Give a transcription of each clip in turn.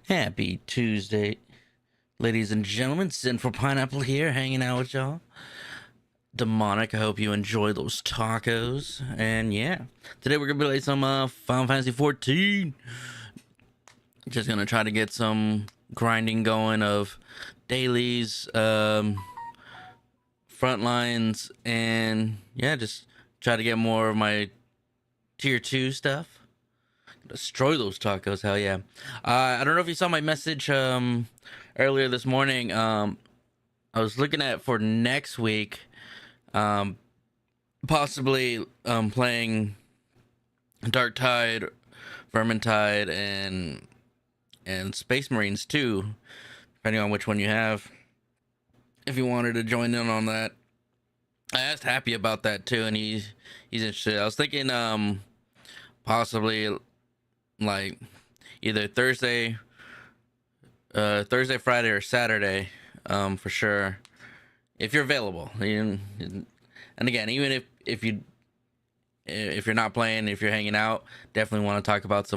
Happy Tuesday, ladies and gentlemen. Sinful Pineapple here, hanging out with y'all. Demonic, I hope you enjoy those tacos. And yeah, today we're gonna play some Final Fantasy 14. Just gonna try to get some grinding going of dailies, frontlines, and yeah, just try to get more of my tier 2 stuff. Destroy those tacos, hell yeah. I don't know if you saw my message earlier this morning. I was looking at for next week, um possibly playing Dark Tide, Vermintide, and Space Marines too, depending on which one you have. If you wanted to join in on that, I asked Happy about that too, and he's interested. I was thinking possibly like either Thursday, Friday, or Saturday, for sure, if you're available. And again, even if you're not playing, if you're hanging out, definitely want to talk about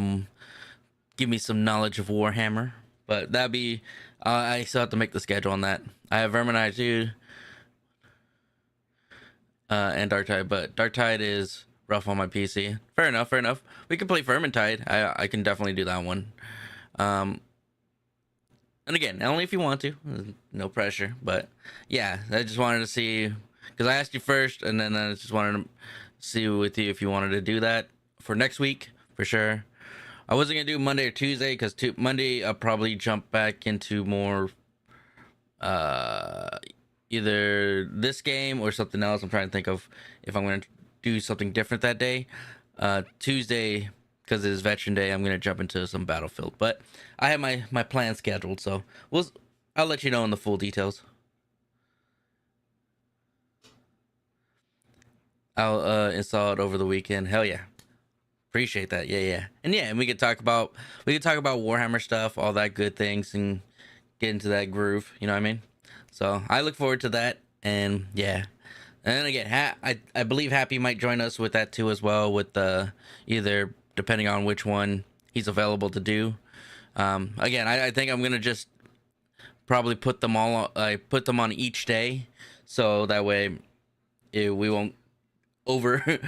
give me some knowledge of Warhammer. But that'd be, I still have to make the schedule on that. I have Vermintide too, and Dark Tide, but Dark Tide is rough on my PC. Fair enough, fair enough. We can play Vermintide. I can definitely do that one. Um, and again, only if you want to. No pressure. But yeah, I just wanted to see, because I asked you first, and then I just wanted to see with you if you wanted to do that for next week for sure. I wasn't gonna do Monday or Tuesday because Monday I'll probably jump back into more uh either this game or something else. I'm trying to think of if I'm gonna do something different that day. Tuesday, because it is Veteran Day, I'm gonna jump into some Battlefield. But I have my plan scheduled, so I'll let you know in the full details. I'll install it over the weekend. Hell yeah. Appreciate that. Yeah. And we could talk about Warhammer stuff, all that good things, and get into that groove. You know what I mean? So I look forward to that. And yeah. And again, I believe Happy might join us with that too as well. With either depending on which one he's available to do. Again, I think I'm gonna just probably put them all. I put them on each day, so that way we won't over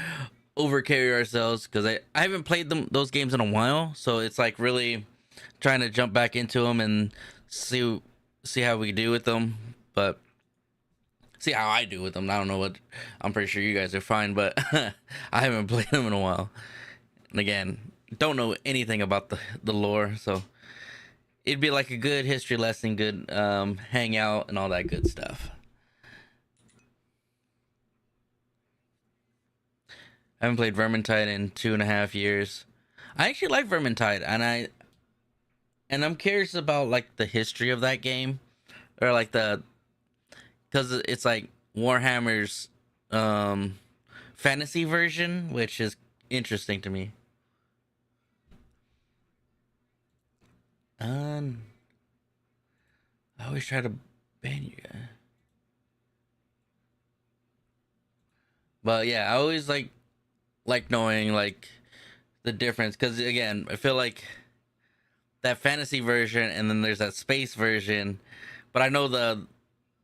over carry ourselves, because I haven't played those games in a while, so it's like really trying to jump back into them and see how we do with them. But see how I do with them. I don't know what, I'm pretty sure you guys are fine, but I haven't played them in a while. And again, don't know anything about the lore, so it'd be like a good history lesson, good hangout and all that good stuff. I haven't played Vermintide in 2.5 years. I actually like Vermintide, and I'm curious about like the history of that game, or like because it's like Warhammer's fantasy version, which is interesting to me. Um, I always try to ban you guys, but yeah, I always like knowing like the difference, because again, I feel like that fantasy version, and then there's that space version. But I know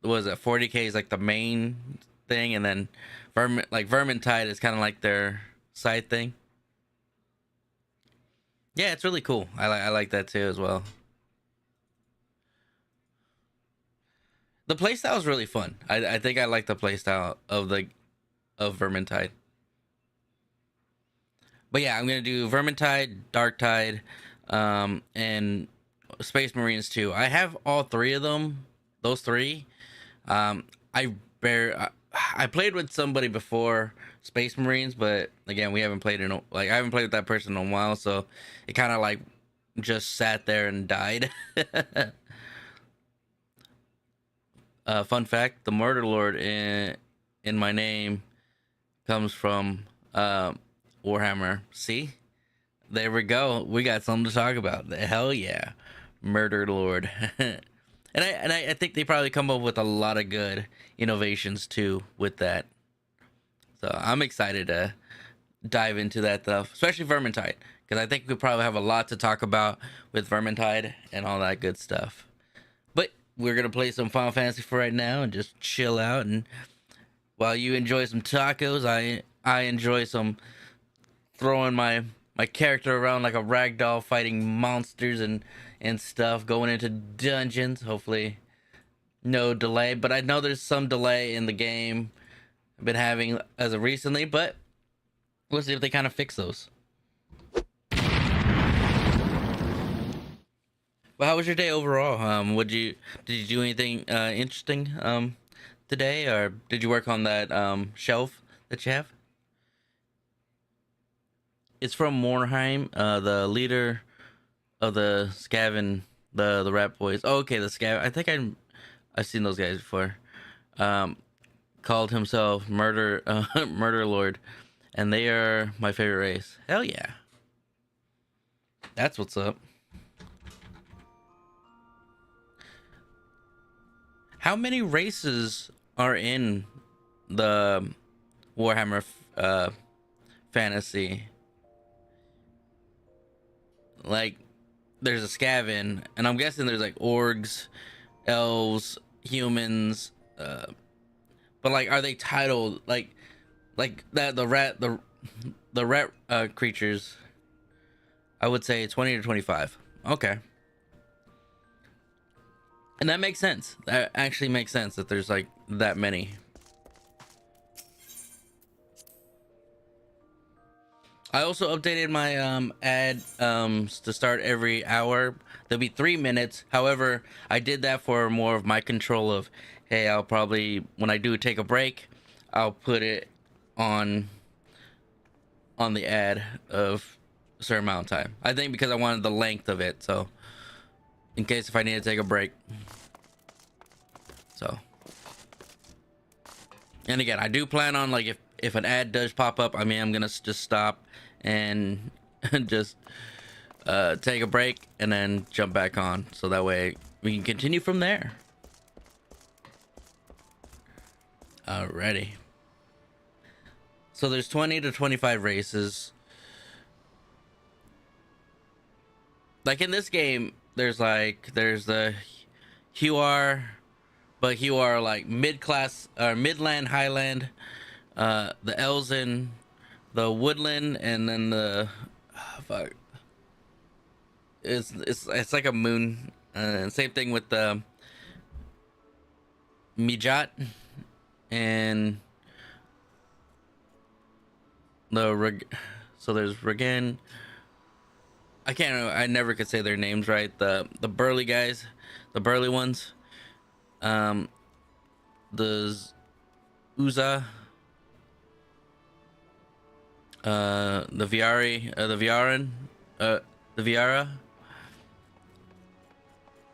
was it 40K is like the main thing, and then Vermintide is kind of like their side thing. Yeah, it's really cool. I like that too as well. The playstyle is really fun. I think I like the playstyle of Vermintide. But yeah, I'm gonna do Vermintide, Dark Tide, and Space Marines too. I have all three of them. Those three. I I played with somebody before Space Marines, but again, we haven't played like I haven't played with that person in a while, so it kind of like just sat there and died. Fun fact: the Murder Lord in my name comes from Warhammer. See, there we go. We got something to talk about. Hell yeah, Murder Lord. And I think they probably come up with a lot of good innovations too with that. So I'm excited to dive into that stuff, especially Vermintide, because I think we probably have a lot to talk about with Vermintide and all that good stuff. But we're gonna play some Final Fantasy for right now and just chill out. And while you enjoy some tacos, I enjoy some throwing my character around like a rag doll, fighting monsters and stuff, going into dungeons. Hopefully, no delay. But I know there's some delay in the game I've been having as of recently, but we'll see if they kind of fix those. Well, how was your day overall? Did you do anything interesting today, or did you work on that shelf that you have? It's from Mornheim, the leader of the Scaven, the Rat Boys. Oh, okay, the Scaven. I think I've seen those guys before. Um, Called himself Murder Murder Lord, and they are my favorite race. Hell yeah, that's what's up. How many races are in the Warhammer fantasy? Like, there's a Skaven, and I'm guessing there's like orgs, elves, humans. But like, are they titled like that? The rat creatures. I would say 20 to 25. Okay. And that makes sense. That actually makes sense that there's like that many. I also updated my ad to start every hour. There'll be 3 minutes. However, I did that for more of my control of, hey, I'll probably, when I do take a break, I'll put it on the ad of a certain amount of time. I think because I wanted the length of it, so in case if I need to take a break. So, and again, I do plan on, like, if an ad does pop up, I mean, I'm gonna just stop and just take a break and then jump back on, so that way we can continue from there. Alrighty. So there's 20 to 25 races. Like in this game, there's the Huar, but Huar like mid-class or Midland, Highland, the Elzen, the Woodland, and then the fuck. It's like a moon. Same thing with the Mijat and so there's Regan. I never could say their names right. The burly guys, the burly ones. The Uza. The Viari, the Viaran, the Viara.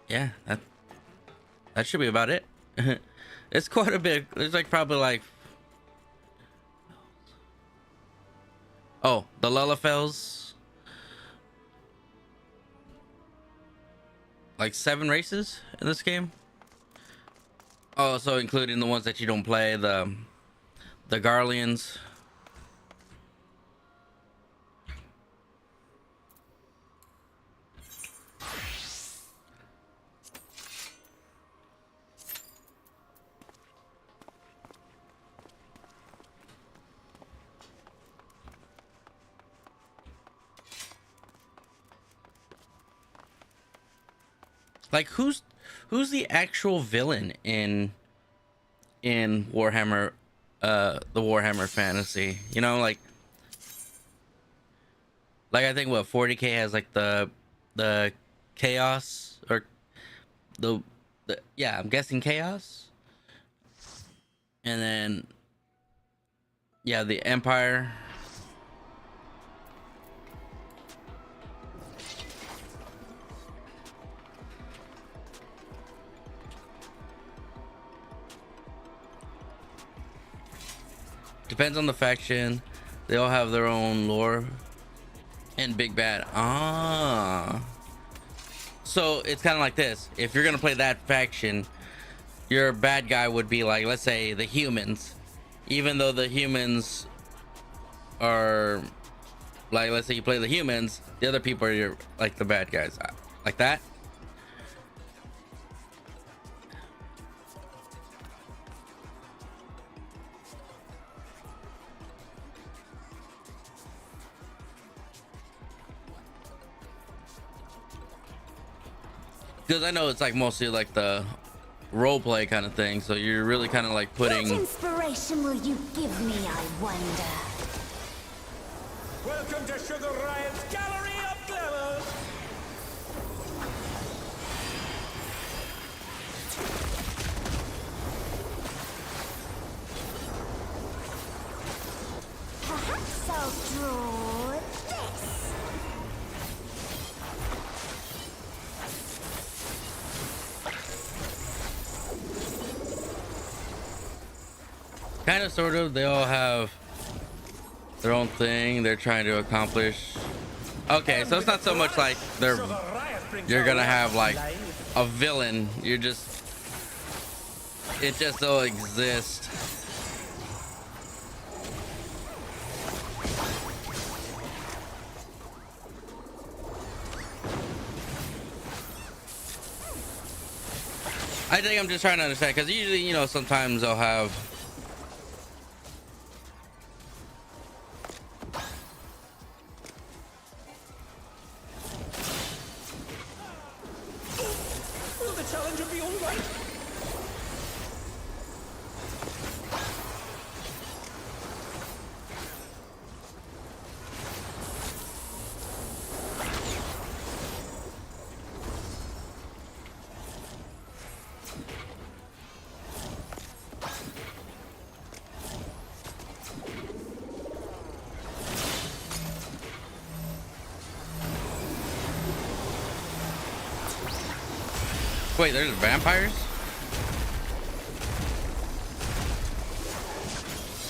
Yeah, that should be about it. It's quite a bit. There's like probably like, oh, the Lullafels. Like 7 races in this game. Oh, so including the ones that you don't play, the Garleans. Like who's the actual villain in Warhammer, the Warhammer fantasy? You know, like I think what 40k has like the chaos or the yeah, I'm guessing chaos, and then yeah, the Empire. Depends on the faction. They all have their own lore. And Big Bad. Ah. So it's kind of like this. If you're going to play that faction, your bad guy would be like, let's say, the humans. Even though the humans are Like, let's say you play the humans, the other people are your, like, the bad guys, like that. Because I know it's like mostly like the role play kind of thing, so you're really kind of like putting. What inspiration will you give me, I wonder? Welcome to Sugar Riot's Gallery of Glamour! Perhaps I'll draw this. Kind of, sort of. They all have their own thing they're trying to accomplish. Okay, so it's not so much like you're gonna have like a villain. You're just, it just will exist. I think I'm just trying to understand, because usually, you know, sometimes they'll have Will the challenger be all right? Wait, there's vampires?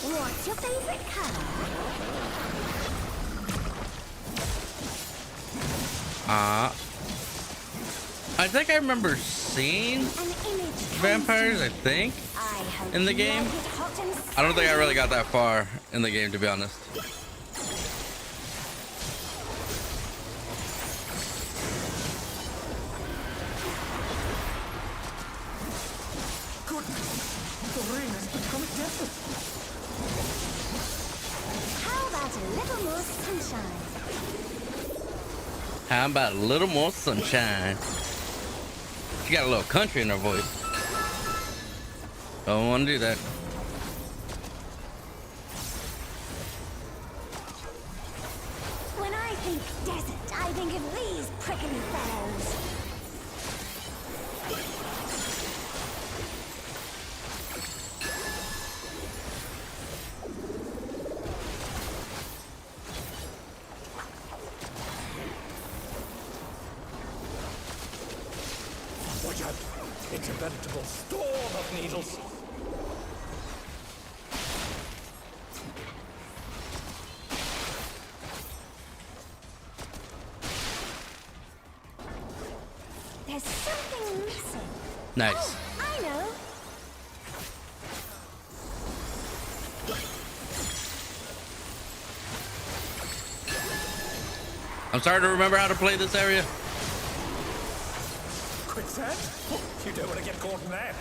What's your favorite color? I think I remember seeing An image vampires, I think, in the game. I don't think I really got that far in the game, to be honest. The rain has become a desert. How about a little more sunshine? How about a little more sunshine? She got a little country in her voice. Don't want to do that. When I think desert, I think of these prickly fellows. Watch out! It's a veritable storm of needles. There's something missing. Nice. Oh, I know. I'm starting to remember how to play this area. Quicksand? Oh, you don't want to get caught in that.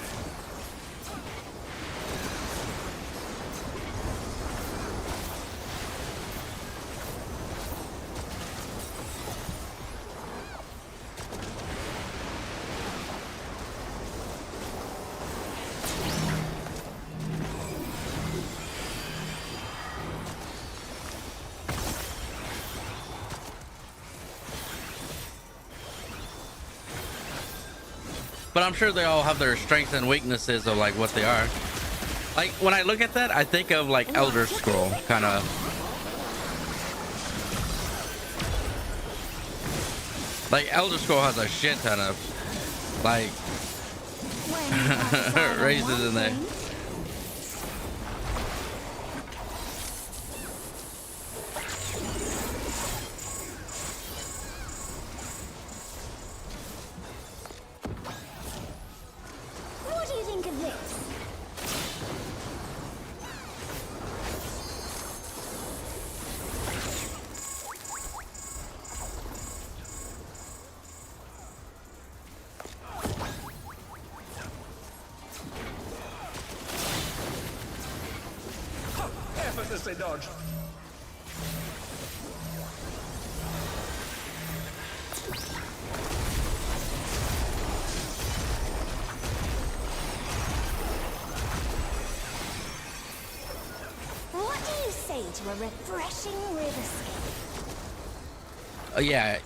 But I'm sure they all have their strengths and weaknesses of like what they are. Like when I look at that, I think of like Elder Scroll kind of. Like Elder Scroll has a shit ton of like races in there. What do you think of this? effortlessly dodge. What do you say to a refreshing riverscape? Yeah,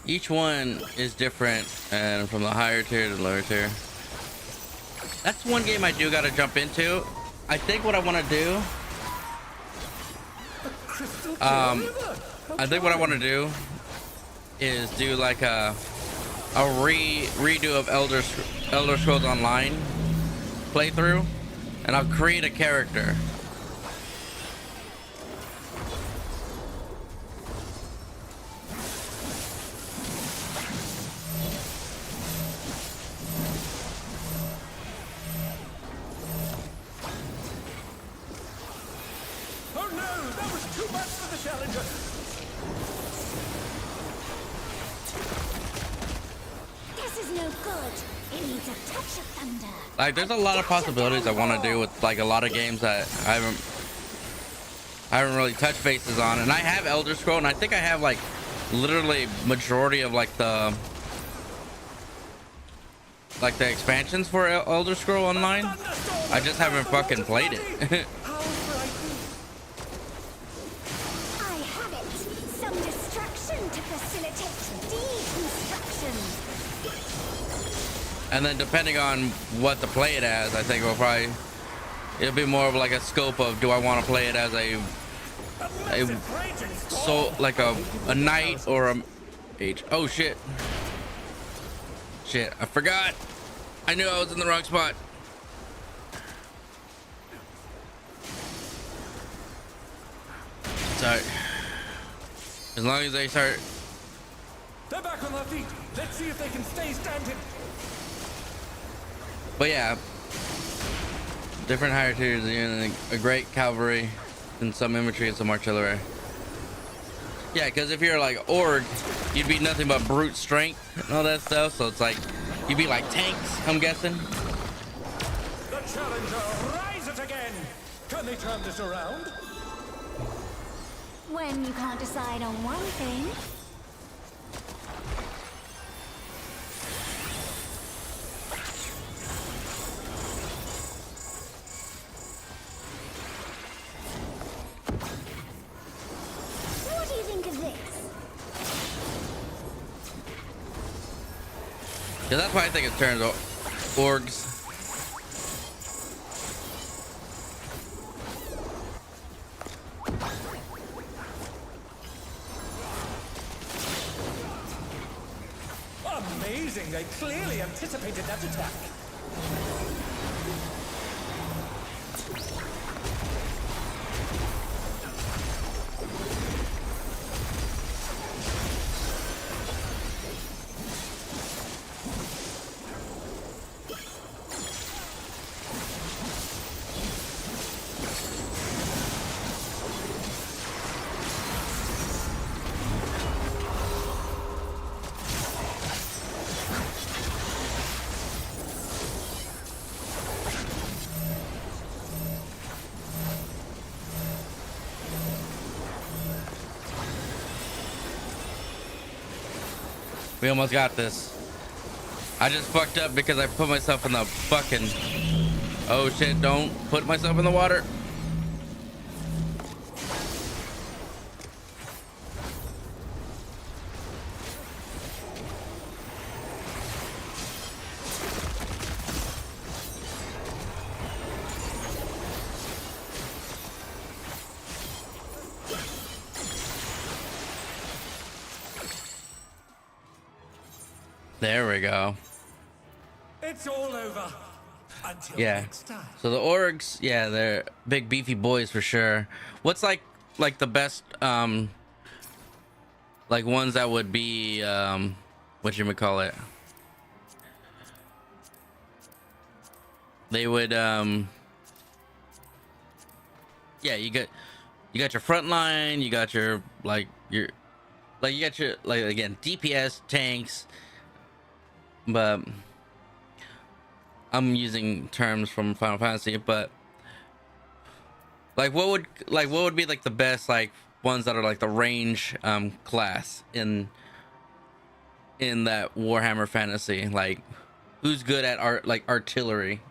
each one is different, and from the higher tier to the lower tier. That's one game I do gotta jump into. I think what I want to do, I think what I want to do is do like a redo of Elder Scrolls Online playthrough, and I'll create a character. Oh no, that was too much for the challenger. This is no good. It needs a touch of thunder. Like, there's a lot of possibilities I want to do with like a lot of games that I haven't really touched bases on, and I have Elder Scroll, and I think I have like literally majority of like the expansions for Elder Scroll Online. I just haven't fucking played it. How frightening. I have it. Some destruction to facilitate deconstruction. And then depending on what to play it as, I think it'll be more of like a scope of, do I want to play it as a like a knight or a mage? Oh shit, I forgot. I knew I was in the wrong spot. Sorry. As long as they start. They're back on their feet. Let's see if they can stay standing. But yeah, different higher tiers, and a great cavalry, and some infantry and some artillery. Yeah, because if you're like org, you'd be nothing but brute strength and all that stuff. So it's like you'd be like tanks, I'm guessing. The challenger rises again. Can they turn this around? When you can't decide on one thing. What do you think of this? Yeah, that's why I think it turns orgs. Amazing. They clearly anticipated that attack. We almost got this. I just fucked up because I put myself in the fucking... Oh shit, don't put myself in the water. There we go. It's all over. Until Yeah. next time. So the orgs, yeah, they're big beefy boys for sure. What's like the best like ones that would be what you would call it? They would yeah, you got your front line, you got your you got your again DPS tanks, but I'm using terms from Final Fantasy, but What would be like the best like ones that are like the range class in that Warhammer fantasy? Like who's good at artillery?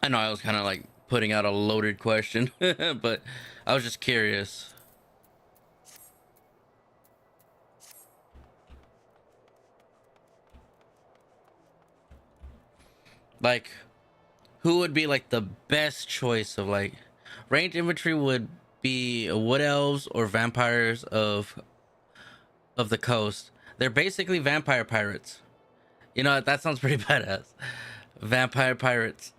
I know I was kind of like putting out a loaded question, but I was just curious. Like, who would be like the best choice of like ranged infantry? Would be wood elves or vampires of the coast. They're basically vampire pirates. You know, that sounds pretty badass. Vampire pirates.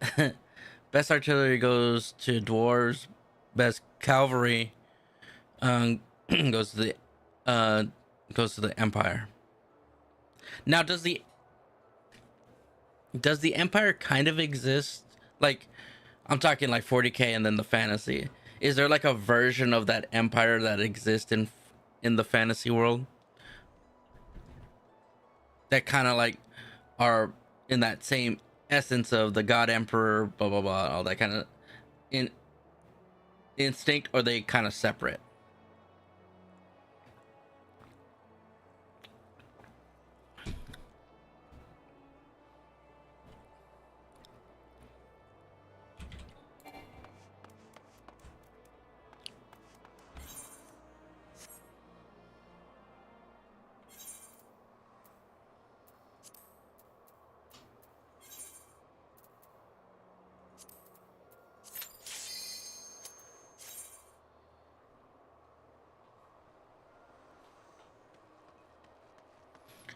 Best artillery goes to dwarves. Best cavalry um, goes to the empire. Now, does the empire kind of exist? Like, I'm talking like 40k and then the fantasy. Is there like a version of that empire that exists in the fantasy world that kind of like are in that same essence of the god emperor, blah blah blah, all that kind of in instinct, or they kind of separate?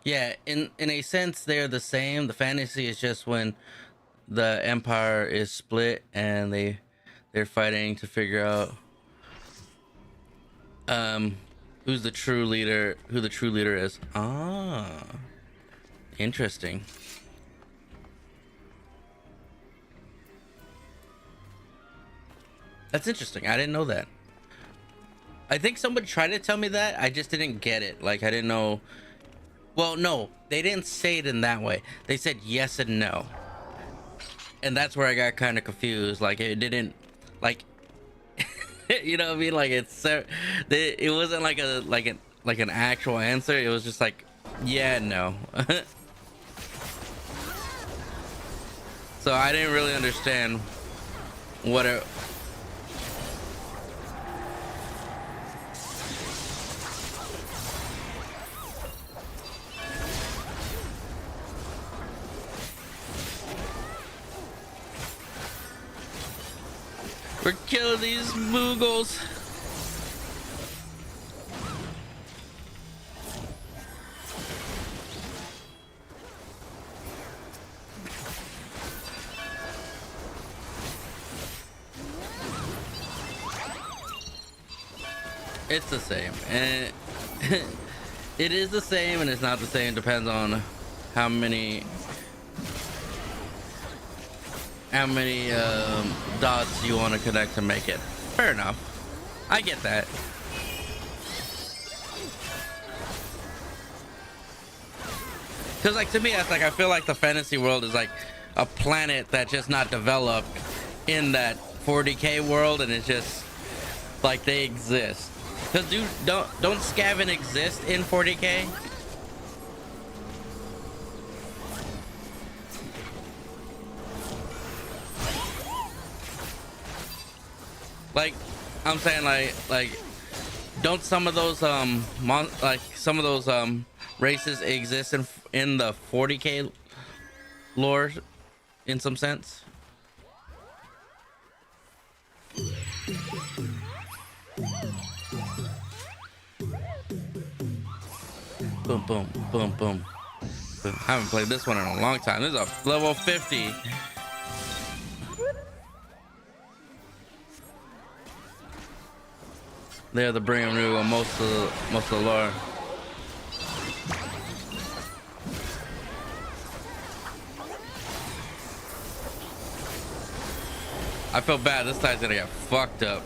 Yeah, in a sense they're the same. The fantasy is just when the empire is split and they're fighting to figure out um who the true leader is. Ah, interesting. That's interesting. I didn't know that. I think somebody tried to tell me that. I just didn't get it. Like I didn't know. Well, no, they didn't say it in that way. They said yes and no. And that's where I got kind of confused. Like it didn't like you know what I mean? Like it wasn't like an actual answer. It was just like yeah, no. So I didn't really understand what it. We're killing these Moogles. It's the same, and it is the same, and it's not the same. Depends on how many dots you want to connect to make it. Fair enough. I get that. Because like to me, that's like I feel like the fantasy world is like a planet that's just not developed in that 40k world, and it's just like they exist. Because dude, don't Skaven exist in 40k? Like I'm saying, like don't some of those some of those races exist in the 40k lore in some sense? Boom, boom, boom, boom. I haven't played this one in a long time. This is a level 50. They're the bring new on most of the lore. I feel bad. This time's gonna get fucked up.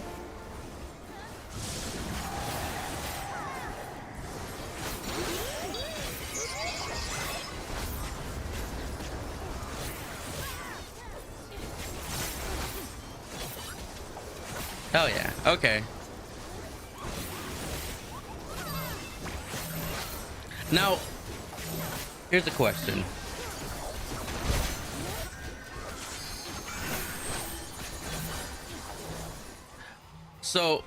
Hell yeah. Okay. Now, here's a question. So,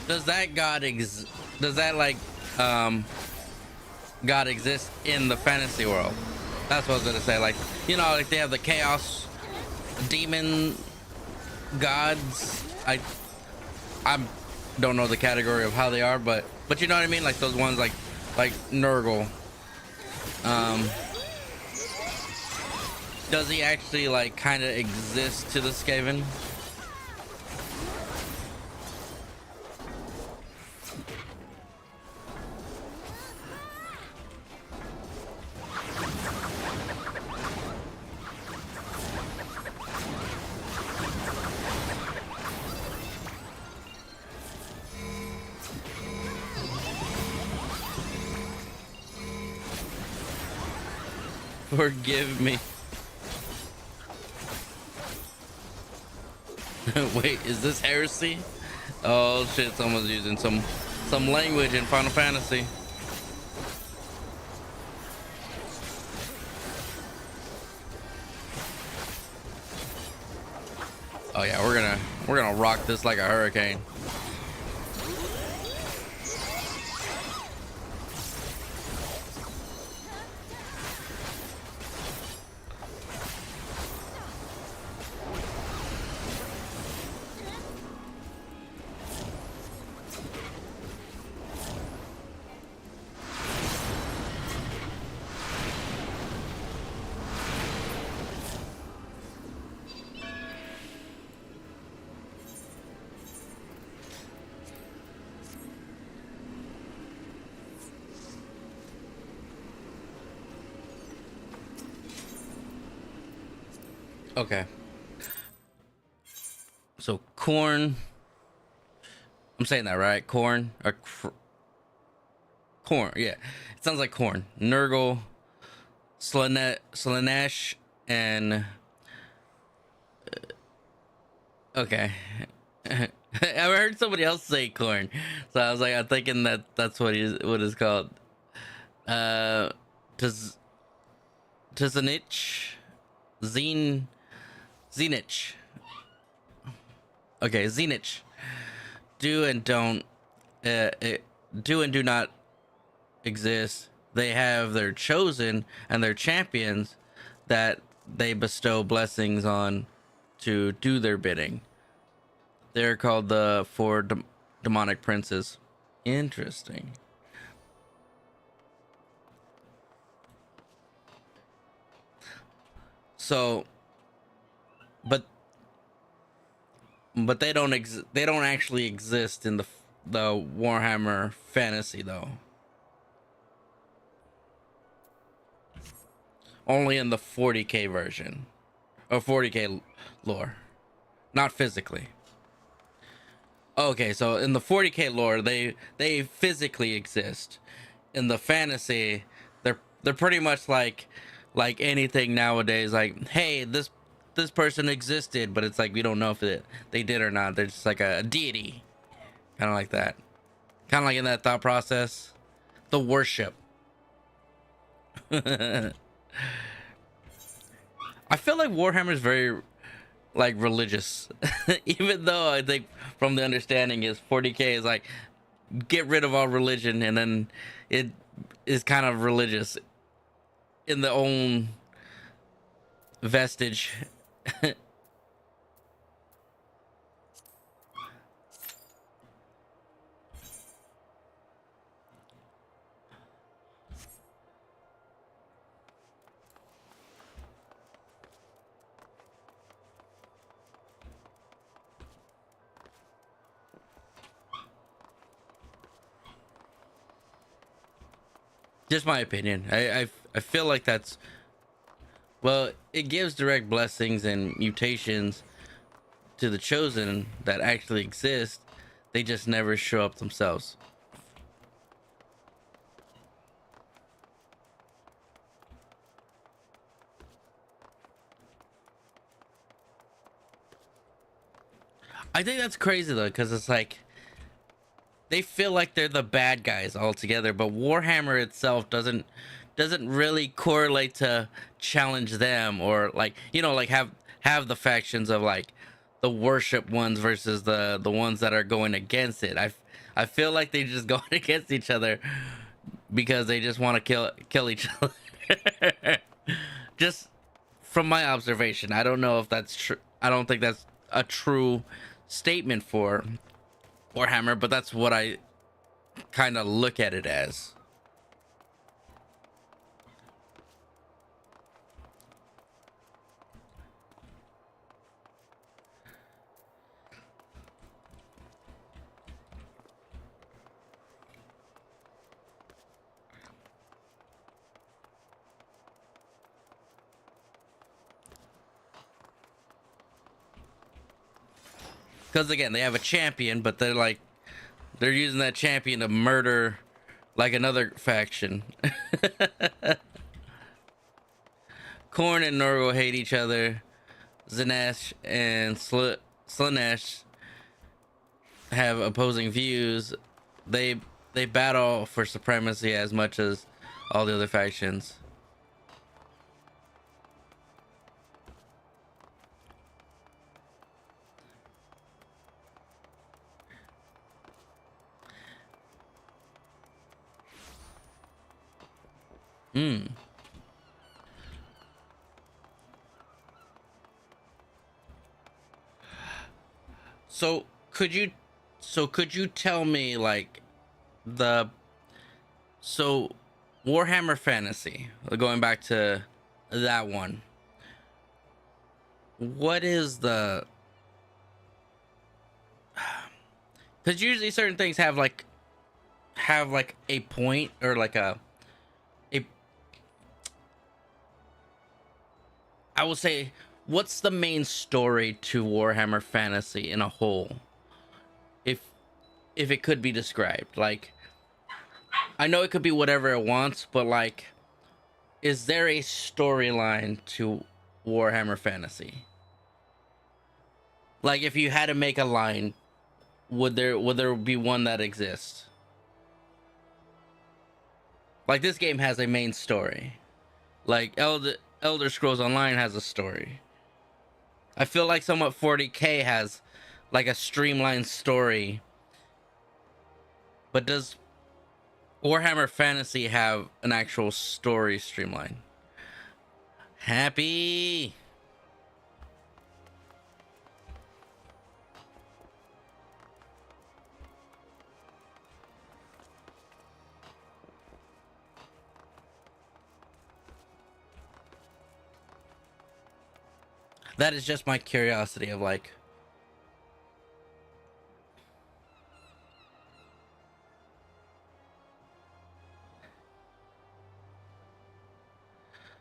does that God exist in the fantasy world? That's what I was gonna say. Like, you know, like they have the chaos demon gods. I don't know the category of how they are, but you know what I mean, like those ones like Nurgle. Does he actually like kind of exist to the Skaven? Forgive me. Wait, is this heresy? Oh shit, someone's using some language in Final Fantasy. Oh yeah, we're gonna rock this like a hurricane. Okay. So corn. I'm saying that right? Corn or corn? Yeah, it sounds like corn. Nurgle, Slanesh, and okay. I heard somebody else say corn, so I was like, I'm thinking that's what it's called. Tzanich, Zenich. Okay, Zenich. Do and don't, do and do not exist. They have their chosen and their champions that they bestow blessings on to do their bidding. They're called the four demonic princes. Interesting. So, but they don't actually exist in the Warhammer fantasy though. Only in the 40k version or 40k lore, not physically. Okay, so in the 40k lore, they physically exist. In the fantasy, they're pretty much like anything nowadays. Like, hey, this person existed, but it's like we don't know if they did or not. They're just like a deity, kind of like that. Kind of like in that thought process, the worship. I feel like Warhammer is very like religious, even though I think from the understanding is 40k is like get rid of all religion, and then it is kind of religious in the own vestige. Just my opinion. I feel like that's, well, it gives direct blessings and mutations to the chosen that actually exist. They just never show up themselves. I think that's crazy though, because it's like they feel like they're the bad guys altogether, but Warhammer itself doesn't really correlate to challenge them, or like, you know, like have the factions of like the worship ones versus the ones that are going against it. I feel like they just going against each other because they just want to kill each other. Just from my observation, I don't know if that's true. I don't think that's a true statement for Warhammer, but that's what I kind of look at it as. Because again, they have a champion, but they're using that champion to murder like another faction. Korn and Norgo hate each other. Zanash and Slanesh have opposing views. They battle for supremacy as much as all the other factions. Hmm. So could you tell me like the so Warhammer Fantasy, going back to that one, what is the, because usually certain things have like a point, or like a I will say, what's the main story to Warhammer Fantasy in a whole, if it could be described? Like, I know it could be whatever it wants, but like, is there a storyline to Warhammer Fantasy? Like, if you had to make a line, would there be one that exists? Like, this game has a main story. Like Elder Scrolls Online has a story. I feel like somewhat 40K has like a streamlined story. But does Warhammer Fantasy have an actual story streamline? Happy. That is just my curiosity of like,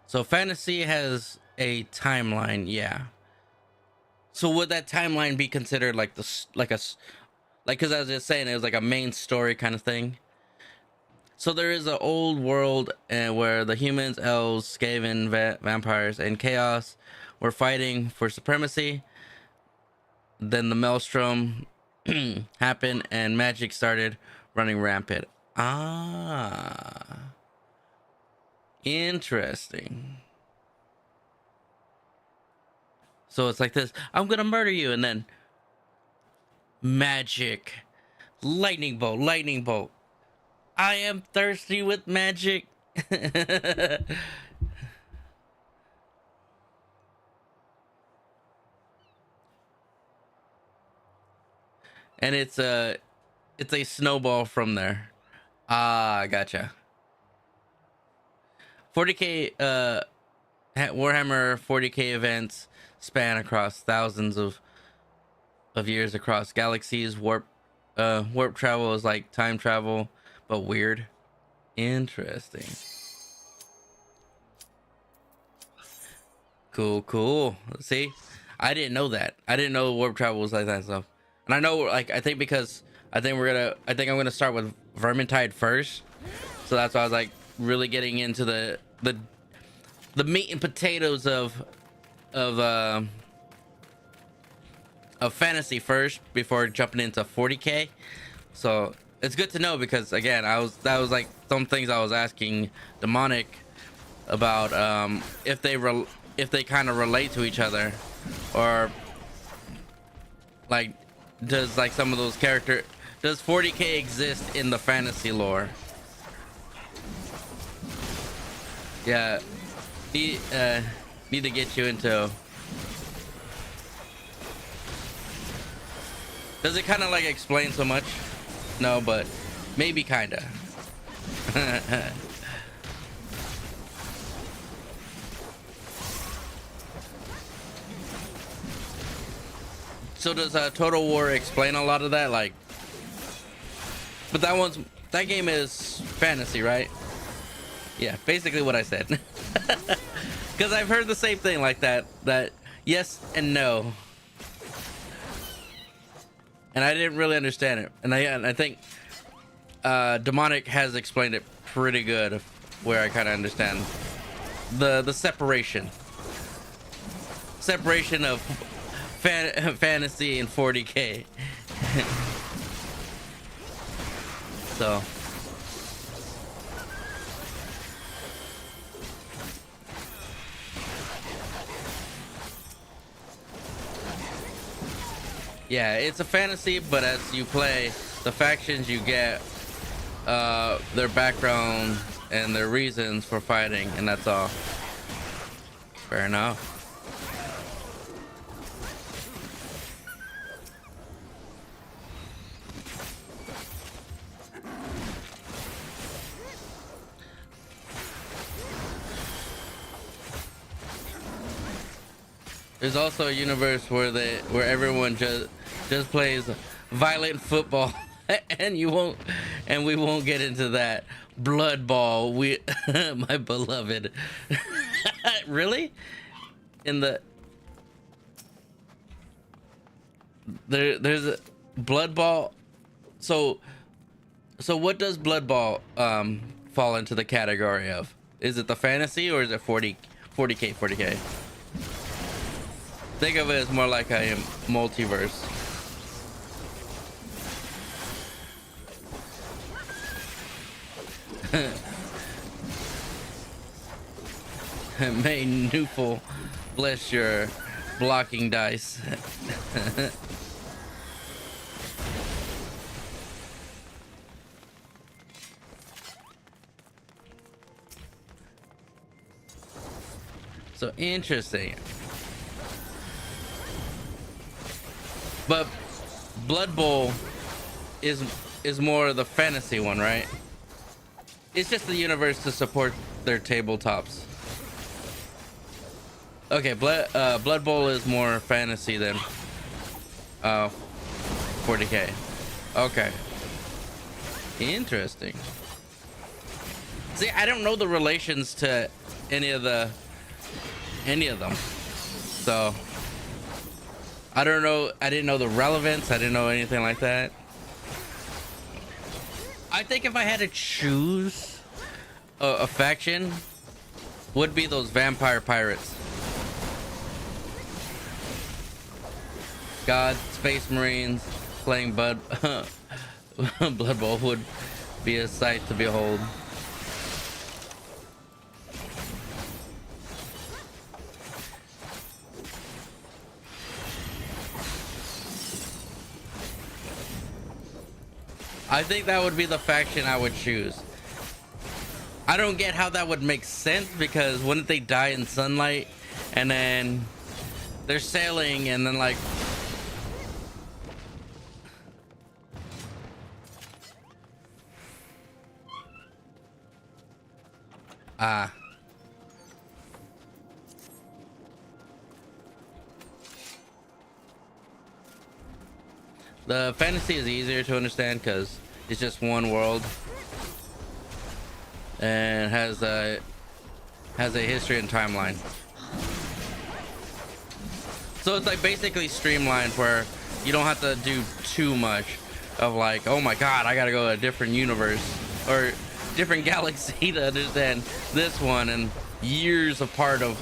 so fantasy has a timeline, yeah. So would that timeline be considered like because I was just saying, it was like a main story kind of thing. So there is an old world where the humans, elves, Skaven, vampires, and chaos were fighting for supremacy. Then the maelstrom happened and magic started running rampant. Ah, interesting. So it's like this: I'm gonna murder you, and then magic, lightning bolt, lightning bolt. I am thirsty with magic. And it's a snowball from there. Ah, gotcha. 40K Warhammer 40K events span across thousands of years across galaxies. Warp travel is like time travel, but weird. Interesting. Cool, cool. See, I didn't know that. I didn't know warp travel was like that stuff. And I know, like, I think because I think I'm gonna start with Vermintide first. So that's why I was like really getting into the meat and potatoes of fantasy first before jumping into 40k. So it's good to know because again, that was like some things I was asking Demonic about, if they kind of relate to each other, or like does like some of those does 40k exist in the fantasy lore? Yeah, need to get you into. Does it kind of like explain so much? No, but maybe kinda. So does Total War explain a lot of that? Like, but that game is fantasy, right? Yeah, basically what I said. Because I've heard the same thing like that. That yes and no. And I didn't really understand it. And I think Demonic has explained it pretty good, where I kind of understand the separation of fantasy and 40k. So yeah, it's a fantasy, but as you play the factions, you get their background and their reasons for fighting, and that's all. Fair enough. There's also a universe where everyone just plays violent football, and we won't get into that. Blood Ball, my beloved. Really? There's a Blood Ball. So what does Blood Ball fall into the category of? Is it the fantasy, or is it 40k? Think of it as more like a multiverse. May Newful bless your blocking dice. So interesting. But Blood Bowl is more of the fantasy one, right? It's just the universe to support their tabletops. Okay, Blood Bowl is more fantasy than 40k. Okay. Interesting. See, I don't know the relations to any of them. So I don't know. I didn't know the relevance. I didn't know anything like that. I think if I had to choose a faction, would be those vampire pirates. God, Space Marines playing Blood Bowl would be a sight to behold. I think that would be the faction I would choose. I don't get how that would make sense, because wouldn't they die in sunlight and then they're sailing and then like the fantasy is easier to understand because it's just one world. and has a history and timeline. So it's like basically streamlined where you don't have to do too much of like, oh my god, I gotta go to a different universe or different galaxy to understand this one, and years apart of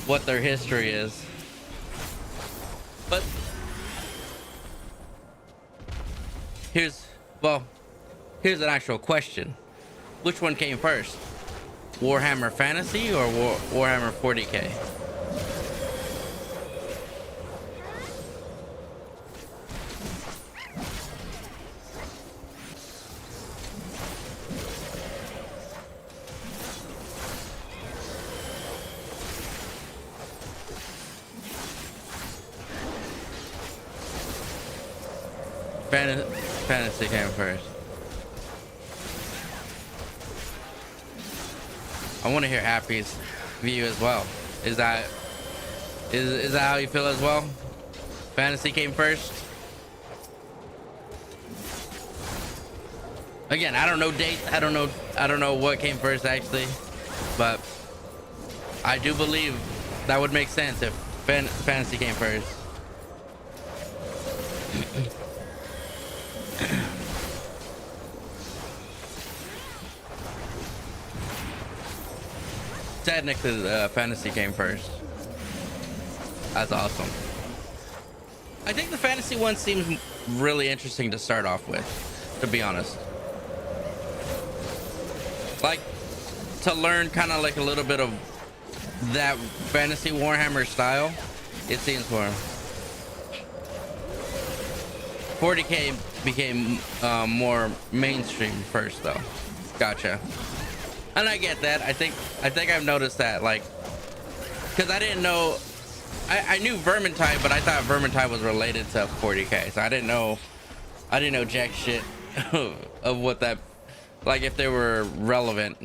what their history is. But here's an actual question. Which one came first? Warhammer Fantasy or Warhammer 40k? Fantasy came first. I want to hear Happy's view as well. Is that how you feel as well? Fantasy came first. Again, I don't know date. I don't know what came first actually, but I do believe that would make sense if fantasy came first. Technically, fantasy came first. That's awesome. I think the fantasy one seems really interesting to start off with, to be honest. Like, to learn kind of like a little bit of that fantasy Warhammer style, it seems for him. 40k became more mainstream first, though. Gotcha. And I get that. I think I've noticed that, like, because I didn't know. I knew Vermintide, but I thought Vermintide was related to 40k, so I didn't know jack shit of what that, like, if they were relevant.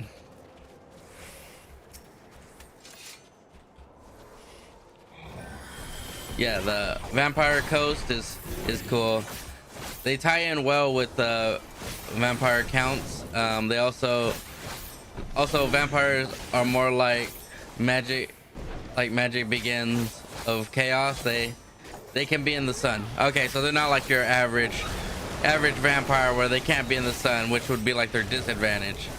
Yeah, the Vampire Coast is cool. They tie in well with the vampire counts. They also vampires are more like magic begins of chaos. They can be in the sun. Okay, so they're not like your average vampire where they can't be in the sun, which would be like their disadvantage.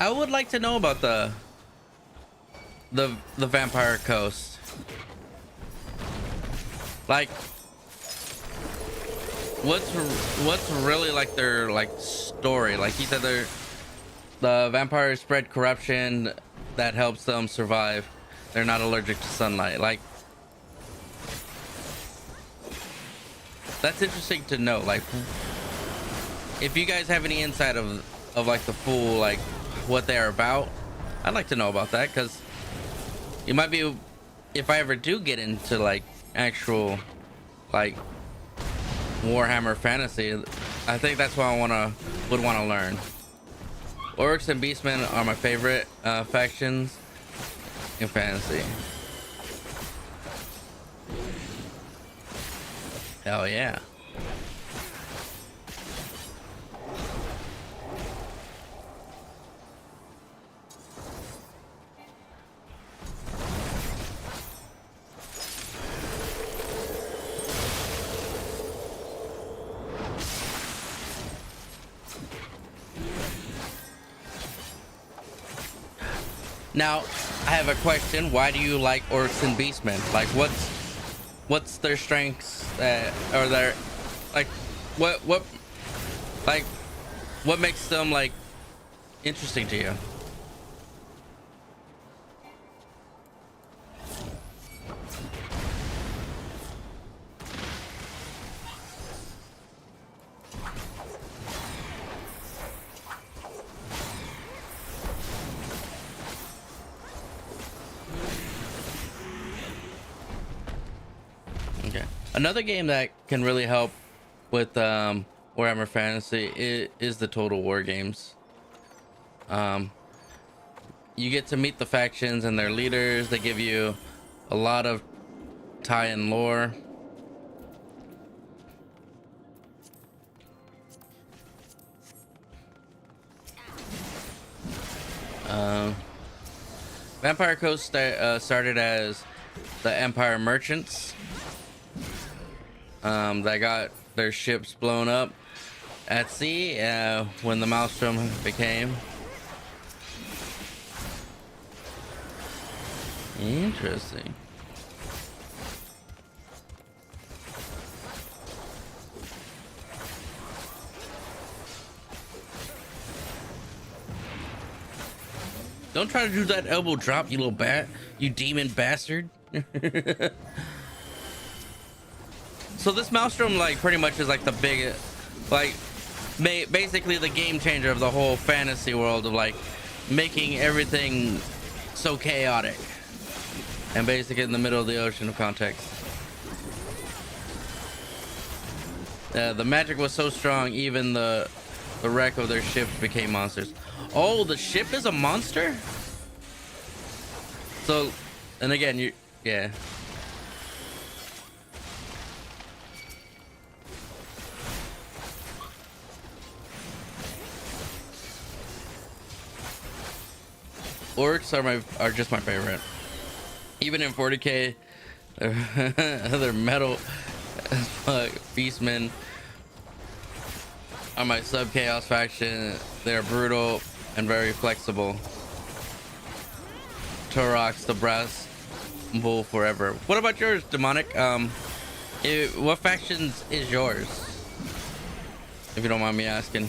I would like to know about the Vampire Coast. Like, what's really like their like story? Like he said, the vampires spread corruption that helps them survive. They're not allergic to sunlight. Like, that's interesting to know. Like, if you guys have any insight of like the full, like, what they're about, I'd like to know about that, because it might be, if I ever do get into like actual like Warhammer fantasy, I think that's what I would want to learn. Orcs and Beastmen are my favorite factions in fantasy. Hell yeah. Now, I have a question. Why do you like Orcs and Beastmen? Like, what's their strengths? Or their, like, what makes them like interesting to you? Okay. Another game that can really help with Warhammer Fantasy is the Total War games. you get to meet the factions and their leaders. They give you a lot of tie-in lore. Vampire Coast started as the Empire merchants that got their ships blown up at sea when the Maelstrom became. Interesting. Don't try to do that elbow drop, you little bat, you demon bastard. So this Maelstrom, like, pretty much is like the big, like, basically the game changer of the whole fantasy world of like making everything so chaotic and basically in the middle of the ocean of context. The magic was so strong, even the wreck of their ships became monsters. Oh, the ship is a monster? So, and again, yeah. Orcs are just my favorite. Even in 40k, they're metal as fuck. Beastmen are my sub chaos faction. They're brutal and very flexible. Torox, the brass bull forever. What about yours, Demonic? What factions is yours? If you don't mind me asking.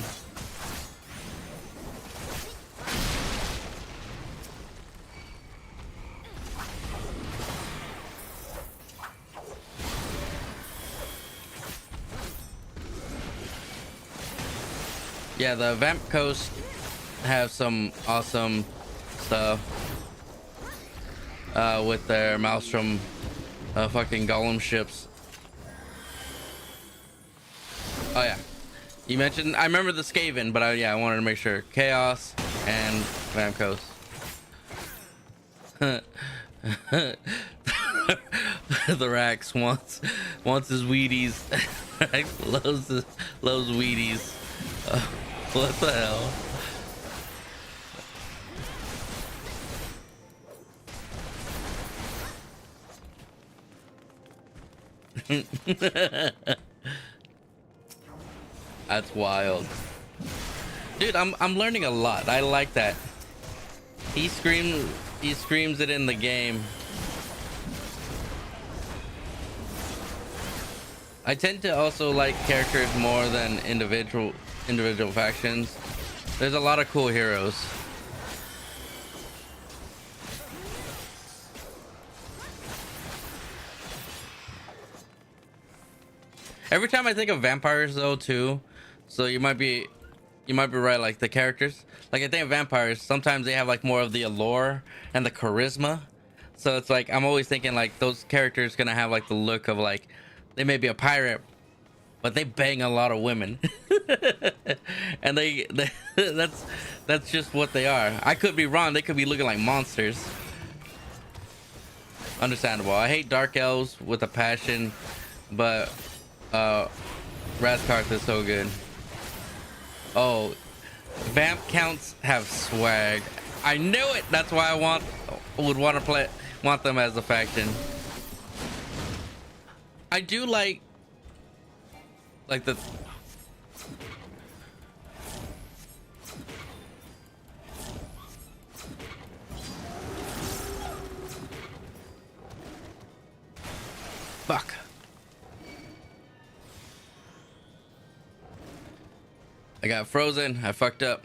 Yeah, the Vamp Coast have some awesome stuff with their Maelstrom fucking golem ships. Oh yeah, you mentioned, I remember the Skaven, but I wanted to make sure. Chaos and Vamp Coast. The Rax wants his Wheaties. Rax loves Wheaties. What the hell? That's wild. Dude, I'm learning a lot. I like that. He screams it in the game. I tend to also like characters more than individual factions. There's a lot of cool heroes. Every time I think of vampires though too, so you might be right, like the characters, like I think of vampires, sometimes they have like more of the allure and the charisma, so it's like I'm always thinking like those characters gonna have like the look of like they may be a pirate but they bang a lot of women. And they that's just what they are. I could be wrong, they could be looking like monsters. Understandable. I hate dark elves with a passion, but Razkarth is so good. Oh, vamp counts have swag. I knew it. That's why I would want to want them as a faction. I do like the fuck. I got frozen. I fucked up.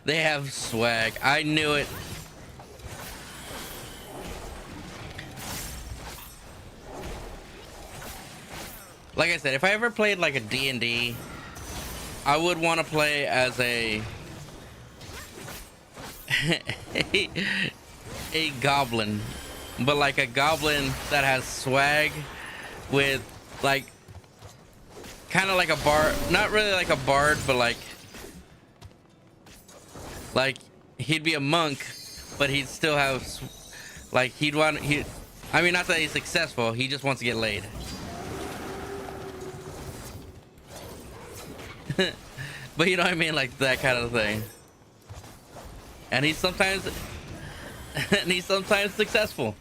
They have swag. I knew it. Like I said, if I ever played like a D&D, I would want to play as a goblin, but like a goblin that has swag with like kind of like a bard, not really like a bard, but like he'd be a monk, but he'd still have like I mean, not that he's successful, he just wants to get laid. But you know what I mean, like that kind of thing. And he's sometimes successful.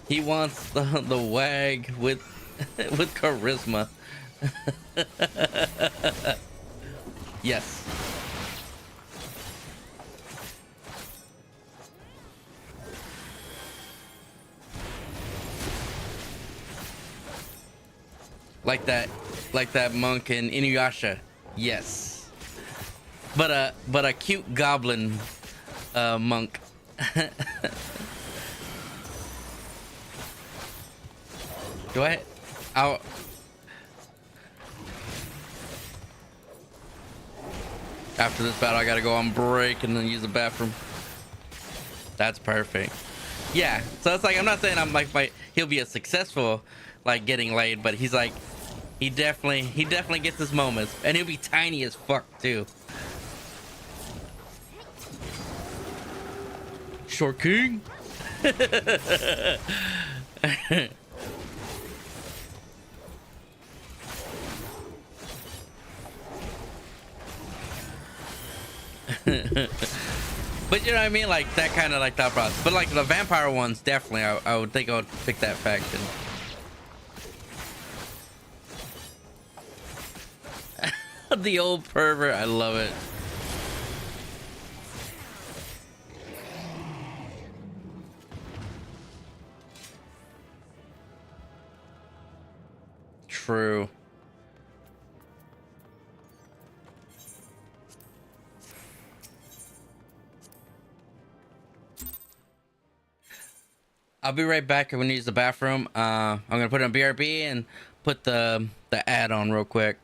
He wants the wag with with charisma. Yes. Like that monk in Inuyasha. Yes. But a cute goblin monk. Do I? I'll. After this battle, I gotta go on break and then use the bathroom. That's perfect. Yeah. So it's like, I'm not saying I'm like he'll be a successful like getting laid, but he's like he definitely gets his moments, and he'll be tiny as fuck too. Short King. But you know what I mean, like that kind of like thought process. But like the vampire ones, definitely, I would think I would pick that faction. The old pervert, I love it. True. I'll be right back. I'm gonna use the bathroom. I'm gonna put it on BRB and put the ad on real quick.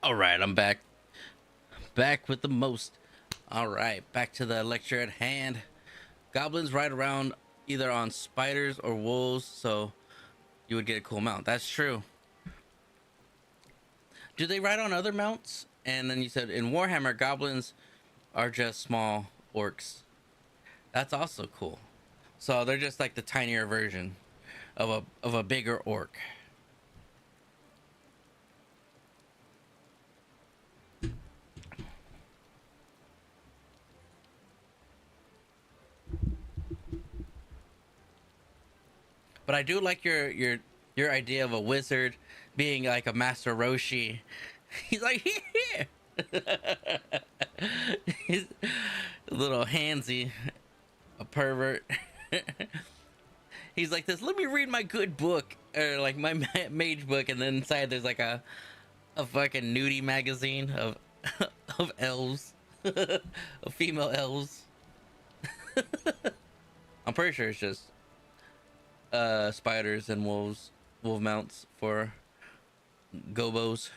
All right, I'm back. Back with the most. All right, back to the lecture at hand. Goblins ride around either on spiders or wolves, so you would get a cool mount. That's true. Do they ride on other mounts? And then you said in Warhammer, goblins are just small orcs. That's also cool. So they're just like the tinier version of a bigger orc. But I do like your idea of a wizard being like a Master Roshi. He's like here. He's a little handsy, a pervert. He's like this. Let me read my good book, or like my mage book, and then inside there's like a fucking nudie magazine of of elves, of female elves. I'm pretty sure it's just spiders and wolf mounts for gobos.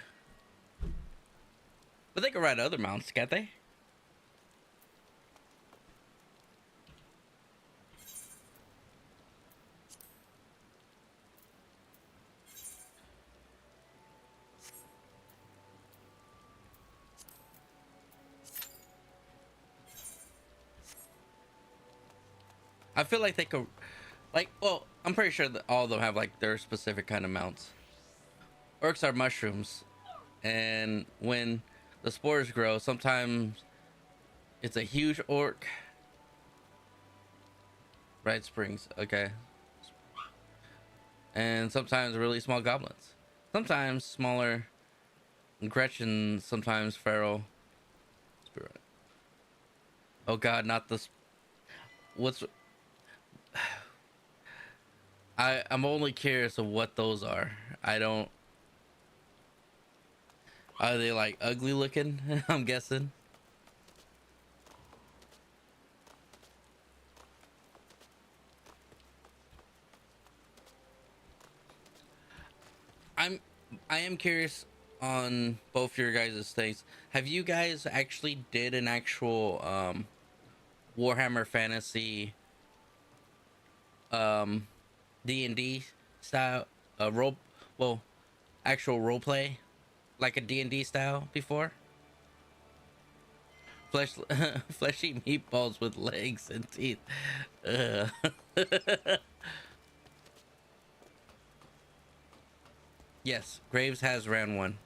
But they can ride other mounts, can't they? I feel like they could, like, well, I'm pretty sure that all of them have like their specific kind of mounts. Orcs are mushrooms, and when the spores grow, sometimes it's a huge orc. Right, springs, okay. And sometimes really small goblins. Sometimes smaller Gretchen, sometimes feral. Oh god, not this. What's I'm only curious of what those are. I don't. Are they like ugly looking? I'm guessing. I am curious on both your guys' things. Have you guys actually did an actual Warhammer Fantasy D&D style role, well, actual role play like a D&D style before? Fleshy meatballs with legs and teeth. Ugh. Yes, Graves has ran one.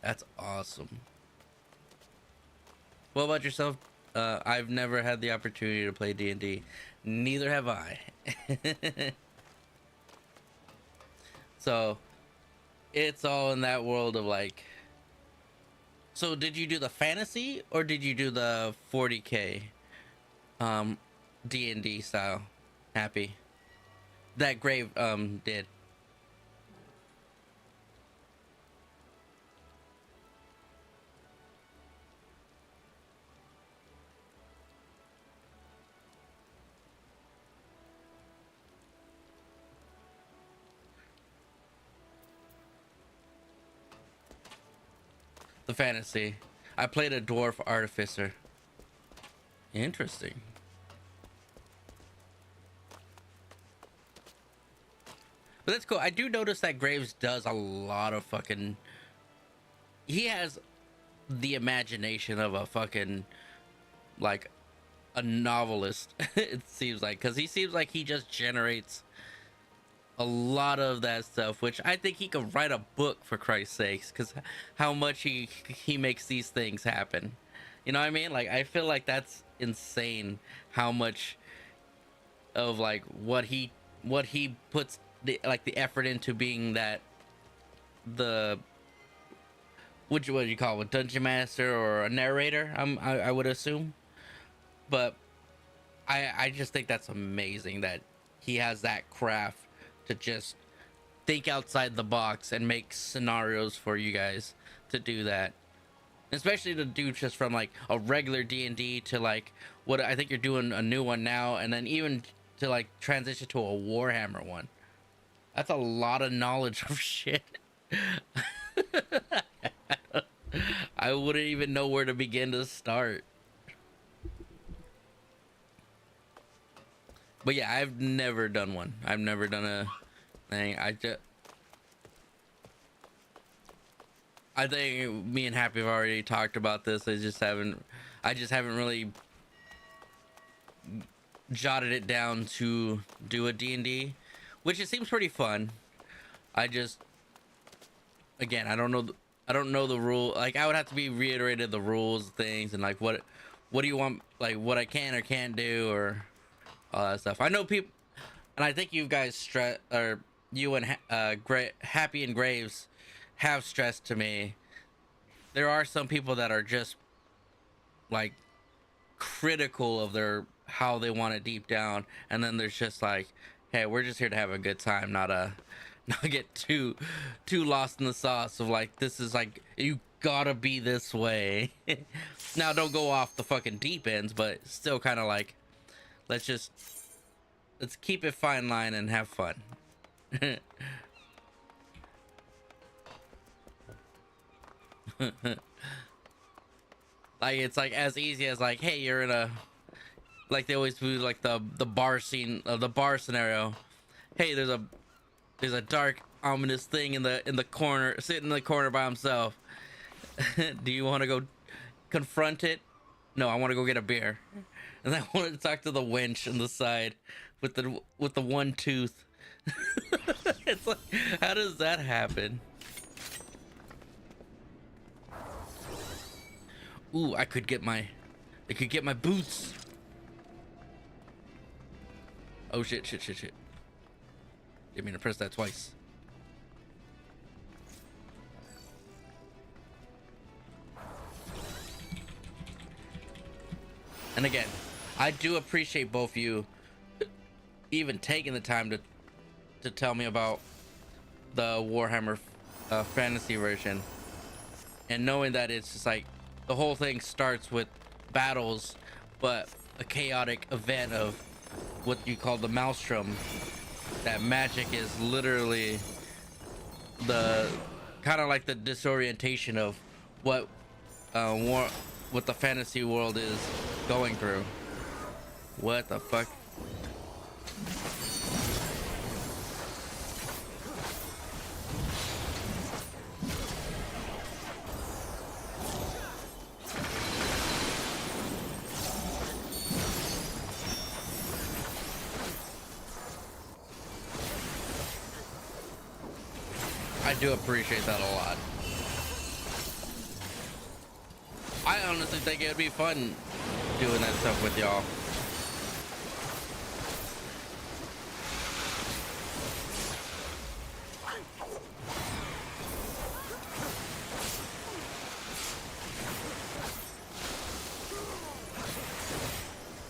That's awesome. What about yourself? I've never had the opportunity to play D&D. Neither have I. So, it's all in that world of like... So, did you do the fantasy or did you do the 40k D&D style? Happy. That Grave did. The fantasy. I played a dwarf artificer. Interesting. But that's cool. I do notice that Graves does a lot of fucking... He has the imagination of a fucking... like a novelist. It seems like, because he seems like he just generates a lot of that stuff, which I think he could write a book, for Christ's sakes, because how much he makes these things happen. You know what I mean? Like, I feel like that's insane how much of like what he puts the effort into being that the what do you call it, a dungeon master or a narrator, I would assume. But I just think that's amazing that he has that craft to just think outside the box and make scenarios for you guys to do that. Especially to do just from like a regular D&D to like what I think you're doing a new one now, and then even to like transition to a Warhammer one. That's a lot of knowledge of shit. I wouldn't even know where to begin to start. But yeah, I've never done one. I've never done a thing. I think me and Happy have already talked about this. I just haven't really jotted it down to do a D&D, which it seems pretty fun. Again, I don't know the rule. Like, I would have to be reiterated the rules, things, and like what do you want, like what I can or can't do, or all that stuff. I know people, and I think you guys you and Happy and Graves have stressed to me. There are some people that are just like critical of how they want it deep down, and then there's just like, hey, we're just here to have a good time, not get too lost in the sauce of like, this is like, you gotta be this way. Now don't go off the fucking deep ends, but still kind of like, let's keep it fine line and have fun. Like, it's like as easy as like, hey, you're in a, like they always do, like the bar scene of the bar scenario. Hey, there's a dark ominous thing in the corner, sitting in the corner by himself. Do you want to go confront it? No, I want to go get a beer. And I want to talk to the wench on the side with the one tooth. It's like, how does that happen? Ooh, I could get my boots. Oh shit. Didn't mean to press that twice. And again, I do appreciate both of you even taking the time to tell me about the Warhammer fantasy version, and knowing that it's just like the whole thing starts with battles, but a chaotic event of what you call the maelstrom. That magic is literally the kind of like the disorientation of what the fantasy world is going through. What the fuck? I do appreciate that a lot. I honestly think it would be fun doing that stuff with y'all.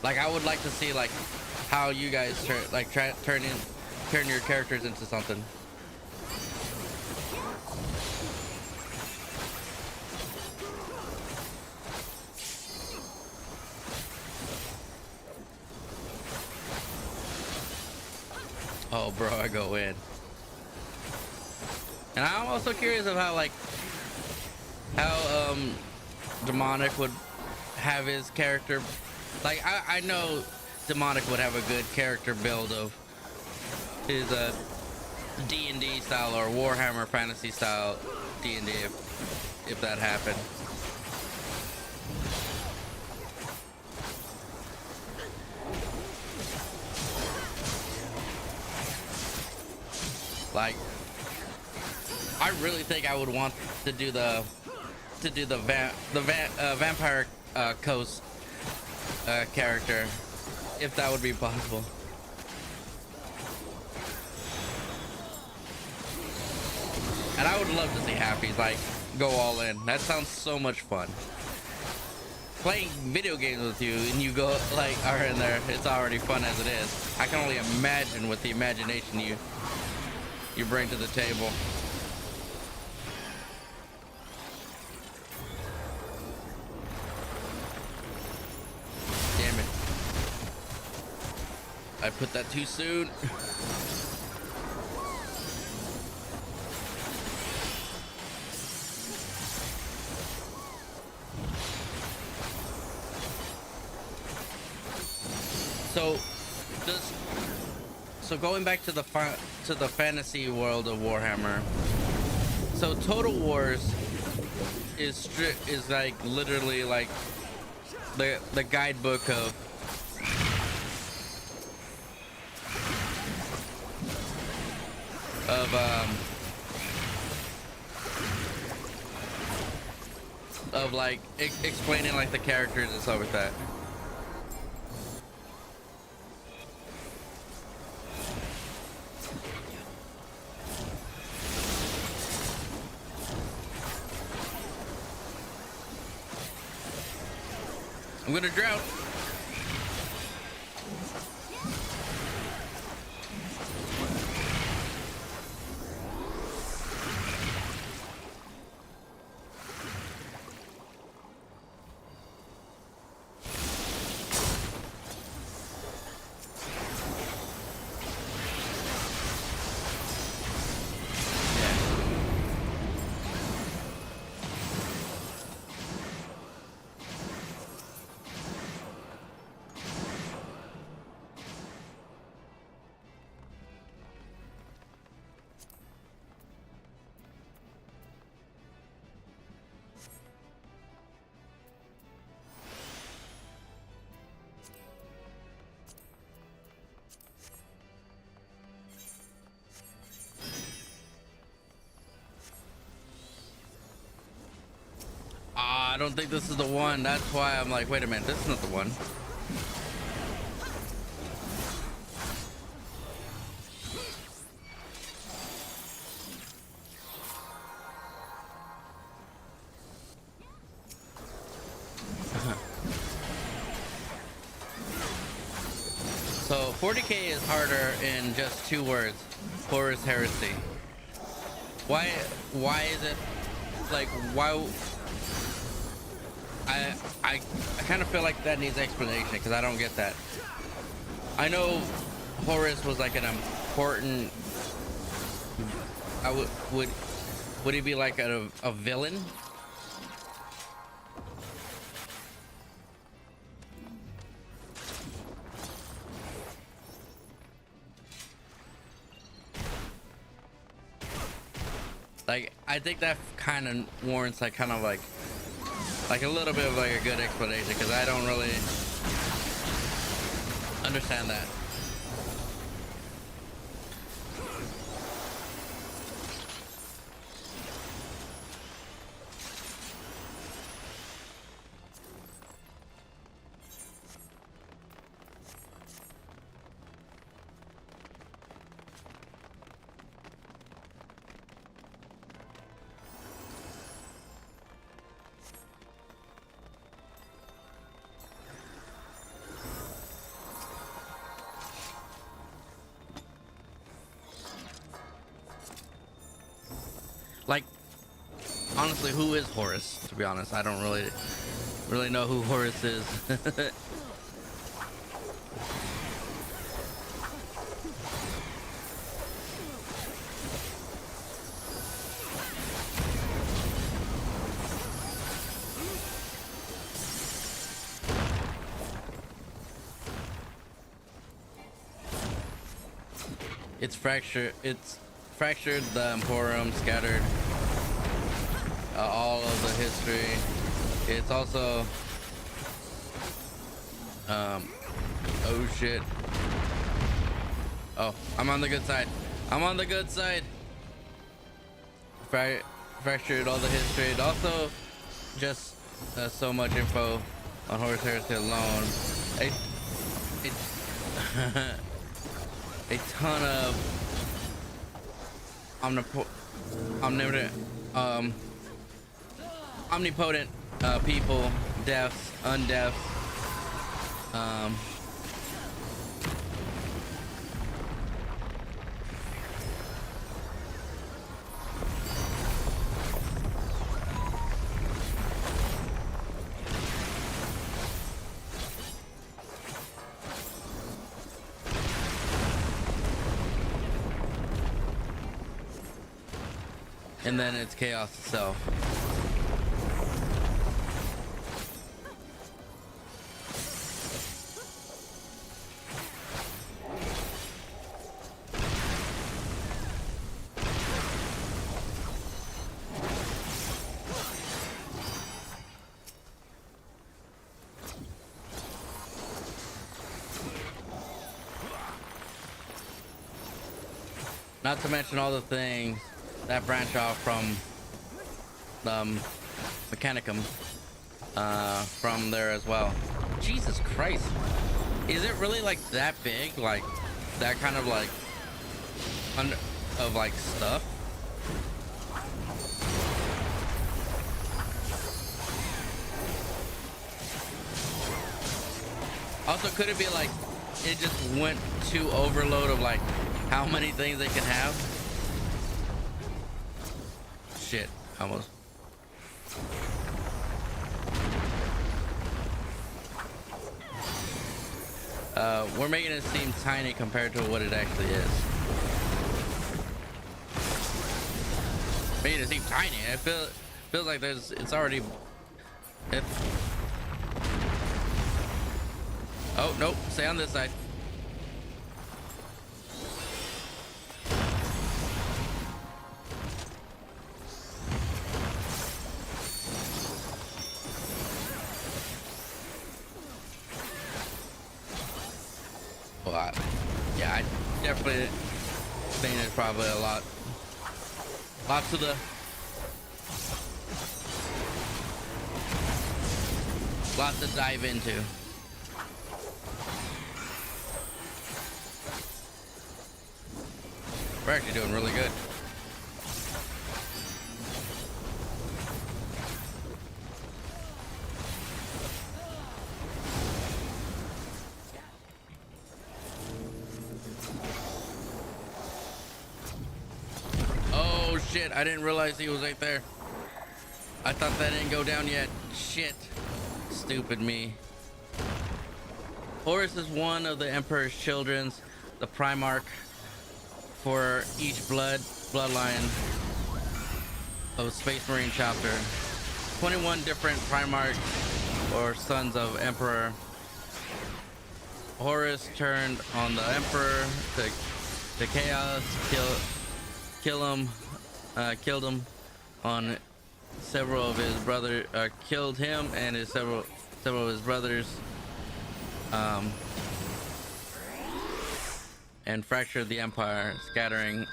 Like, I would like to see like how you guys turn your characters into something. Oh, bro, I go in. And I'm also curious of how Demonic would have his character. Like, I know Demonic would have a good character build of his D&D style or Warhammer fantasy style D&D if that happened. Like, I really think I would want to do the vampire coast character, if that would be possible. And I would love to see Happy like go all in. That sounds so much fun. Playing video games with you and you go like are in there, it's already fun as it is. I can only imagine with the imagination you bring to the table. Damn it. I put that too soon. So this so going back to the fantasy world of Warhammer. So Total Wars is like literally like the guidebook of like explaining like the characters and stuff like that. I'm gonna drought. I don't think this is the one. That's why I'm like, wait a minute, this is not the one. So 40k is harder in just 2 words. Horus Heresy. Why is it like why? I kind of feel like that needs explanation because I don't get that. I know Horus was like an important. Would he be like a villain? Like I think that kind of warrants like kind of like a little bit of like a good explanation because I don't really understand that. Like, honestly, who is Horus? To be honest, I don't really know who Horus is. It's fractured the Emporium, scattered all of the history. It's also oh shit. Oh, I'm on the good side. I'm on the good side. Fractured all the history. It also just so much info on Horus Heresy alone. A ton of omnipotent people, deaths, undeaths, and then it's chaos itself. Not to mention all the things that branch off from the Mechanicum from there as well. Jesus Christ. Is it really like that big? Like that kind of like of like stuff? Also, could it be like it just went to overload of like how many things they can have? Shit, almost. We're making it seem tiny compared to what it actually is. Making it seem tiny. I feels like it's already. Oh nope, stay on this side. Well, yeah, I definitely think there's probably a lot to the lot to dive into. We're actually doing really good. Oh shit, I didn't realize he was right there. I thought that didn't go down yet. Shit. Stupid me. Horus is one of the Emperor's children, the Primarch for each bloodline of Space Marine chapter. 21 different Primarchs or sons of Emperor. Horus turned on the Emperor to chaos, killed him on several of his brothers, killed him and his several of his brothers, and fractured the empire, scattering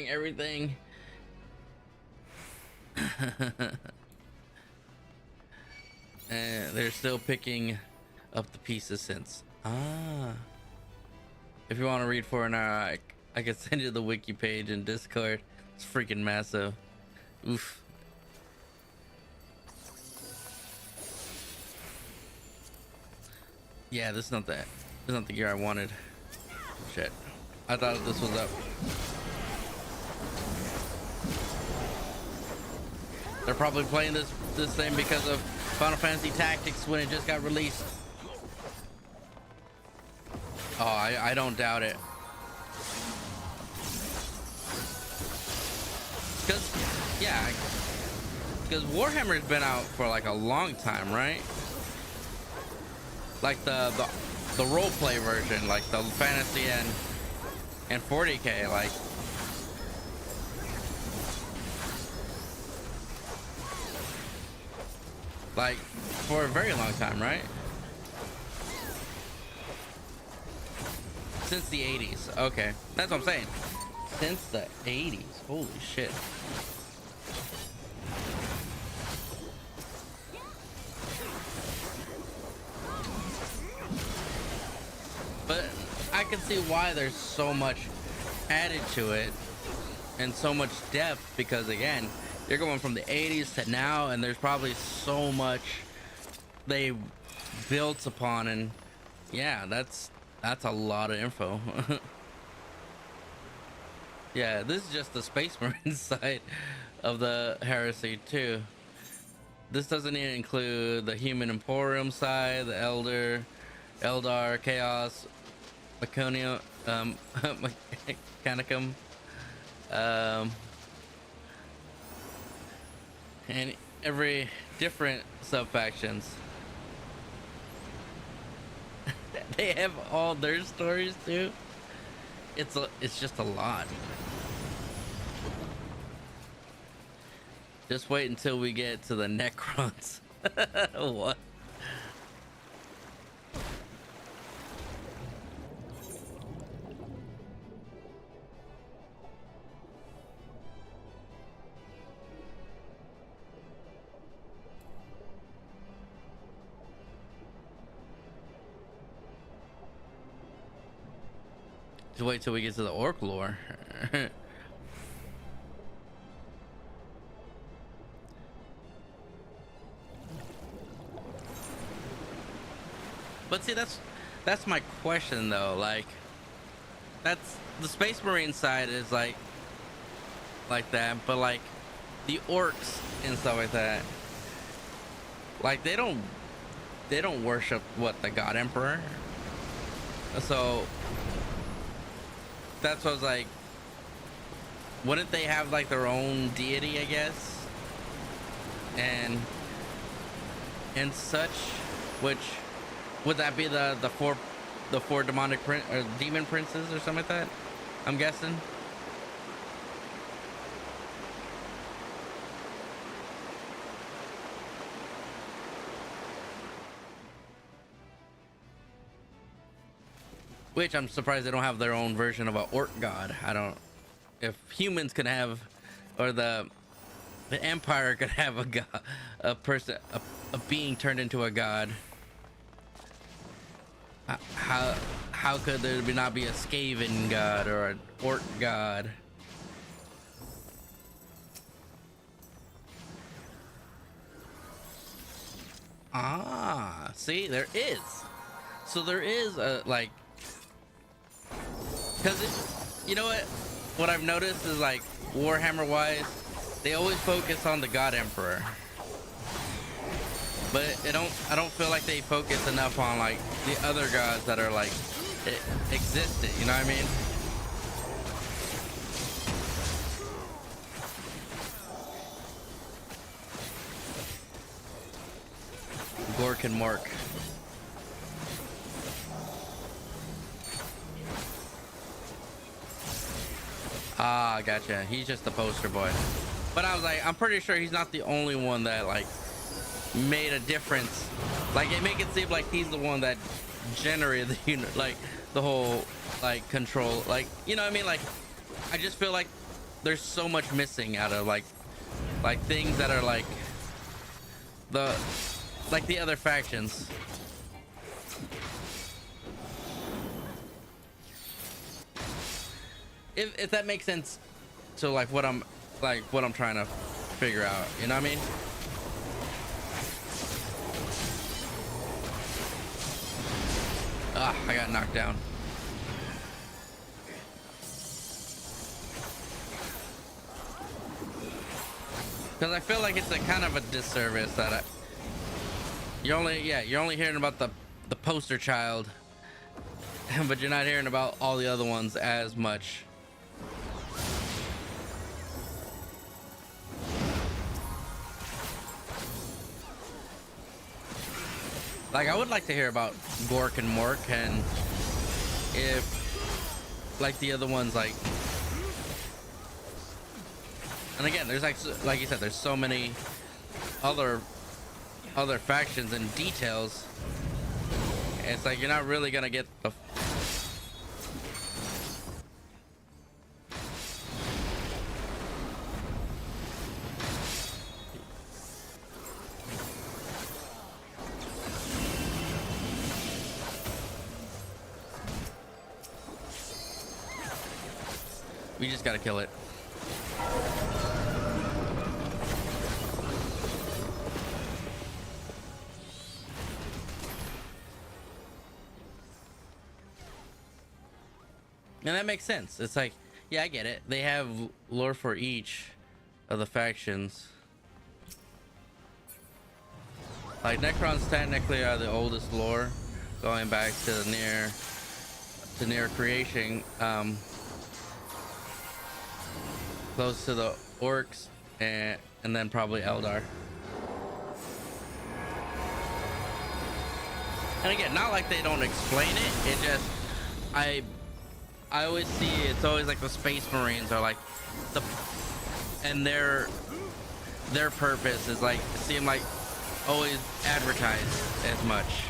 everything. And they're still picking up the pieces since. If you want to read for an hour, I can send you the wiki page in Discord. It's freaking massive. Oof. Yeah, this is not that. This is not the gear I wanted. Shit. I thought this was up. They're probably playing this thing because of Final Fantasy Tactics when it just got released. Oh, I don't doubt it. Because Warhammer's been out for like a long time, right? Like the roleplay version, like the fantasy and 40k, like for a very long time, right? Since the 80s. Okay, that's what I'm saying. Since the 80s. Holy shit. But I can see why there's so much added to it and so much depth, because again, you're going from the 80s to now, and there's probably so much they built upon, and yeah, that's a lot of info. Yeah, this is just the Space Marine side of the heresy too. This doesn't even include the Human Emporium side, the Eldar, Chaos, Mechanicum, and every different sub-factions. They have all their stories too. It's just a lot. Just wait until we get to the Necrons. What? Just wait till we get to the orc lore. But see, that's my question though. Like, that's the Space Marine side is like that, but like the orcs and stuff like that, like they don't worship what, the God Emperor. So that's what I was like, wouldn't they have like their own deity, I guess, and such, which would that be the four demonic or demon princes or something like that, I'm guessing. Which I'm surprised they don't have their own version of an orc god. I don't, if humans could have, or the Empire could have a god, a person, a being turned into a god. How could there not be a Skaven god or an orc god? Ah, see, there is. So there is a, like, because you know what I've noticed is, like, Warhammer wise, they always focus on the God Emperor, but I don't feel like they focus enough on like the other gods that are like existed, you know what I mean? Gork and Mork. Ah, gotcha. He's just the poster boy. But I was like, I'm pretty sure he's not the only one that like made a difference. Like, it make it seem like he's the one that generated the like the whole like control, like, you know what I mean? Like, I just feel like there's so much missing out of like things that are like the other factions. If that makes sense to like what I'm trying to figure out, you know what I mean? Ah, I got knocked down. Because I feel like it's a kind of a disservice that you're only hearing about the poster child, but you're not hearing about all the other ones as much. Like, I would like to hear about Gork and Mork, and if like the other ones, like, and again, there's like you said, there's so many other factions and details. It's like you're not really gonna get the we just gotta kill it. And that makes sense. It's like, yeah, I get it. They have lore for each of the factions. Like, Necrons technically are the oldest lore, going back to near creation. Close to the orcs, and then probably Eldar. And again, not like they don't explain it. It just, I always see it's always like the Space Marines are like and their purpose is like seem like always advertised as much.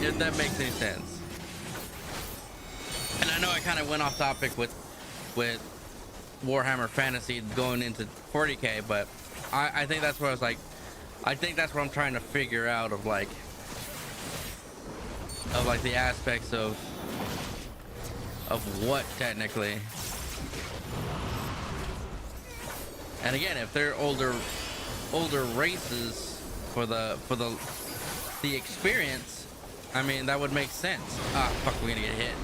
If that makes any sense. And I know I kind of went off topic with Warhammer Fantasy going into 40k, but I think that's what I was like. I think that's what I'm trying to figure out of like the aspects of of what technically. And again, if they're older races for the experience, I mean, that would make sense. Ah, fuck, we're gonna get hit.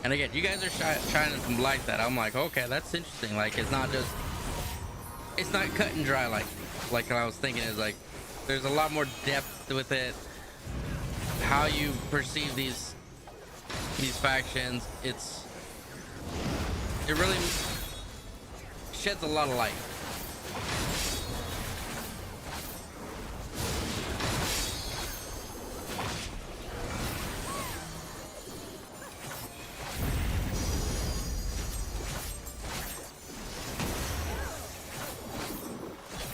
And again, you guys are shining some light that I'm like, okay, that's interesting. Like, it's not cut and dry like I was thinking. Is like, there's a lot more depth with it. How you perceive these factions, it really sheds a lot of light.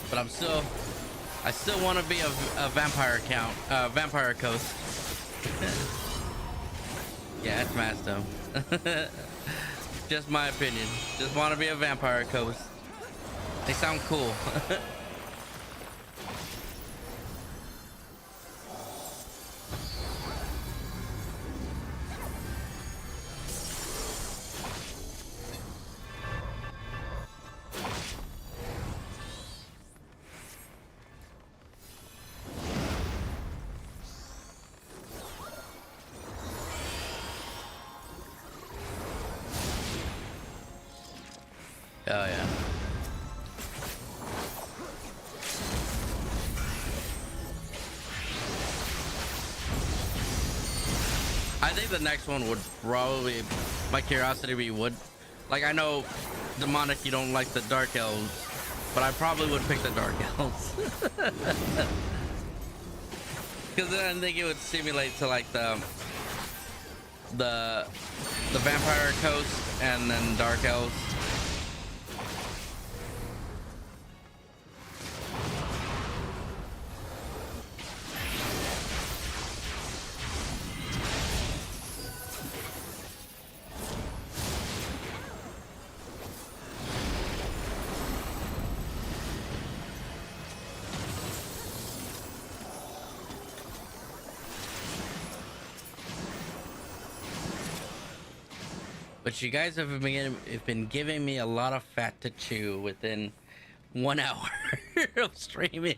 But I still want to be a vampire coast. Yeah, it's Masto. Just my opinion. Just want to be a vampire coast. They sound cool. Oh yeah. I think the next one would probably, my curiosity would, like, I know demonic, you don't like the dark elves, but I probably would pick the dark elves. Because then I think it would simulate to like the vampire coast and then dark elves. But you guys have been giving me a lot of fat to chew within 1 hour of streaming.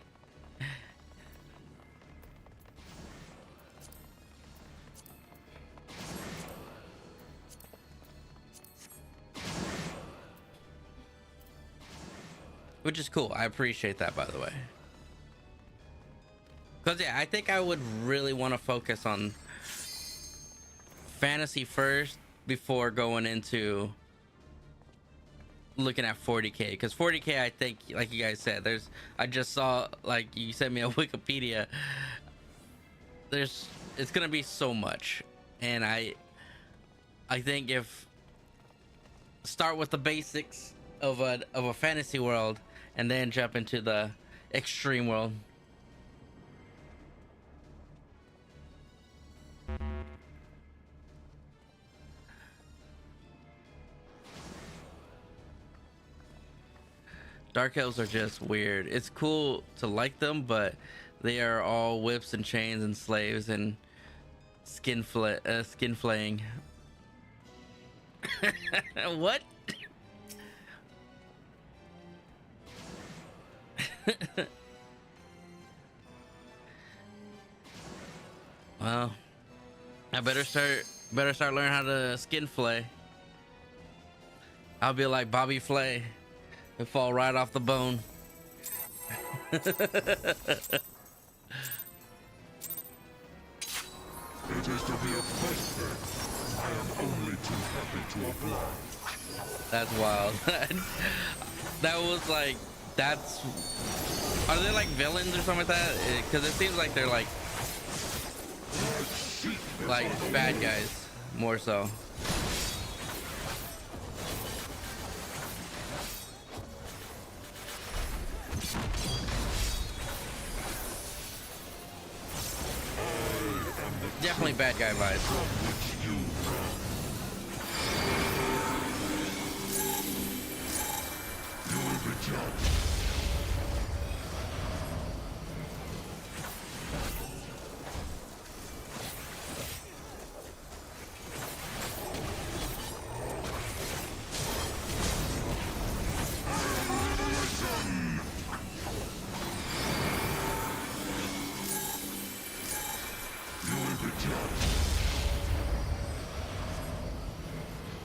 Which is cool. I appreciate that, by the way. Because, yeah, I think I would really want to focus on fantasy first before going into looking at 40k, because 40k, I think, like you guys said, I just saw, like you sent me a Wikipedia, it's gonna be so much, and I think if start with the basics of a fantasy world and then jump into the extreme world. Dark elves are just weird. It's cool to like them, but they are all whips and chains and slaves and skin flaying. What? Well, I better start learning how to skin flay. I'll be like Bobby Flay. It fall right off the bone. It is to be a question. I am only too happy to oblige. That's wild. That was like, are they like villains or something like that? Because it seems like they're like bad guys more so. bad guy vibes. You will be judged.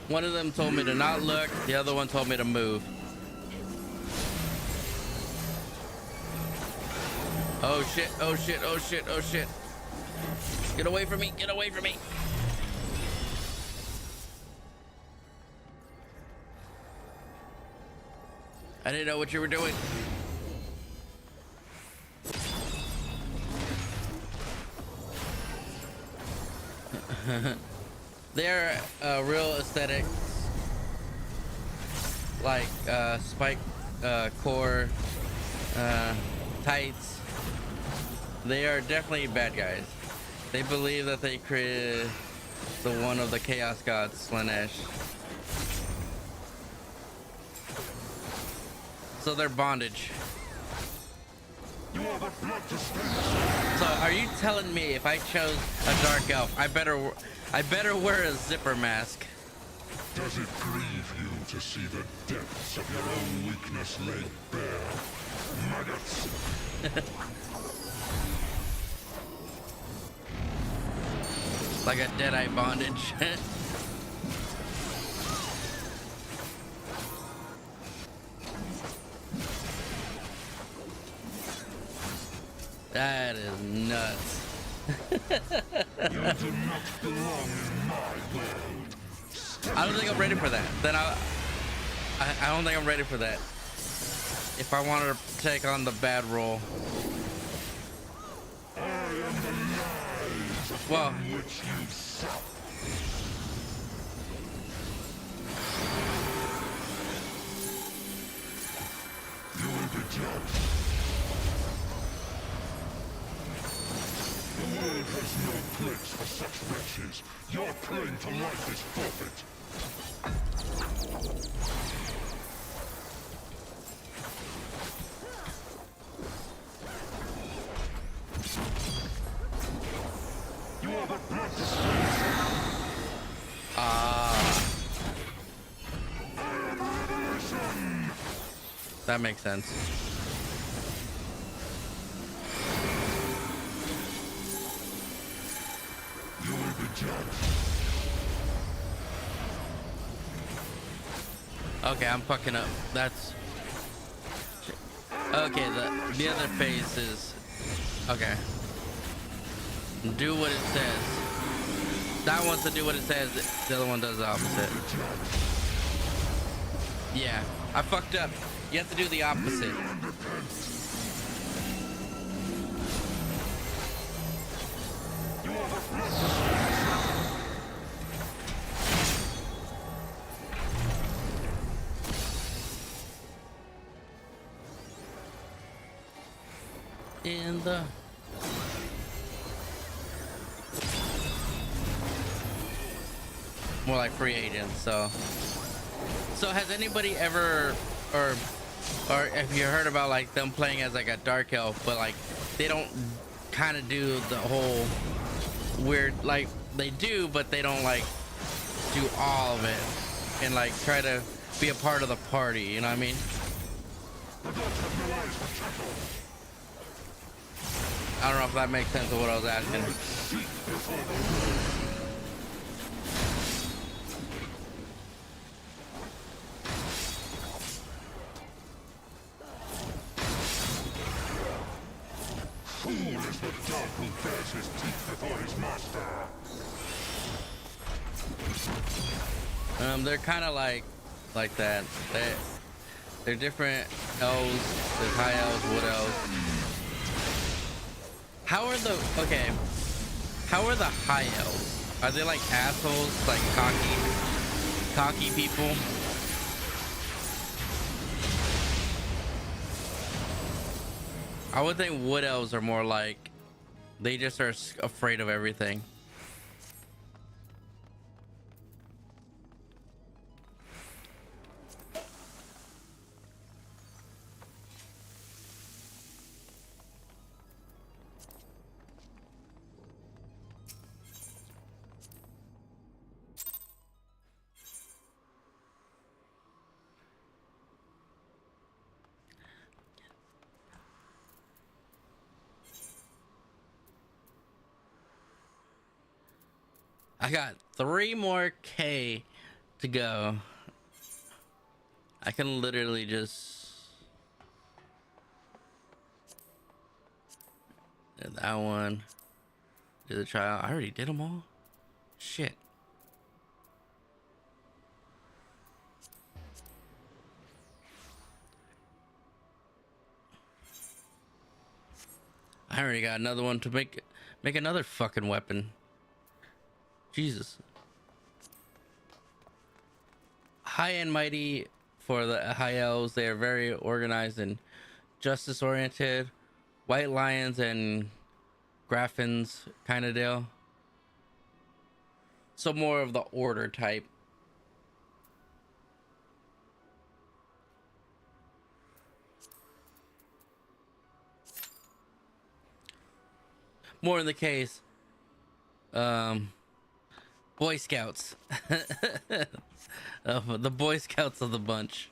One of them told me to not look, the other one told me to move. Oh shit, oh shit, oh shit, oh shit. Get away from me, get away from me. I didn't know what you were doing. They're real aesthetics, like spike core tights. They are definitely bad guys. They believe that they created the one of the chaos gods, Slanesh. So they're bondage. So are you telling me if I chose a dark elf, I better wear a zipper mask? Does it grieve you to see the depths of your own weakness laid bare? Maggots! Like a deadeye bondage. That is nuts. You do not belong in my world. I don't think I'm ready for that. Then I don't think I'm ready for that. If I wanted to take on the bad role. I am the lies Well, upon which you suck. You will be judged. The world has no place for such wretches. Your claim to life is forfeit. You are the blood disgrace. That makes sense. You will be judged. Okay, I'm fucking up. That's okay. The other face is okay. Do what it says. That wants to do what it says. The other one does the opposite. Yeah, I fucked up. You have to do the opposite. In the more like free agents. So has anybody ever or have you heard about like them playing as like a dark elf, but like they don't kind of do the whole weird, like they do, but they don't like do all of it and like try to be a part of the party, you know what I mean? I don't know if that makes sense of what I was asking. Fool is the dog who bares his teeth before his master. They're kind of like that. They're different elves. There's high elves, wood elves. How are the high elves? Are they like assholes, like cocky people? I would think wood elves are more like they just are afraid of everything. I got 3 more K to go. I can literally just do that one. Do the trial. I already did them all. Shit. I already got another one to make another fucking weapon. Jesus. High and mighty for the high elves. They are very organized and justice oriented. White lions and griffins kind of deal. So more of the order type. More in the case, Boy Scouts. The Boy Scouts of the bunch.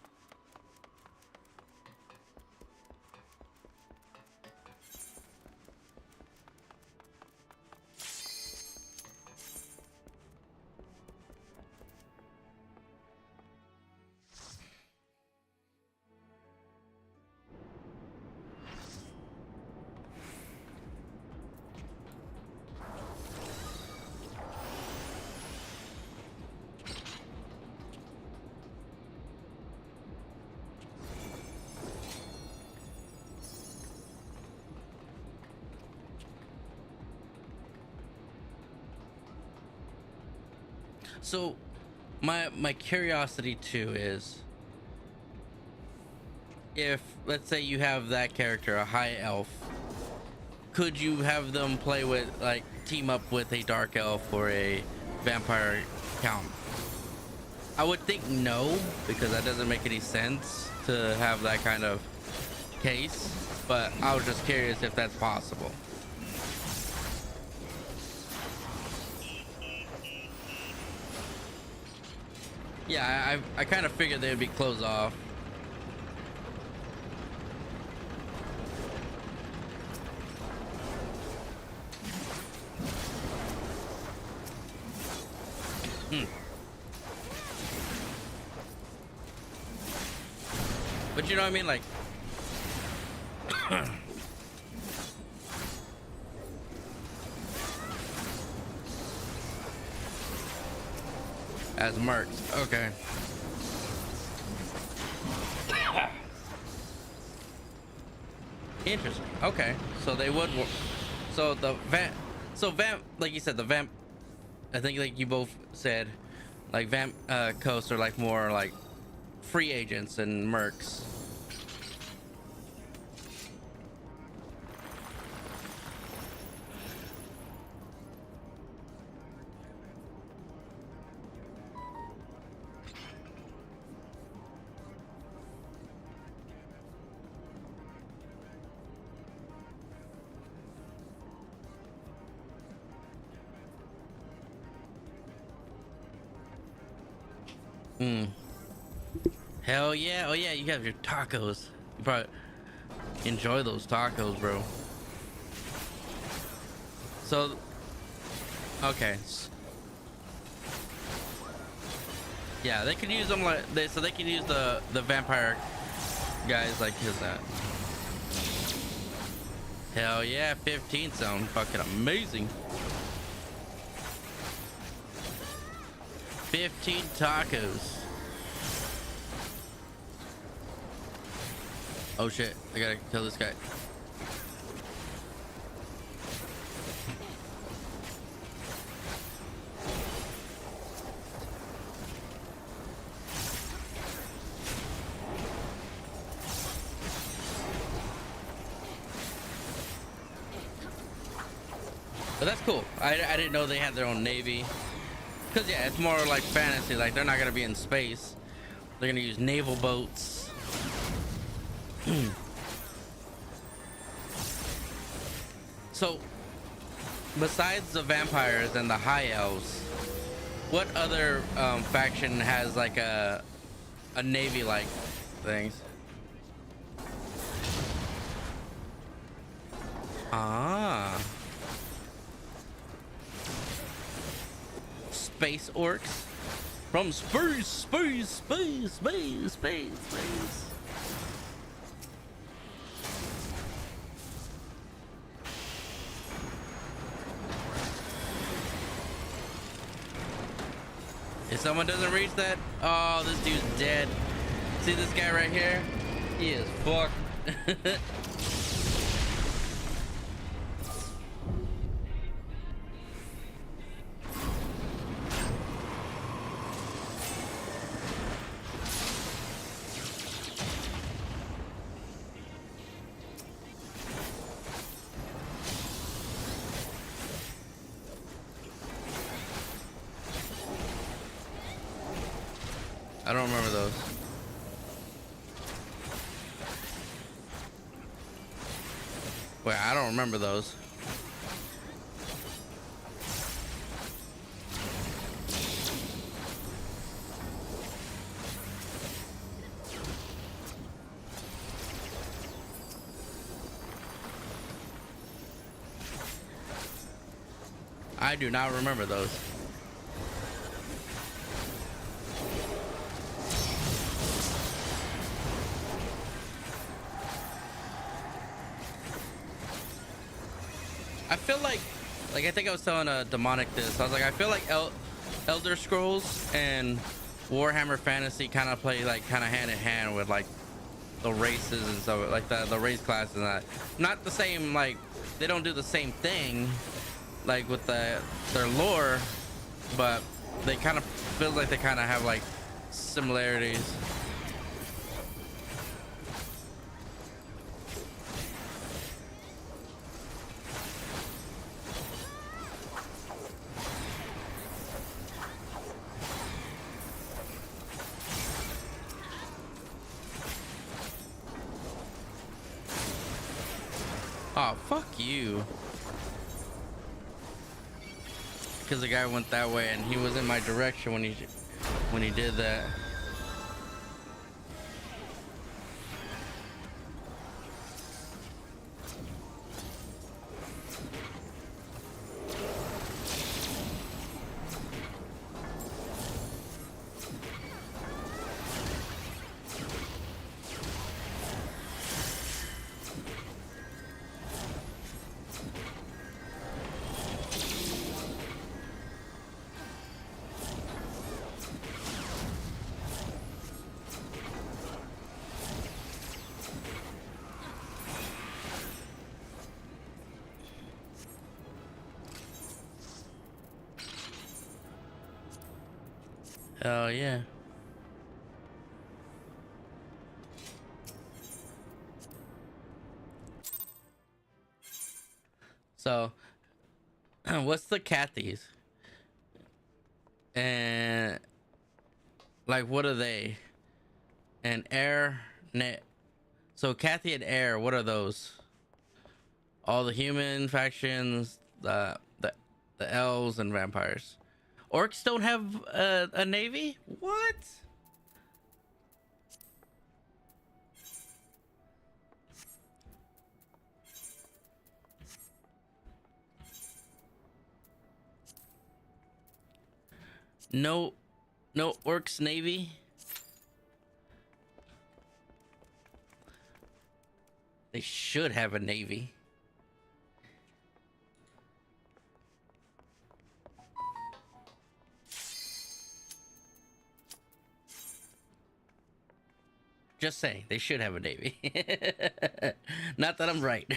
So my curiosity too is, if let's say you have that character, a high elf, could you have them play with, like, team up with a dark elf or a vampire count? I would think no, because that doesn't make any sense to have that kind of case, but I was just curious if that's possible. Yeah, I kind of figured they'd be closed off. But you know what I mean, like as mercs. Okay. Interesting. Okay, so they would. So the vamp, like you said, the vamp. I think, like you both said, like vamp coasts are like more like free agents and mercs. Hell yeah. Oh yeah, you have your tacos. You probably enjoy those tacos, bro. So okay, yeah, they can use them like they can use the vampire guys like his that. Hell yeah, 15 sound fucking amazing. 15 tacos. Oh shit, I gotta kill this guy. But that's cool. I didn't know they had their own navy. Because yeah, it's more like fantasy. Like, they're not gonna be in space. They're gonna use naval boats. So, besides the vampires and the high elves, what other faction has like a navy like things? Ah. space orcs from space. If someone doesn't reach that, oh, this dude's dead. See this guy right here? He is fucked. I don't remember those. Wait, I don't remember those. I do not remember those. I feel like I think I was telling a demonic this. I was like, I feel like Elder Scrolls and Warhammer Fantasy kind of play like kind of hand in hand with like the races and stuff, like the race classes and that. Not the same, like they don't do the same thing like with their lore, but they kind of feel like they kind of have like similarities. Oh, fuck you. Because the guy went that way and he was in my direction when he did that. Oh yeah. So, what's the Cathys? And like, what are they? And Air Net. So Cathy and Air, what are those? All the human factions, the elves and vampires. Orcs don't have a navy? What? No orcs navy? They should have a navy. Just saying, they should have a navy. Not that I'm right.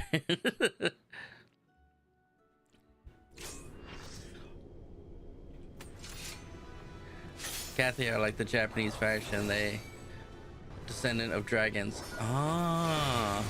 Cathy are like the Japanese faction. They descendant of dragons. Ah.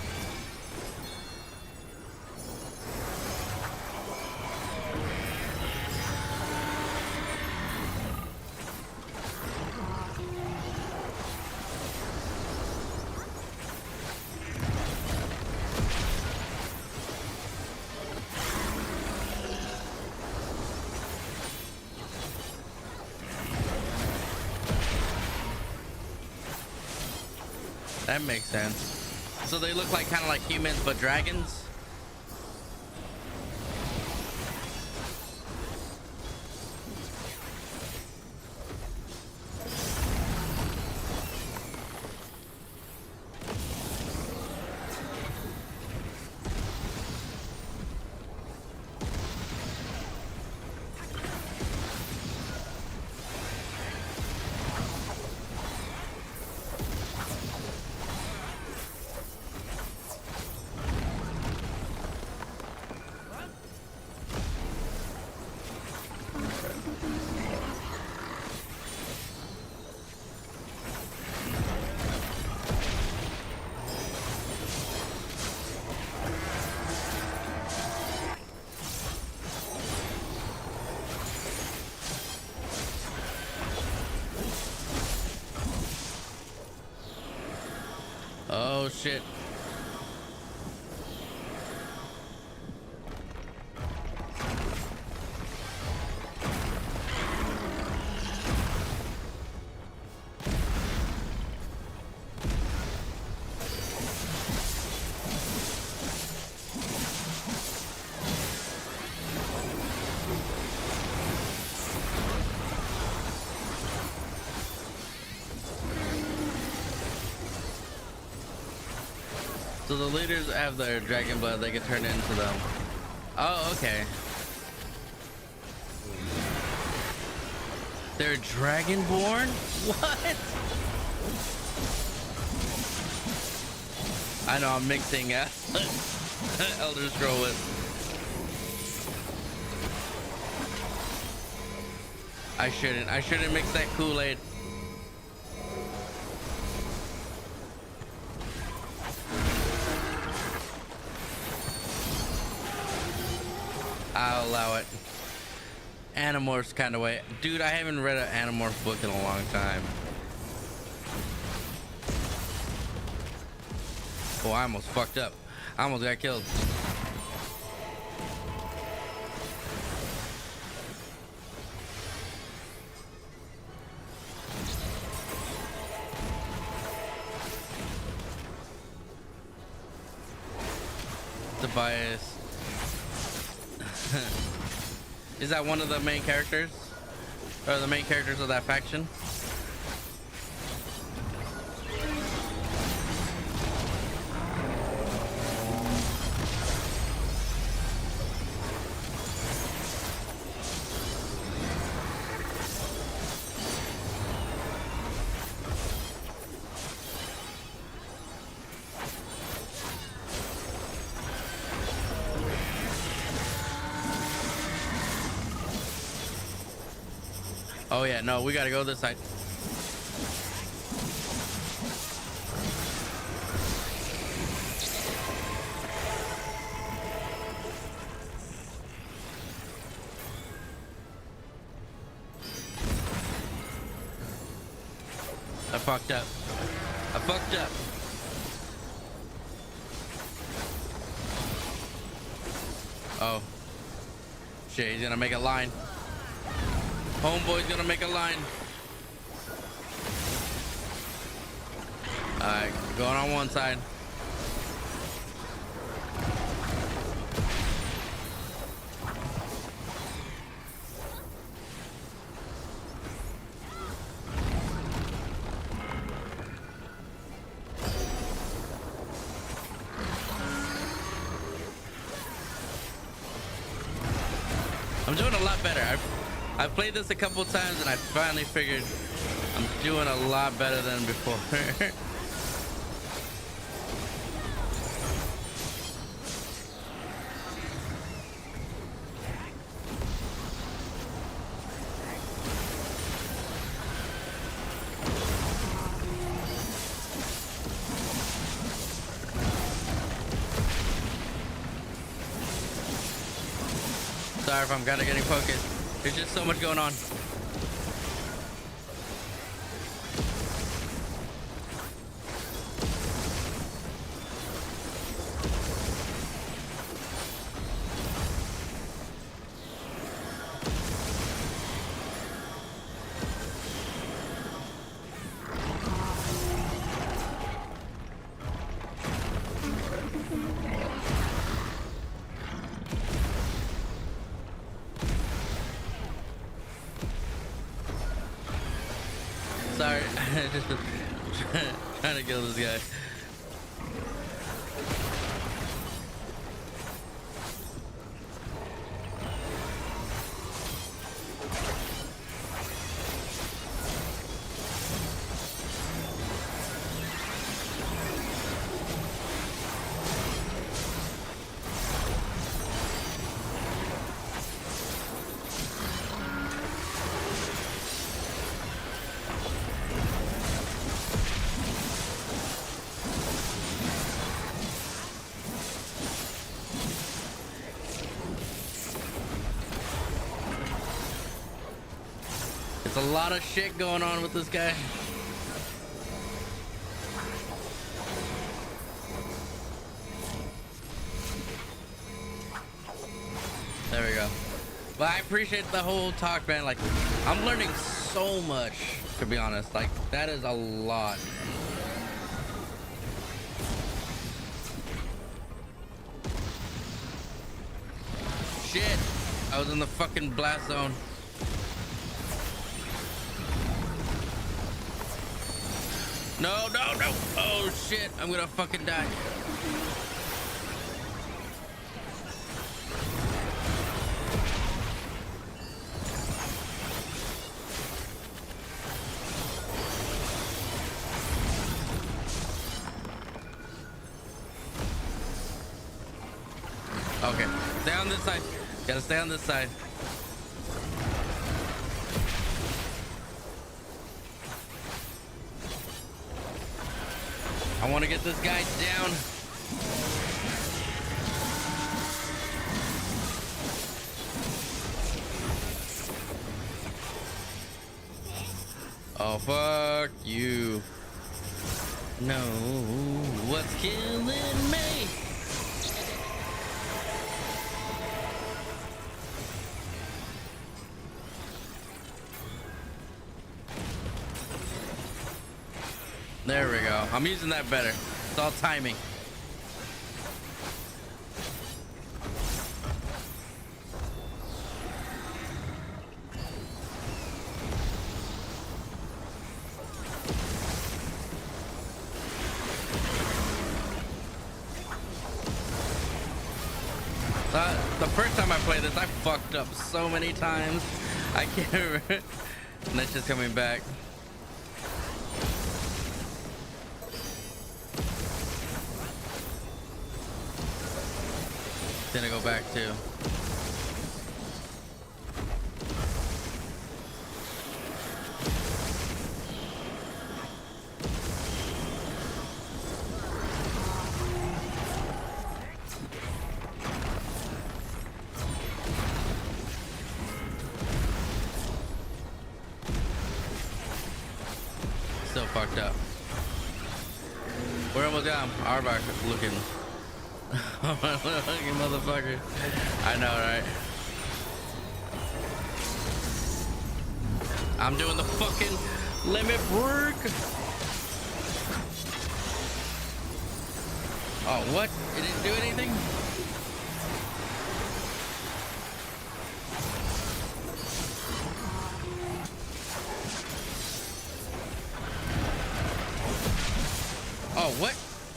That makes sense. So they look like kind of like humans, but dragons. shit. So the leaders have their dragon blood, they can turn into them. Oh, okay. They're dragonborn? What? I know I'm mixing Elder Scroll with. I shouldn't mix that Kool-Aid. I'll allow it. Animorphs kind of way. Dude, I haven't read an Animorph book in a long time. Oh, I almost fucked up. I almost got killed. Tobias. Is that one of the main characters? Or the main characters of that faction? Oh yeah, no, we gotta go this side. I fucked up. I fucked up. Oh. Shit, he's gonna make a line. Homeboy's gonna make a line. Alright, going on one side. I'm doing a lot better. I've played this a couple times and I finally figured I'm doing a lot better than before. Sorry if I'm kind of getting focused. There's just so much going on. Sorry, just trying to kill this guy. It's a lot of shit going on with this guy. There we go. But I appreciate the whole talk, man. Like, I'm learning so much, to be honest. Like, that is a lot. Shit. I was in the fucking blast zone. No, no, no. Oh, shit. I'm gonna fucking die. Okay, stay on this side. Gotta stay on this side. I want to get this guy down. Oh, fuck you. No, what's killing me? There we go. I'm using that better. It's all timing. The first time I played this, I fucked up so many times. I can't remember. And that's just coming back. Gonna go back too. Still fucked up. We're almost down. Arbok looking. Fucking motherfucker. I know, right? I'm doing the fucking limit break. Oh, what? It didn't do anything? Oh, what?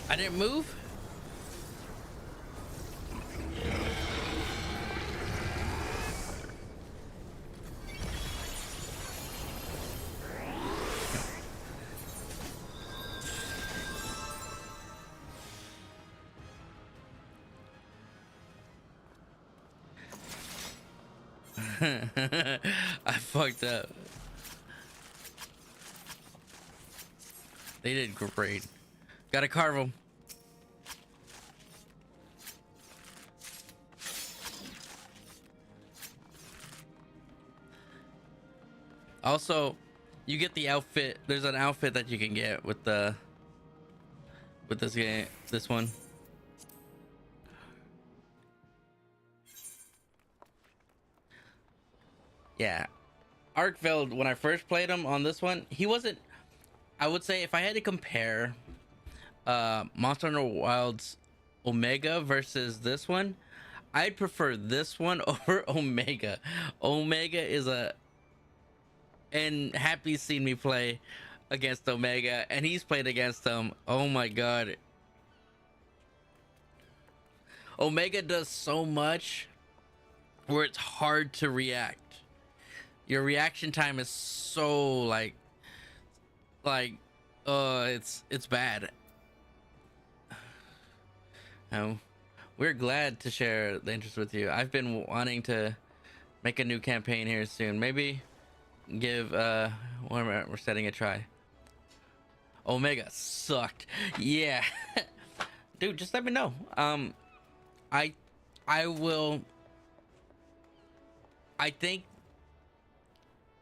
I didn't move? I fucked up. They did great. Gotta carve them. Also, you get the outfit. There's an outfit that you can get with the this game, this one. Yeah, Arkveld, when I first played him on this one, he wasn't. I would say if I had to compare Monster Hunter Wilds Omega versus this one, I'd prefer this one over Omega. Omega is and Happy's seen me play against Omega, and he's played against them. Oh my god. Omega does so much where it's hard to react. Your reaction time is so like it's bad. We're glad to share the interest with you. I've been wanting to make a new campaign here soon. Maybe give we're setting a try. Omega sucked. Yeah. Dude, just let me know. I will. I think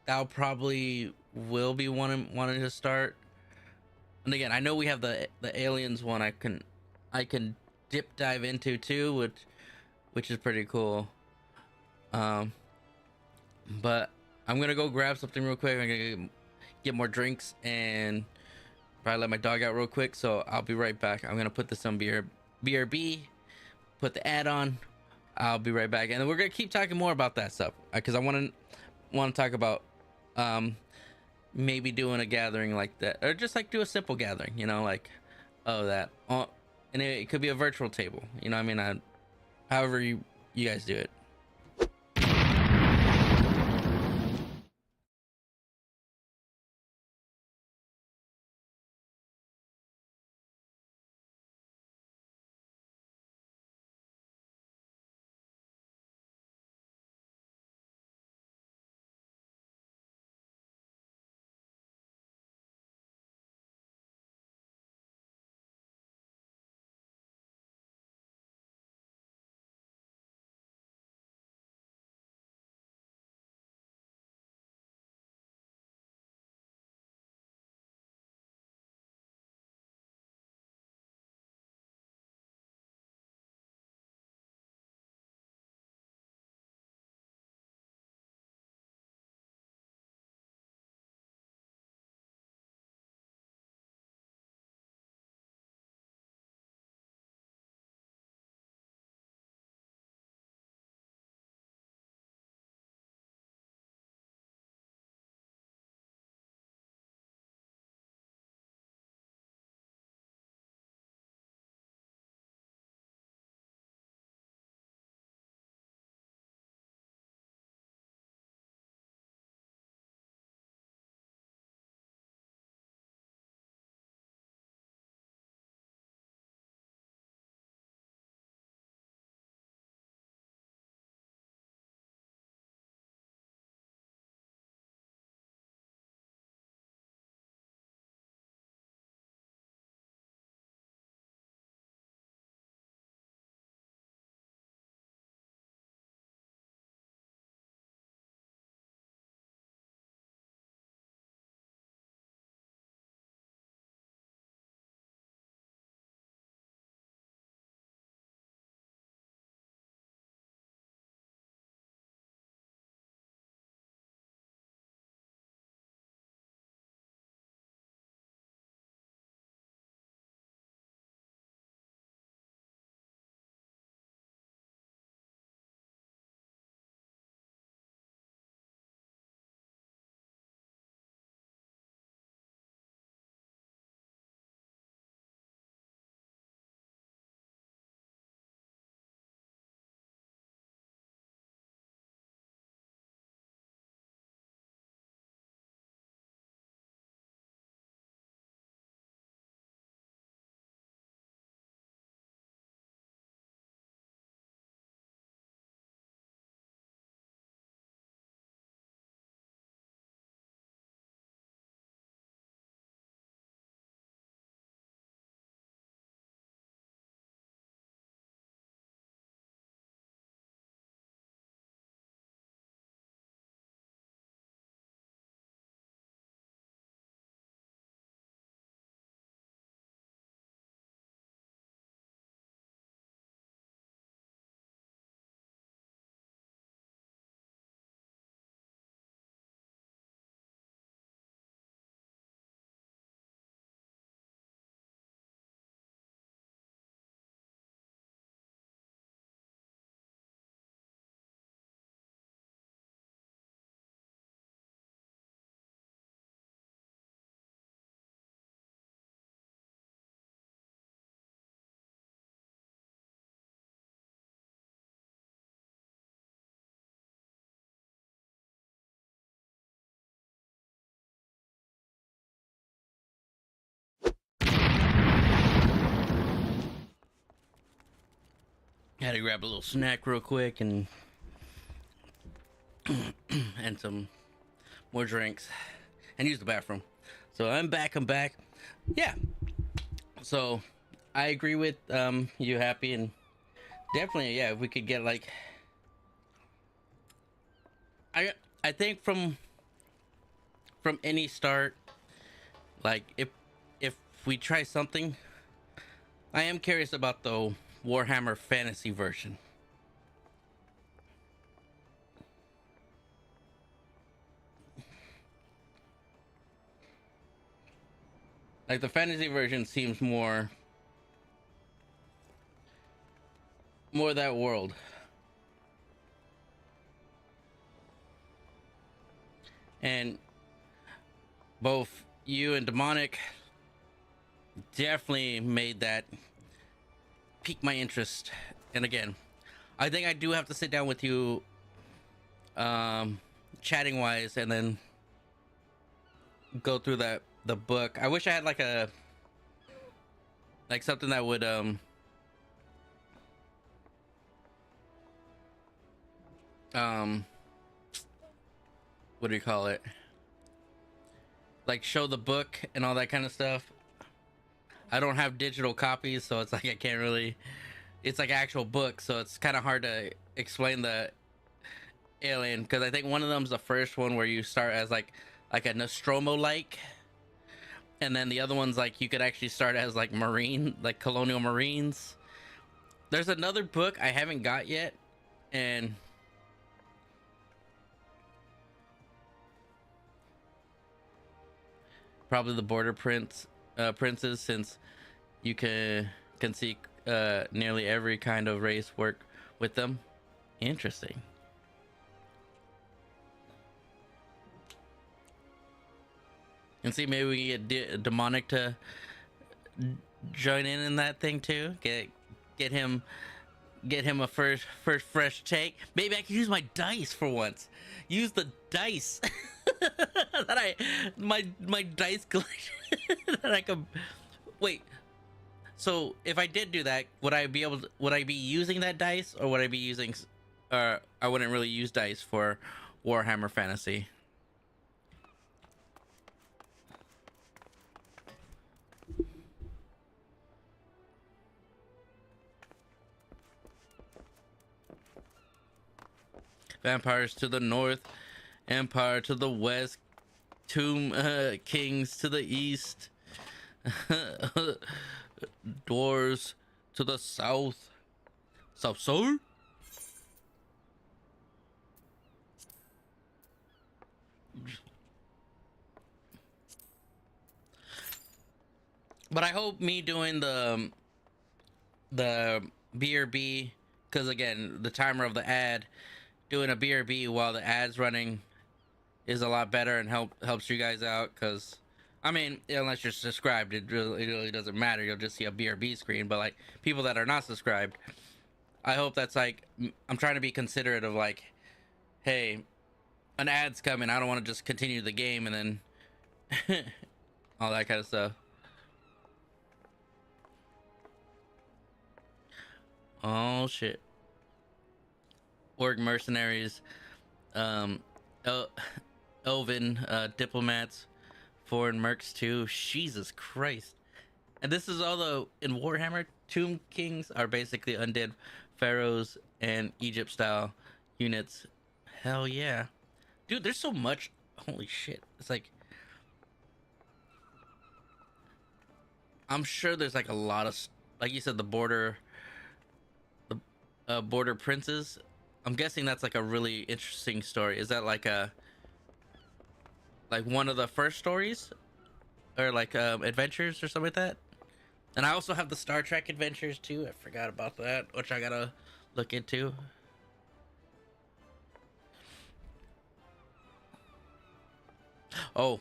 I'll probably will be wanting to start. And again, I know we have the aliens one I can dip dive into too, which is pretty cool. But I'm gonna go grab something real quick. I'm gonna get more drinks and probably let my dog out real quick. So I'll be right back. I'm gonna put this on BRB, put the ad on. I'll be right back, and then we're gonna keep talking more about that stuff because I want to talk about maybe doing a gathering like that, or just like do a simple gathering. You know, like and it could be a virtual table. You know, what I mean, however you guys do it. Had to grab a little snack real quick and and some more drinks and use the bathroom. So I'm back. Yeah. So I agree with you, Happy, and definitely, yeah, if we could get like I think from any start, like if we try something, I am curious about the Warhammer Fantasy version. Like the fantasy version seems more that world. And both you and Demonic definitely made that pique my interest. And again, I think I do have to sit down with you, chatting wise, and then go through the book. I wish I had like something that would what do you call it, like show the book and all that kind of stuff. I don't have digital copies, so it's like I can't really, it's like actual book, so it's kind of hard to explain the alien, because I think one of them's the first one where you start as like a Nostromo like, and then the other one's like you could actually start as like marine, like colonial marines. There's another book I haven't got yet, and probably the border princes, since you can see nearly every kind of race work with them. Interesting. And see, maybe we can get Demonic to join in that thing too. Get him a first fresh take. Maybe I can use my dice for once. Use the dice that my dice collection that I could. Wait. So if I did do that, would I be using that dice, or would I be using? I wouldn't really use dice for Warhammer Fantasy. Vampires to the north, Empire to the west, Tomb Kings to the east, Dwarves to the south. South Soul? But I hope me doing the BRB, because again, the timer of the ad, doing a BRB while the ad's running is a lot better and helps you guys out, because I mean, unless you're subscribed, it really doesn't matter. You'll just see a BRB screen. But like people that are not subscribed, I hope that's like, I'm trying to be considerate of like, hey, an ad's coming, I don't want to just continue the game and then all that kind of stuff. Oh shit. Orc mercenaries, elven diplomats, foreign mercs too. Jesus Christ. And this is all in Warhammer. Tomb Kings are basically undead pharaohs and Egypt style units. Hell yeah. Dude, there's so much. Holy shit. It's like, I'm sure there's like a lot of, like you said, the border princes. I'm guessing that's like a really interesting story. Is that like one of the first stories, or like adventures or something like that? And I also have the Star Trek adventures too. I forgot about that, which I gotta look into. Oh,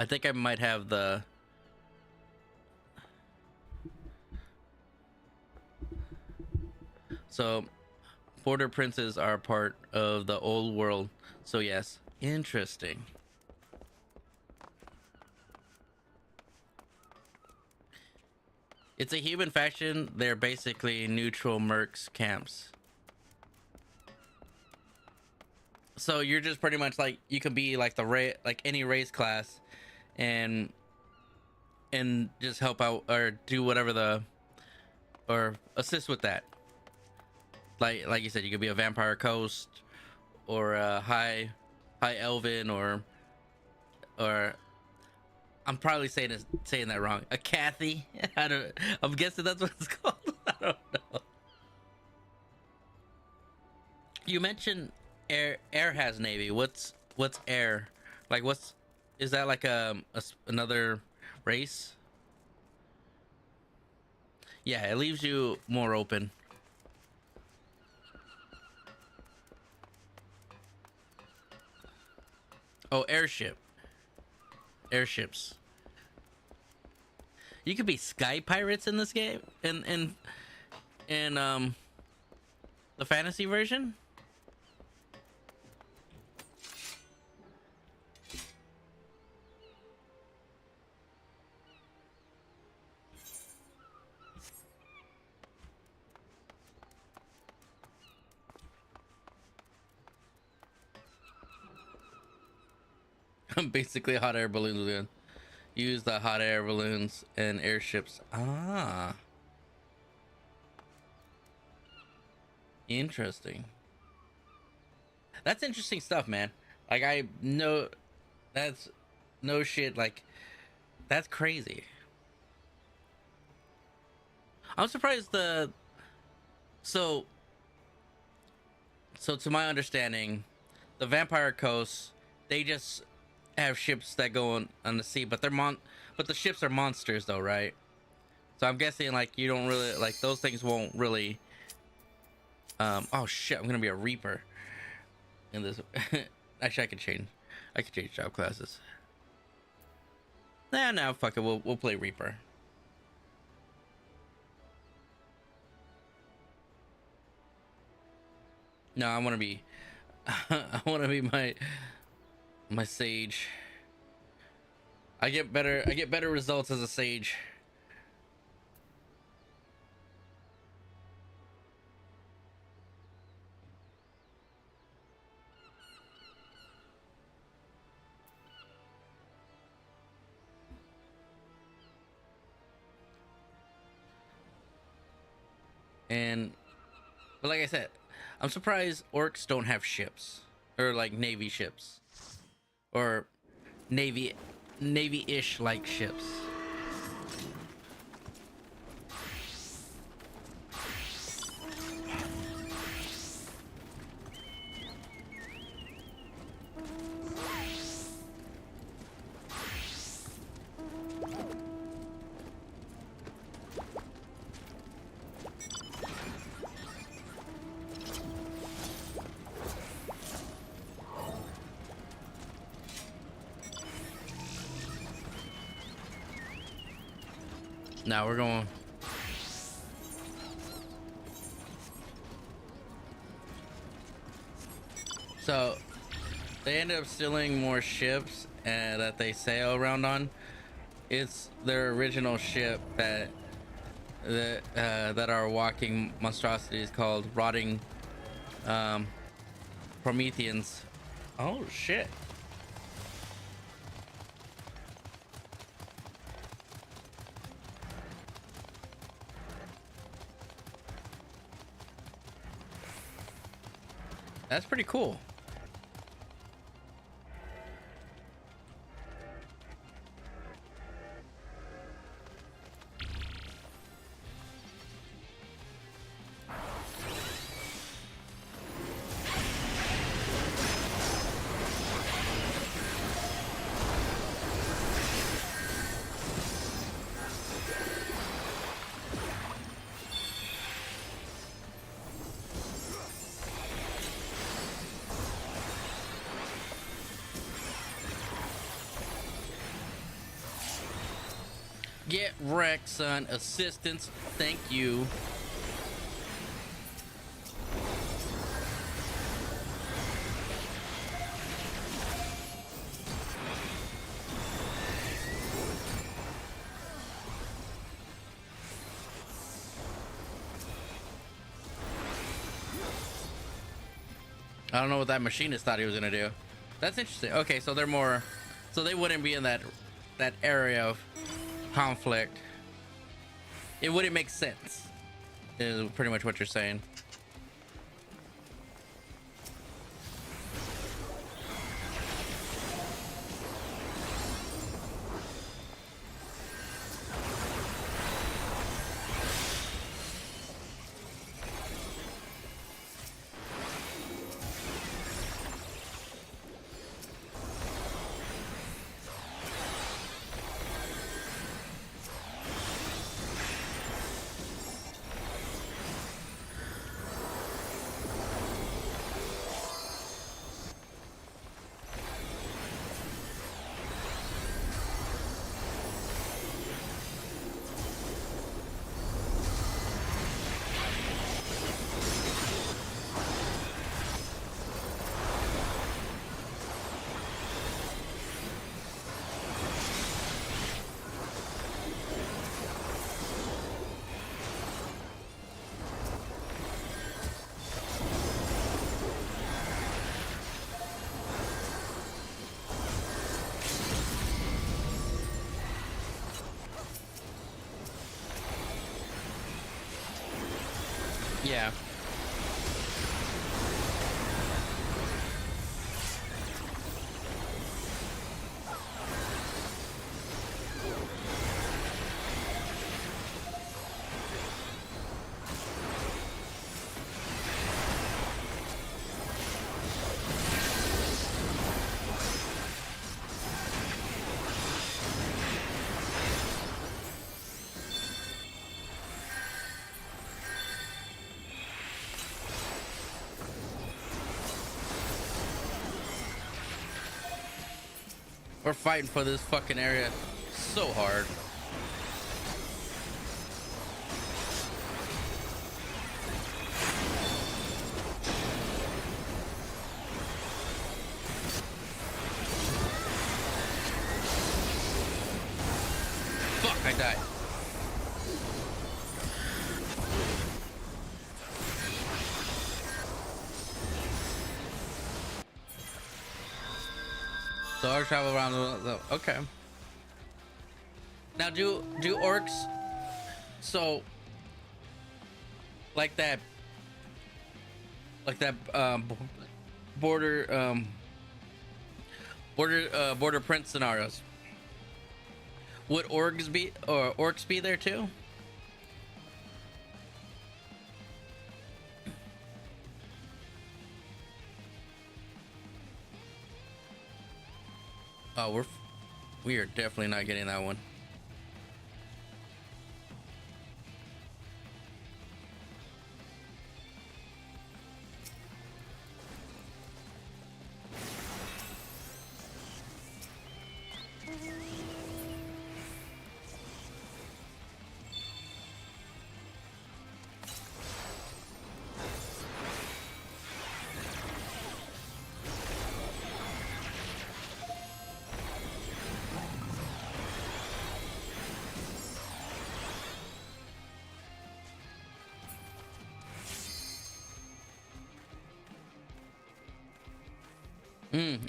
I think I might have the. So, border princes are part of the old world. So yes, interesting. It's a human faction. They're basically neutral mercs camps. So you're just pretty much like, you can be like like any race class, and just help out or do whatever or assist with that. Like you said, you could be a vampire coast, or a high elven, or I'm probably saying that wrong. A Cathy. I'm guessing that's what it's called. I don't know. You mentioned air has navy. What's air? Like, what's is that like another race? Yeah, it leaves you more open. Oh, airships. You could be sky pirates in this game, in the fantasy version. Basically, hot air balloons. Use the hot air balloons and airships. Ah, interesting. That's interesting stuff, man. Like, I know that's no shit. Like, that's crazy. I'm surprised so so to my understanding, the Vampire Coast, they just have ships that go on the sea, but but the ships are monsters though, right? So I'm guessing like you don't really like those things won't really oh shit, I'm gonna be a Reaper in this. Actually, I could change job classes. Nah, fuck it, we'll play Reaper. No, I want to be I want to be my sage. I get better results as a sage. But like I said, I'm surprised orcs don't have ships or like navy ships or navy-ish like ships. Now we're going. So they ended up stealing more ships that they sail around on. It's their original ship that are walking monstrosities called rotting Prometheans. Oh shit. That's pretty cool. Get wrecked, son. Assistance. Thank you. I don't know what that machinist thought he was gonna do. That's interesting. Okay, so they're more, so they wouldn't be in that area of conflict. It wouldn't make sense, is pretty much what you're saying. Yeah. We're fighting for this fucking area so hard. Fuck, I died. So I travel around the okay. Now do orcs, so like that border border prince scenarios, would orcs be there too? Oh, we are definitely not getting that one.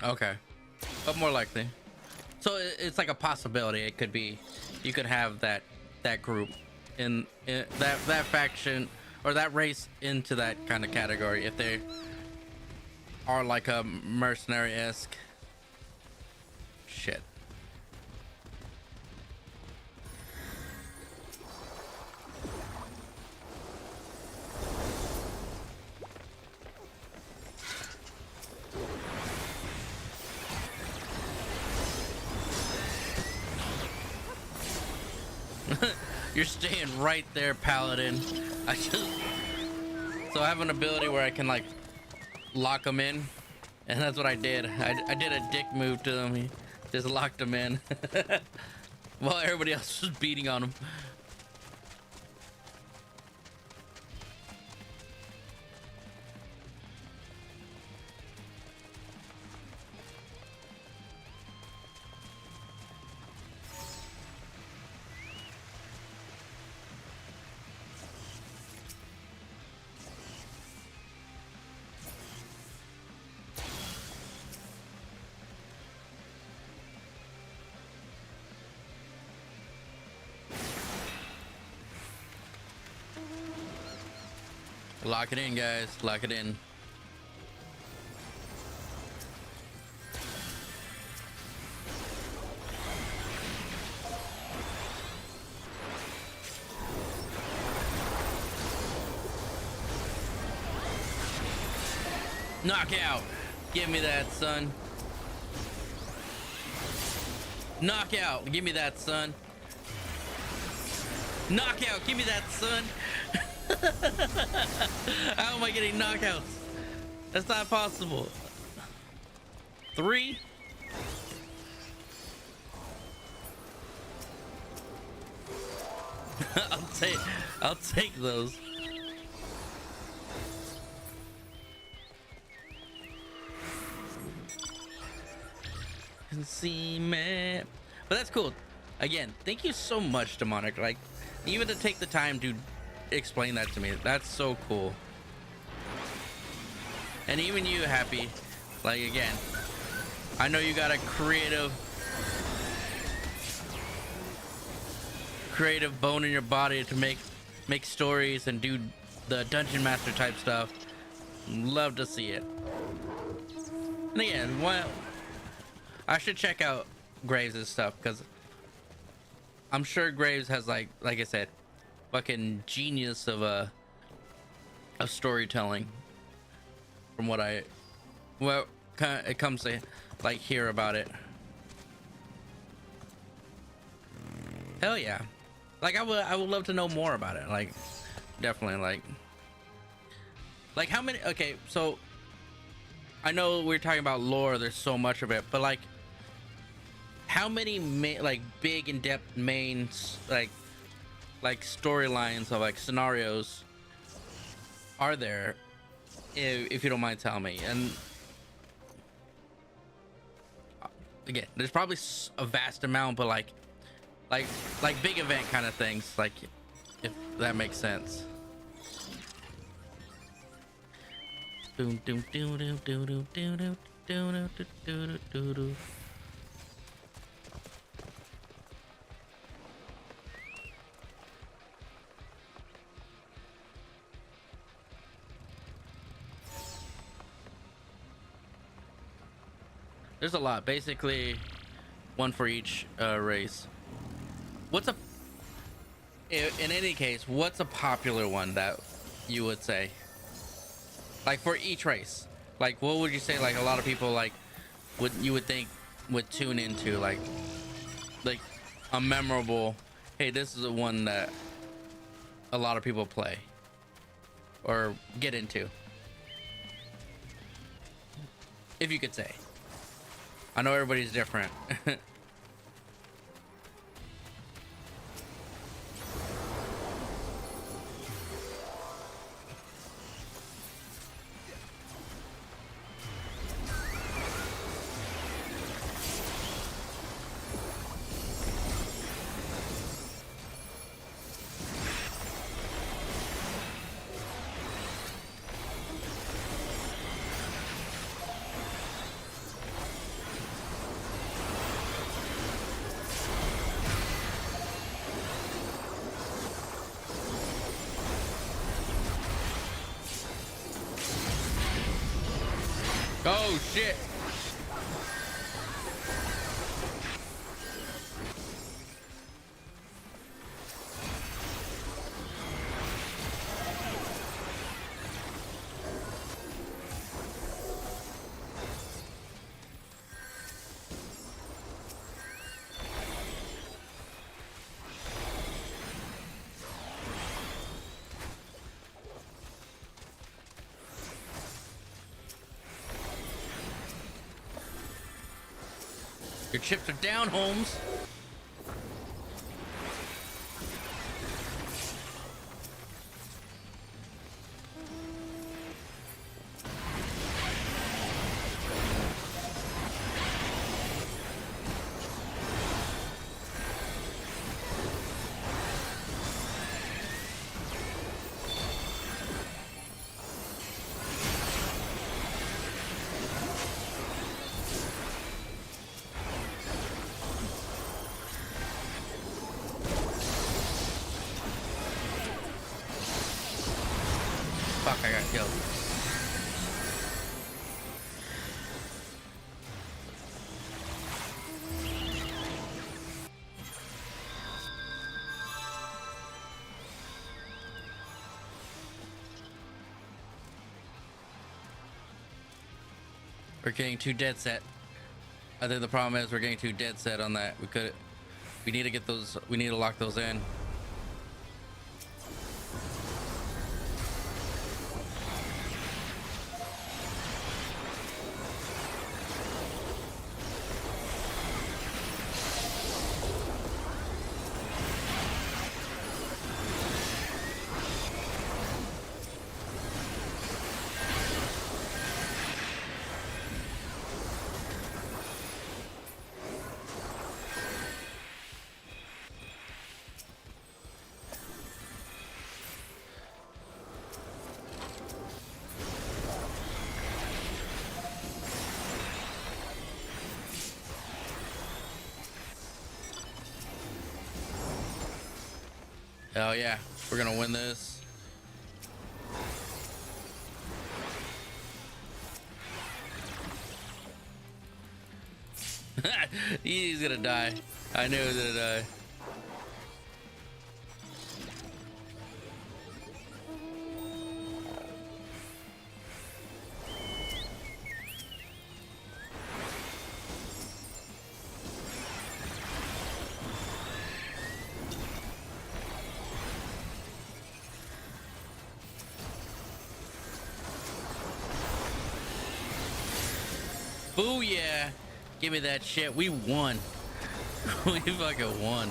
Okay, but more likely. So it's like a possibility. It could be, you could have that group in that faction or that race into that kind of category if they are like a mercenary-esque. Shit. You're staying right there, Paladin. So I have an ability where I can like lock them in, and that's what I did. I did a dick move to them. He just locked them in while everybody else was beating on him. Lock it in, guys. Lock it in. Knockout. Give me that, son. Knockout. Give me that, son. Knockout. Give me that, son. How am I getting knockouts? That's not possible. 3. I'll take those. Can see me. But that's cool. Again, thank you so much, Demonic. Like, even to take the time to explain that to me, that's so cool. And even you, Happy, like, again, I know you got a creative bone in your body to make stories and do the dungeon master type stuff, love to see it. And again, well, I should check out Graves' stuff, because I'm sure Graves has like I said, fucking genius of storytelling. From what I, well, it comes to like hear about it. Hell yeah, like I would love to know more about it. Like definitely like how many? Okay, so I know we're talking about lore. There's so much of it, but like how many like big in-depth main like storylines of like scenarios are there, if you don't mind telling me? And again, there's probably a vast amount, but like big event kind of things, like if that makes sense. Doom doom doom doom doom doom doom doom doom doom doom. There's a lot, basically one for each race. What's a, in any case, what's a popular one that you would say, like for each race? Like what would you say, like a lot of people like you would think would tune into, like a memorable, hey, this is the one that a lot of people play or get into, if you could say? I know everybody's different. Oh shit. Your chips are down, Holmes. Fuck, I got killed. We're getting too dead set. I think the problem is we're getting too dead set on that. We need to get those, we need to lock those in. Hell yeah, we're gonna win this. He's gonna die. I knew he was gonna die. Booyah! Give me that shit. We won. We fucking won.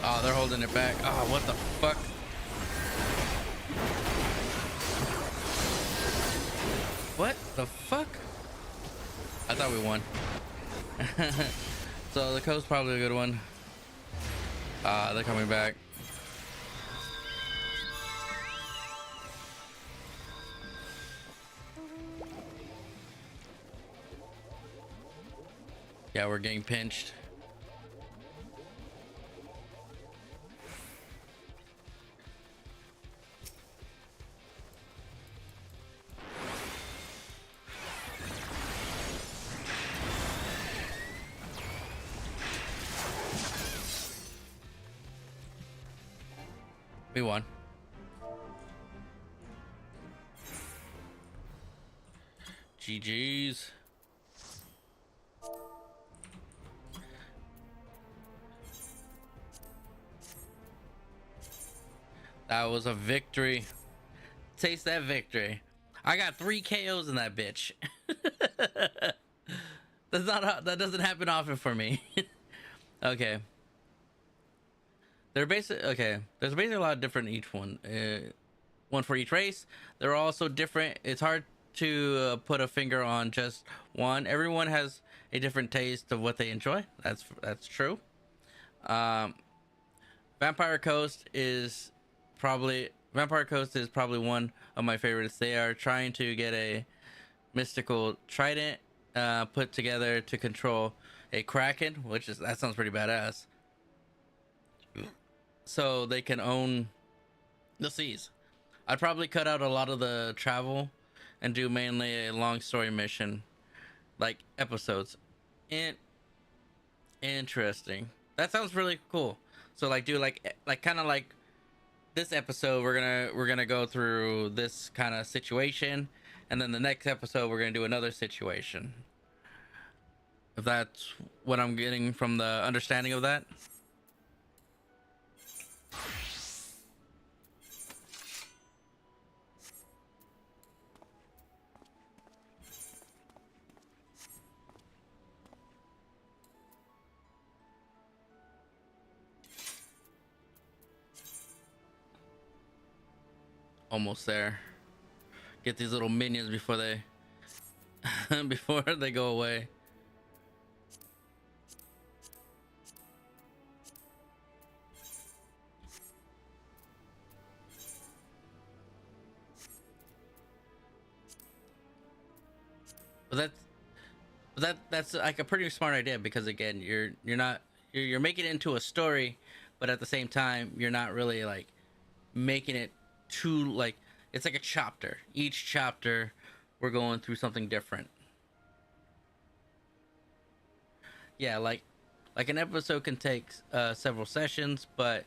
Oh, they're holding it back. Oh, what the fuck? What the fuck? I thought we won. So the coast's probably a good one. They're coming back. Yeah, we're getting pinched. We won. GG's. That was a victory. Taste that victory. I got 3 KOs in that bitch. That doesn't happen often for me. Okay. There's basically a lot of different each one. One for each race. They're also different. It's hard to put a finger on just one. Everyone has a different taste of what they enjoy. That's true. Vampire Coast is probably one of my favorites. They are trying to get a mystical trident put together to control a kraken, that sounds pretty badass. So they can own the seas. I'd probably cut out a lot of the travel and do mainly a long story mission, like episodes. Interesting. That sounds really cool. So like do like kind of like this episode we're gonna go through this kind of situation, and then the next episode we're gonna do another situation. If that's what I'm getting from the understanding of that. Almost there. Get these little minions before they before they go away. That's like a pretty smart idea, because again, you're making it into a story, but at the same time you're not really like making it too like, it's like a chapter. Each chapter we're going through something different. Yeah, like an episode can take several sessions, but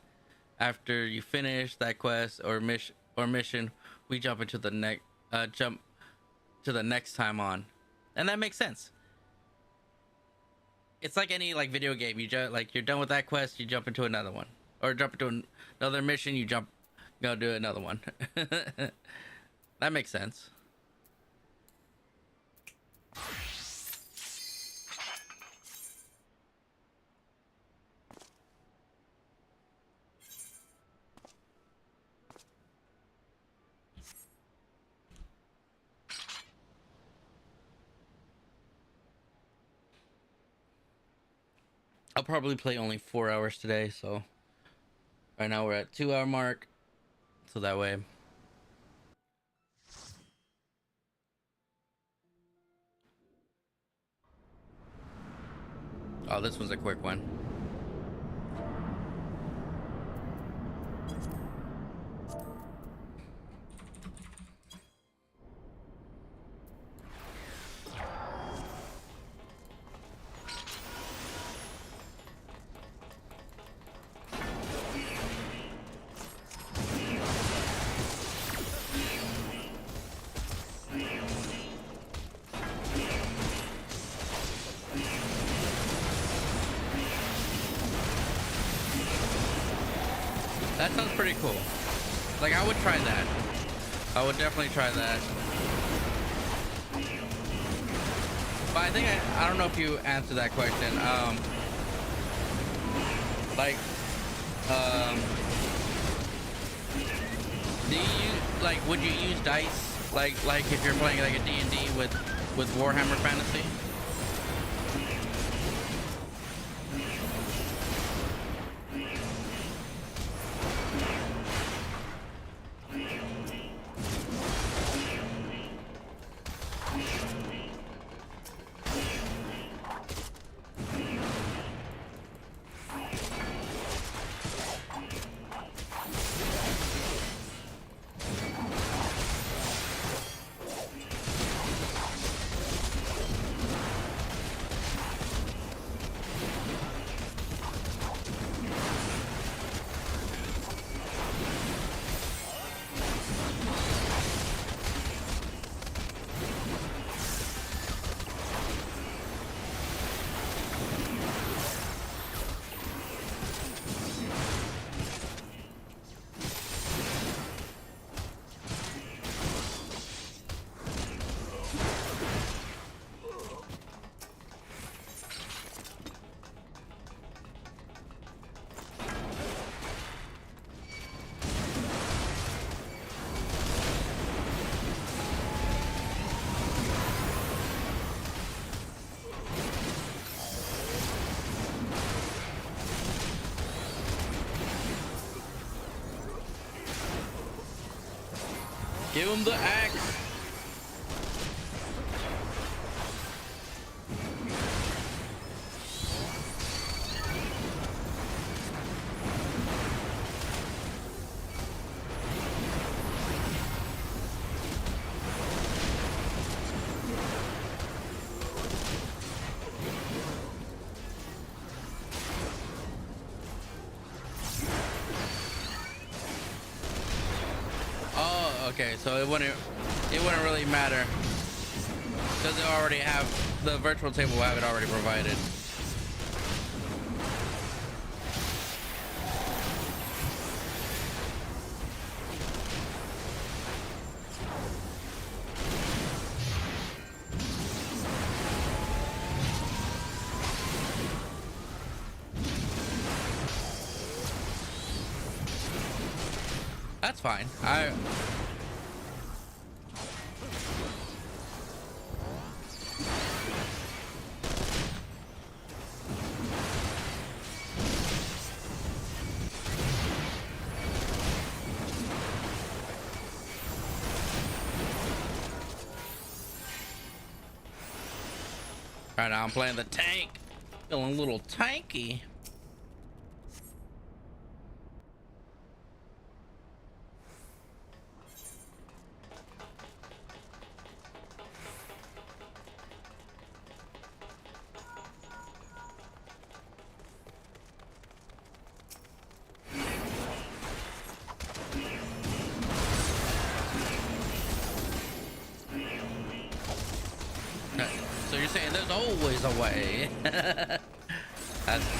after you finish that quest or mission, we jump into the next time on, and that makes sense. It's like any like video game. You're done with that quest, you jump into another one, or jump into another mission, you go do another one. That makes sense. I'll probably play only 4 hours today, so right now we're at 2 hour mark. so that way. Oh, this was a quick one. That sounds pretty cool. Like, I would try that. I would definitely try that. But I think I don't know if you answered that question. Do you like? Would you use dice? Like if you're playing like a D&D with Warhammer Fantasy? Give him the axe. Okay, so it wouldn't really matter because they already have the virtual table will have it already provided. That's fine. Right now I'm playing the tank. Feeling a little tanky. So you're saying there's always a way. That's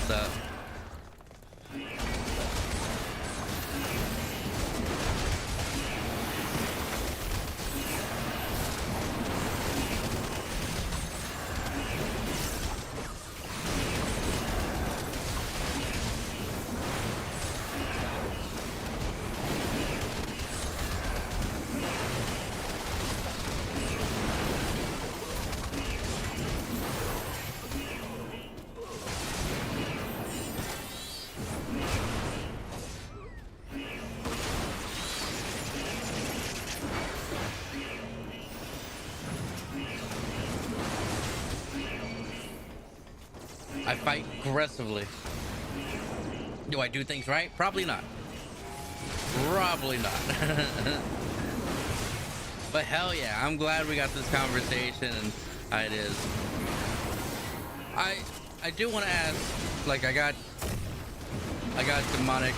I fight aggressively. Do I do things right? Probably not. Probably not. But hell yeah, I'm glad we got this conversation and how it is. I do want to ask, like, I got demonic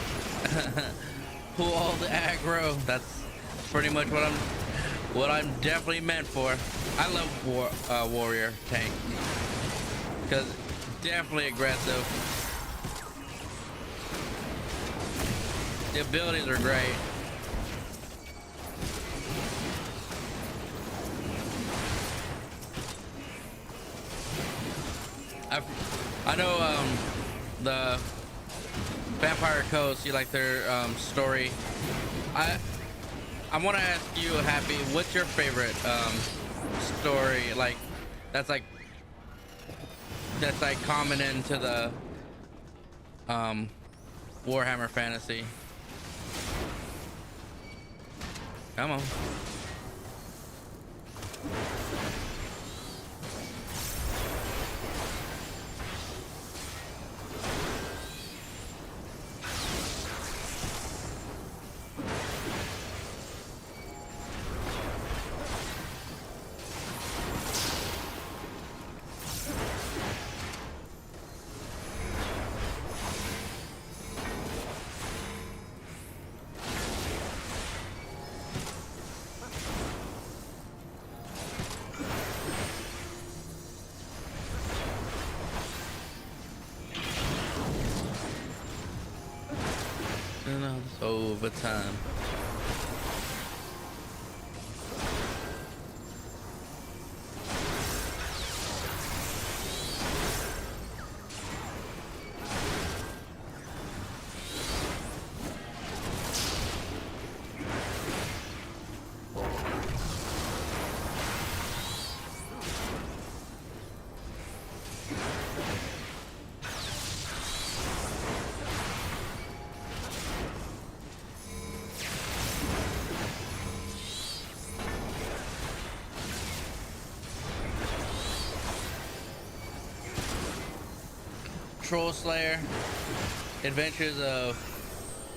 pull all the aggro. That's pretty much what I'm definitely meant for. I love warrior tank because definitely aggressive. The abilities are great. I know the Vampire Coast, you like their story. I want to ask you, Happy, what's your favorite story, like that's like common into the Warhammer Fantasy? Come on. Overtime. Troll Slayer, Adventures of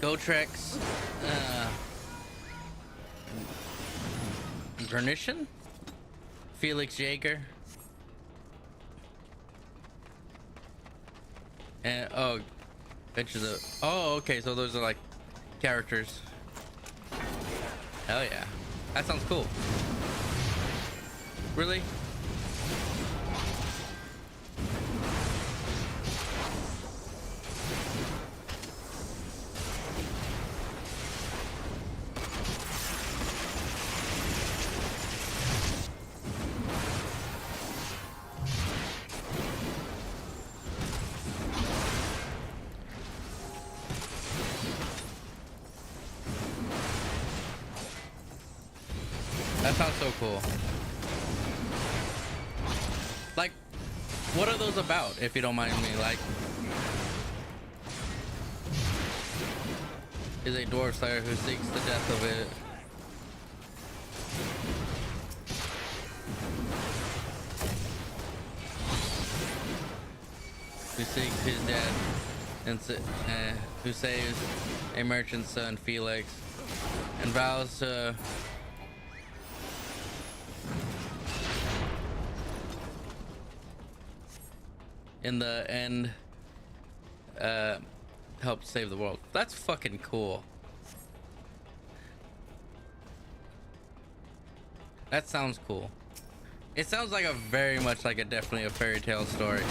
Gotrex, Garnition, Felix Jaeger, and Adventures of, okay, so those are like characters. Hell yeah, that sounds cool. Really? That sounds so cool. Like, what are those about, if you don't mind me? Like, is a dwarf slayer who seeks the death of it. Who seeks his death and who saves a merchant's son, Felix, and vows to in the end help save the world. That's fucking cool. That sounds cool. It sounds like very much like definitely a fairy tale story.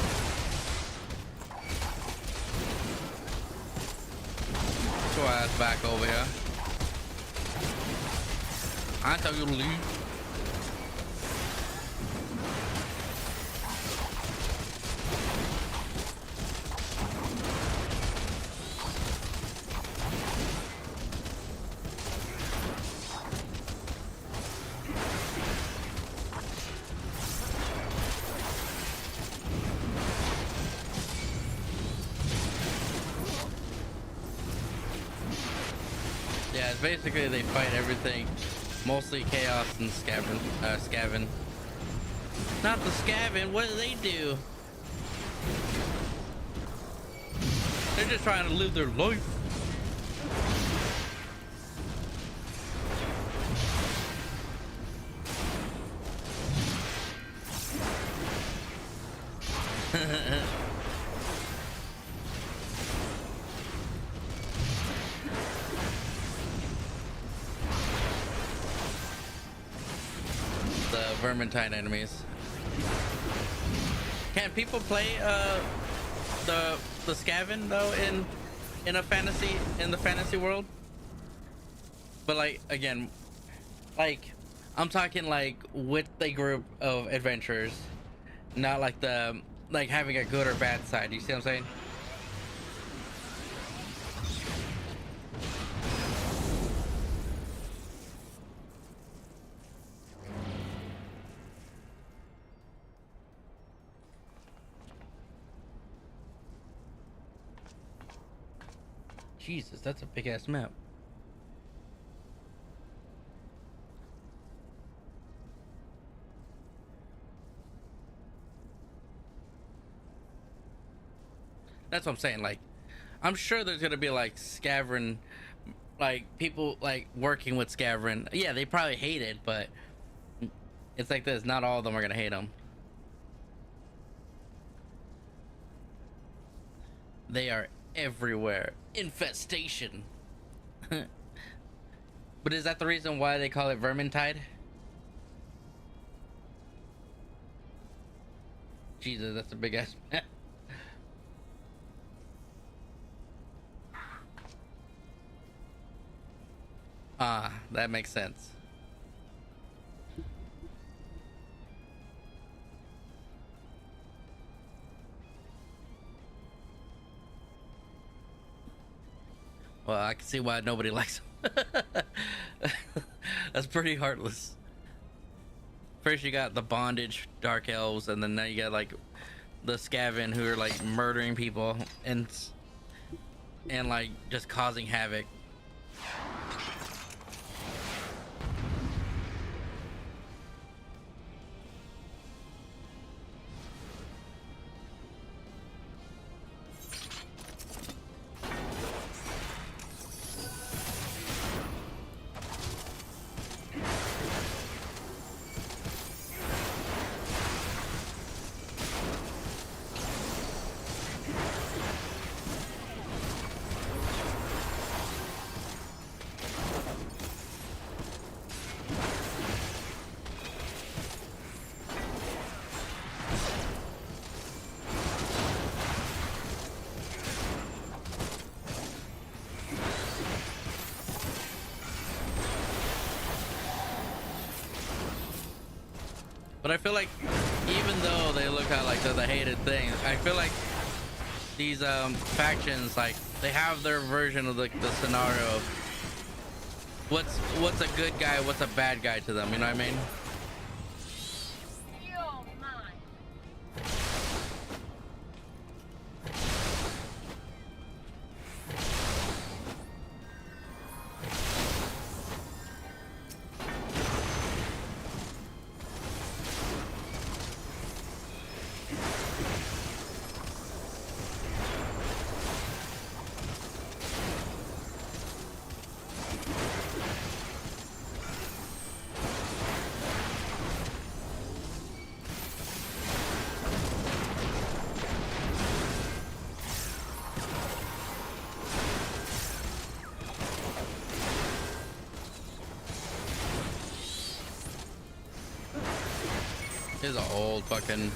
Get your ass back over here. I tell you to leave. Yeah, it's basically they fight everything, mostly chaos and scavin. Not the scavin, what do they do? They're just trying to live their life. The Vermintide enemies. Can people play the Skaven though in a fantasy, in the fantasy world? But like, again, like I'm talking like with a group of adventurers, not like the like having a good or bad side. You see what I'm saying? Jesus, that's a big ass map. That's what I'm saying. Like, I'm sure there's gonna be like Scaverin, like people like working with Scaverin. Yeah, they probably hate it, but it's like this. Not all of them are gonna hate them. They are everywhere. Infestation. But is that the reason why they call it Vermintide? Jesus, that's a big ass map. Ah, that makes sense. Well, I can see why nobody likes them. That's pretty heartless. First you got the bondage dark elves, and then now you got like the Skaven who are like murdering people and like just causing havoc. But I feel like even though they look at like they're the hated thing, I feel like these factions, like they have their version of the scenario of what's a good guy, what's a bad guy to them, you know what I mean? This is an old fucking...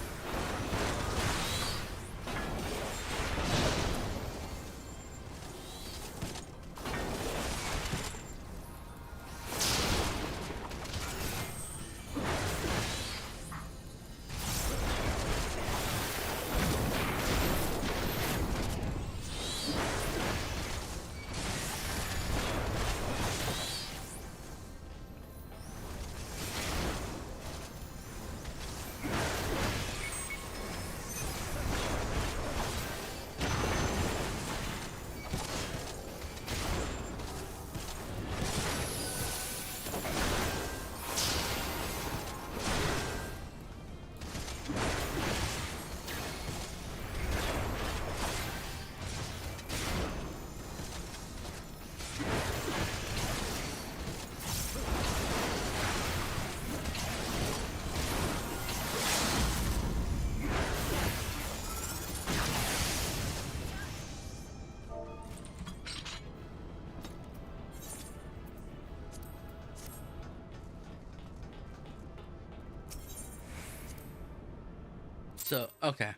So okay.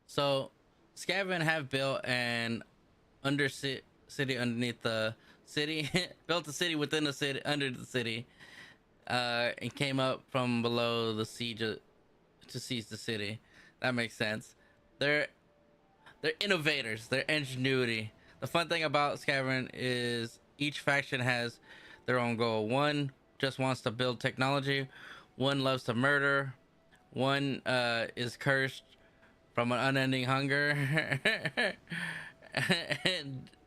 So Skaven have built an city underneath the city, built a city within the city, under the city, and came up from below the siege to seize the city. That makes sense. They're they're innovators. They're ingenuity. The fun thing about Skaven is each faction has their own goal. One just wants to build technology. One loves to murder. One is cursed from an unending hunger,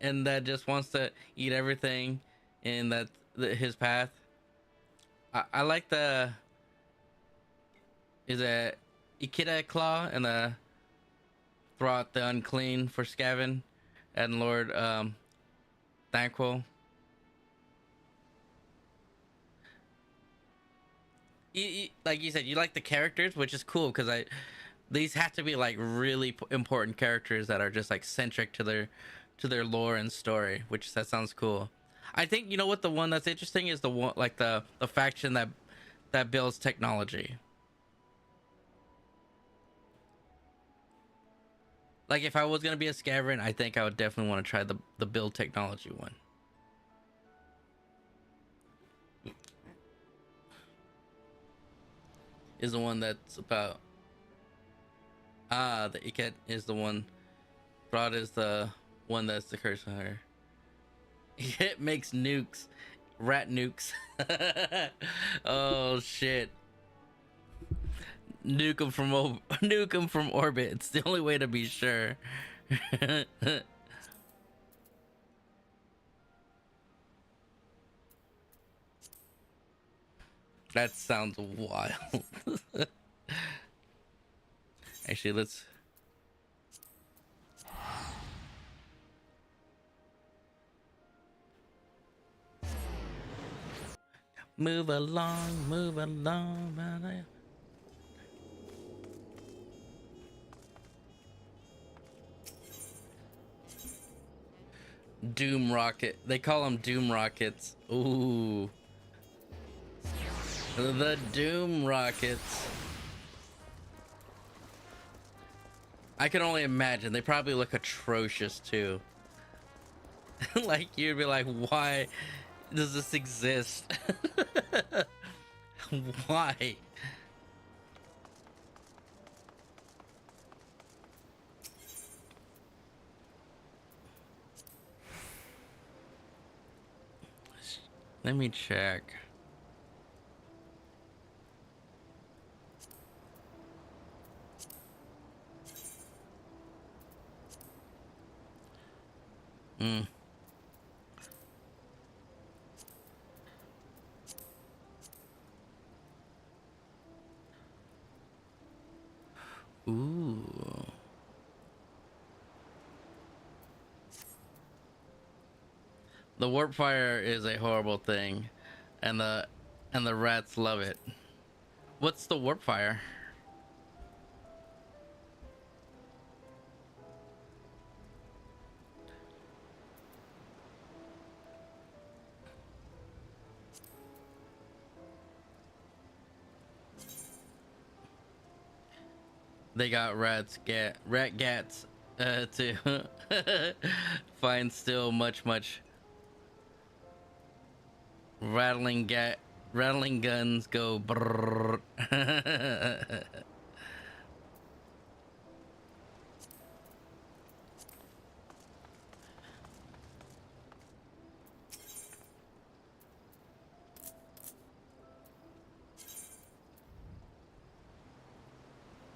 and that just wants to eat everything in his path. I like the is it Ikeda Claw and the throw out the unclean for Skaven and Lord Thankful. Like you said, you like the characters, which is cool because these have to be like really important characters that are just like centric to their lore and story, which that sounds cool. I think you know what the one that's interesting is the one like the faction that builds technology. Like if I was gonna be a Scaverin, I think I would definitely want to try the build technology one. Is the one that's about the Iket is the one. Broad is the one that's the curse hunter. It makes nukes, rat nukes. Oh shit! Nuke them from nuke them from orbit. It's the only way to be sure. That sounds wild. Actually, let's. Move along, move along. Doom rocket. They call them doom rockets. Ooh. The doom rockets. I can only imagine. They probably look atrocious too. Like you'd be like, why does this exist? Why? Let me check. Hmm. Ooh. The warp fire is a horrible thing, and the rats love it. What's the warp fire? They got rat gats to find still much rattling guns go brrr.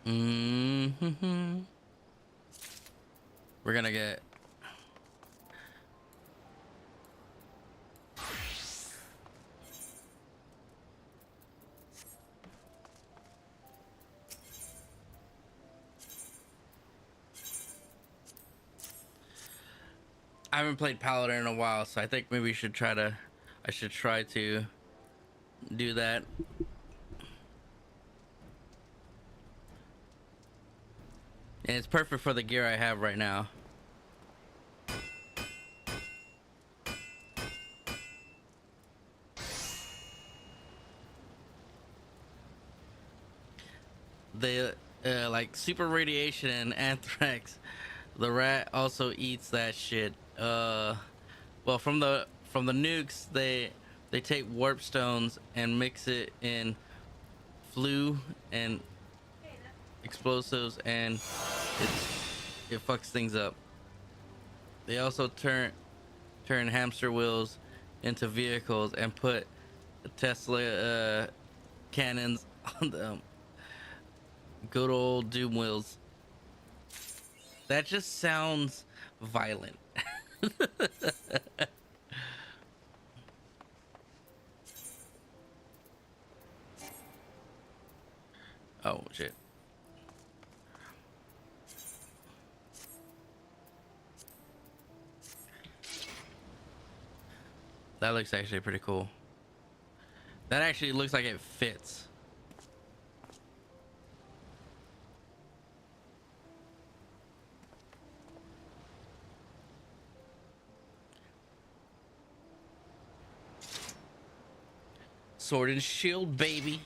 Mm-hmm. We're gonna get I haven't played Paladin in a while, so I think maybe I should try to do that. And it's perfect for the gear I have right now. like super radiation and anthrax. The rat also eats that shit. Well, from the nukes, they take warp stones and mix it in flu and explosives, and it fucks things up. They also turn hamster wheels into vehicles and put Tesla cannons on them. Good old doom wheels. That just sounds violent. Oh shit. That looks actually pretty cool. That actually looks like it fits. Sword and shield, baby.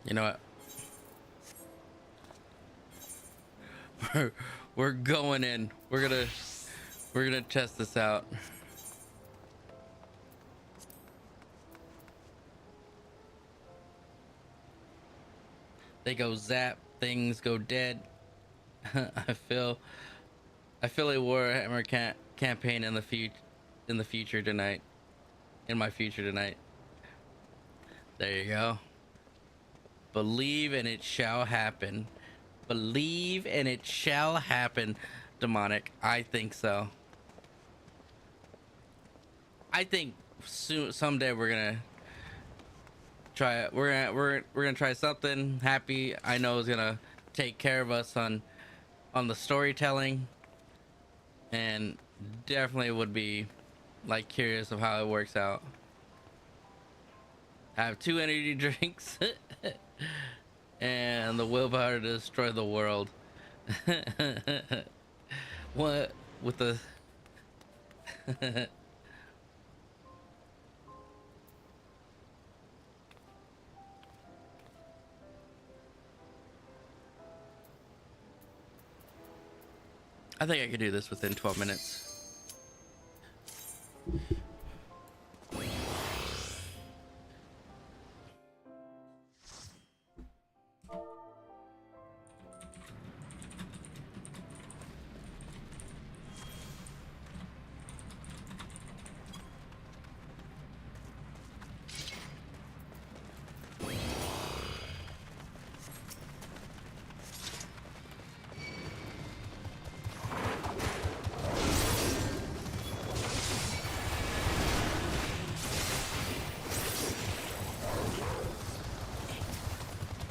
You know what? We're going in. We're gonna test this out. They go zap, things go dead. I feel a Warhammer campaign in the future tonight. In my future tonight. There you go. Believe and it shall happen. Believe and it shall happen, demonic. I think so. I think someday we're gonna try it. We're gonna try something. Happy, I know, is gonna take care of us on the storytelling, and definitely would be like curious of how it works out. I have 2 energy drinks and the willpower to destroy the world. What with the I think I could do this within 12 minutes.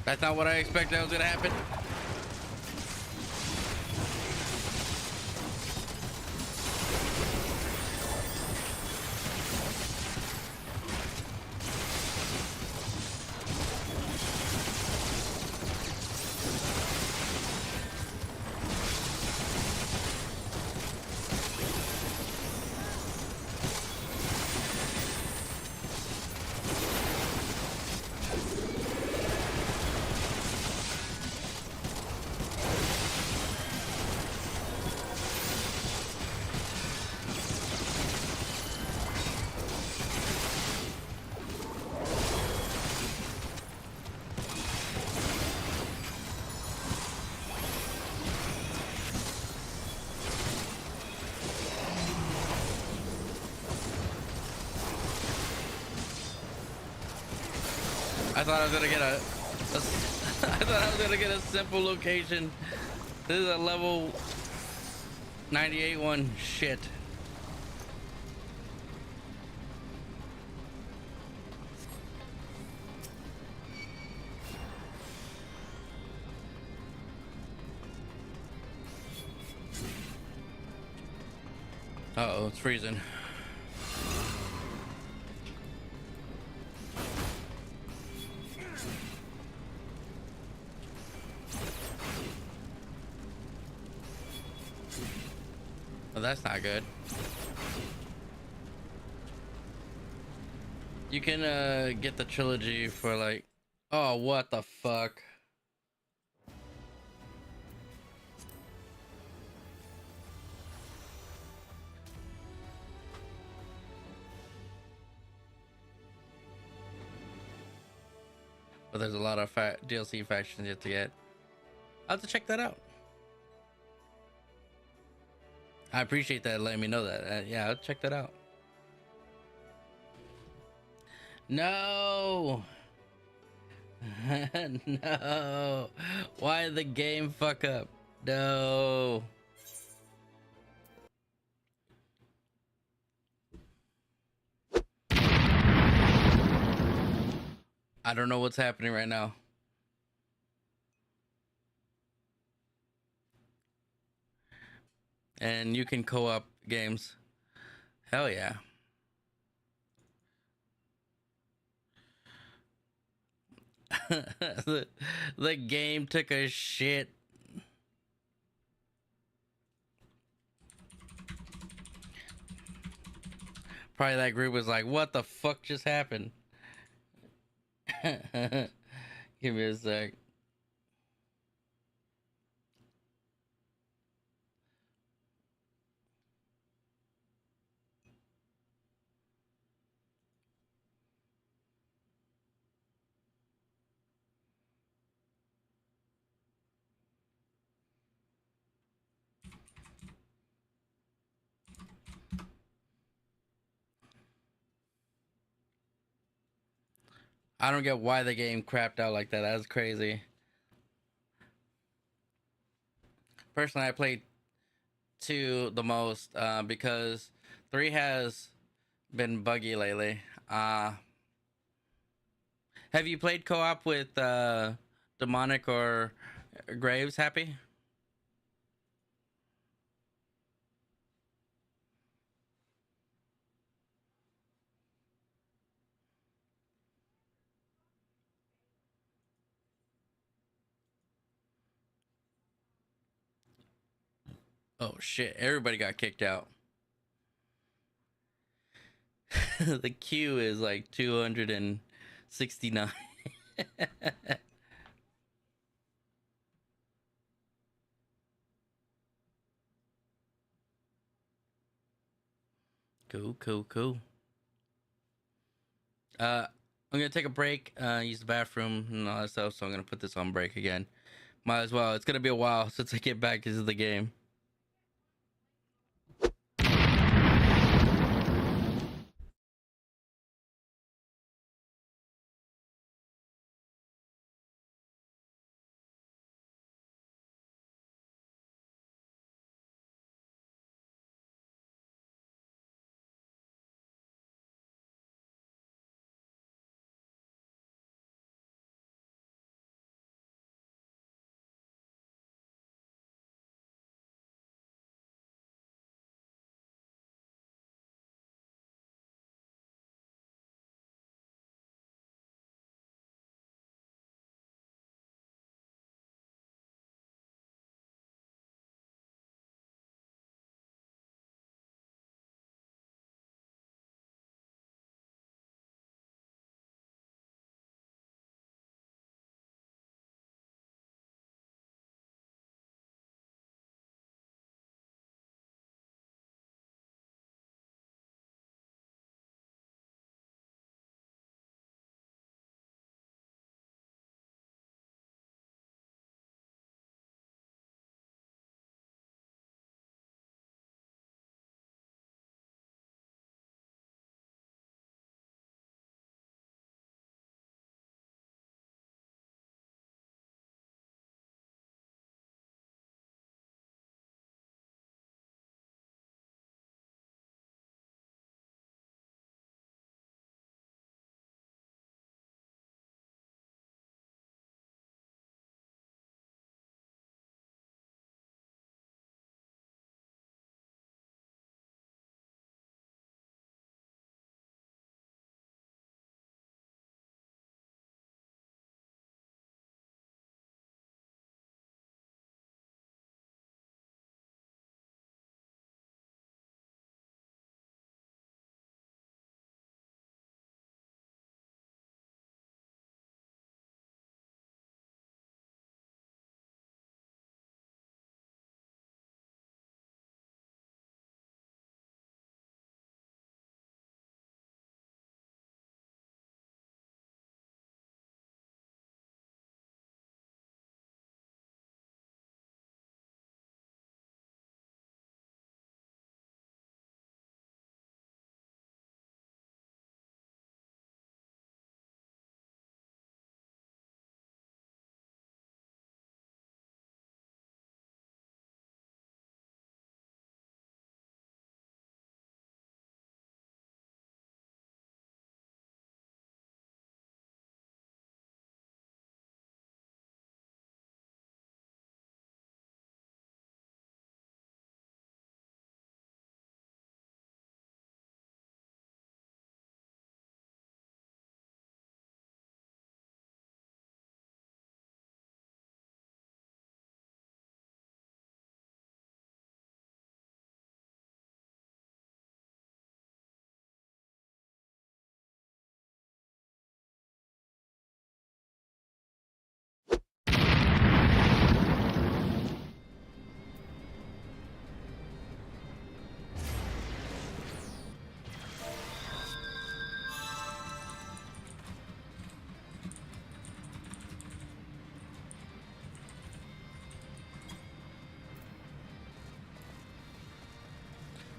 That's not what I expected was gonna happen. I thought I was gonna get I thought I was gonna get a simple location. This is a level 98 one. Shit. Uh-oh, it's freezing. that's not good. You can get the trilogy for like, oh, what the fuck. But there's a lot of DLC factions yet to get. I'll have to check that out. I appreciate that letting me know that. Yeah, I'll check that out. No. No. Why did the game fuck up? No. I don't know what's happening right now. And you can co-op games. Hell yeah. the game took a shit. Probably that group was like, what the fuck just happened? Give me a sec. I don't get why the game crapped out like that. That's crazy. Personally, I played 2 the most because 3 has been buggy lately. Have you played co-op with Demonic or Graves, Happy? Oh shit, everybody got kicked out. The queue is like 269. Cool. I'm gonna take a break, use the bathroom and all that stuff, so I'm gonna put this on break again. Might as well. It's gonna be a while since I get back into the game.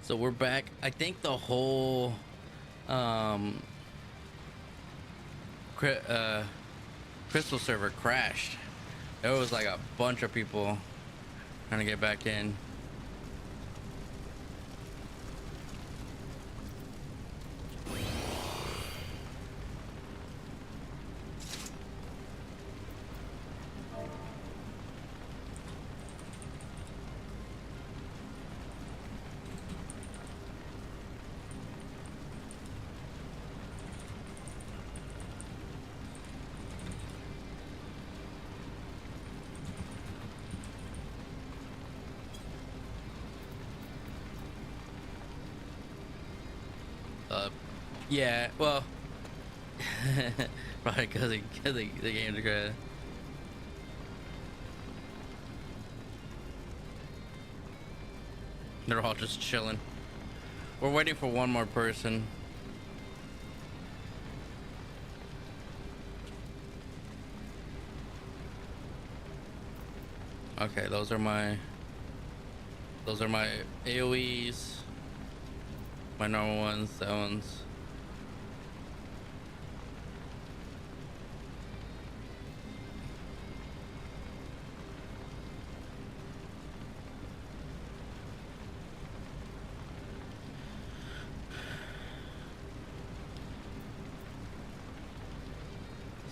So we're back. I think the whole crystal server crashed. There was like a bunch of people trying to get back in. Yeah, well, probably because the game's crashed. They're all just chilling. We're waiting for one more person. Okay, those are my AoEs. My normal ones, that one's.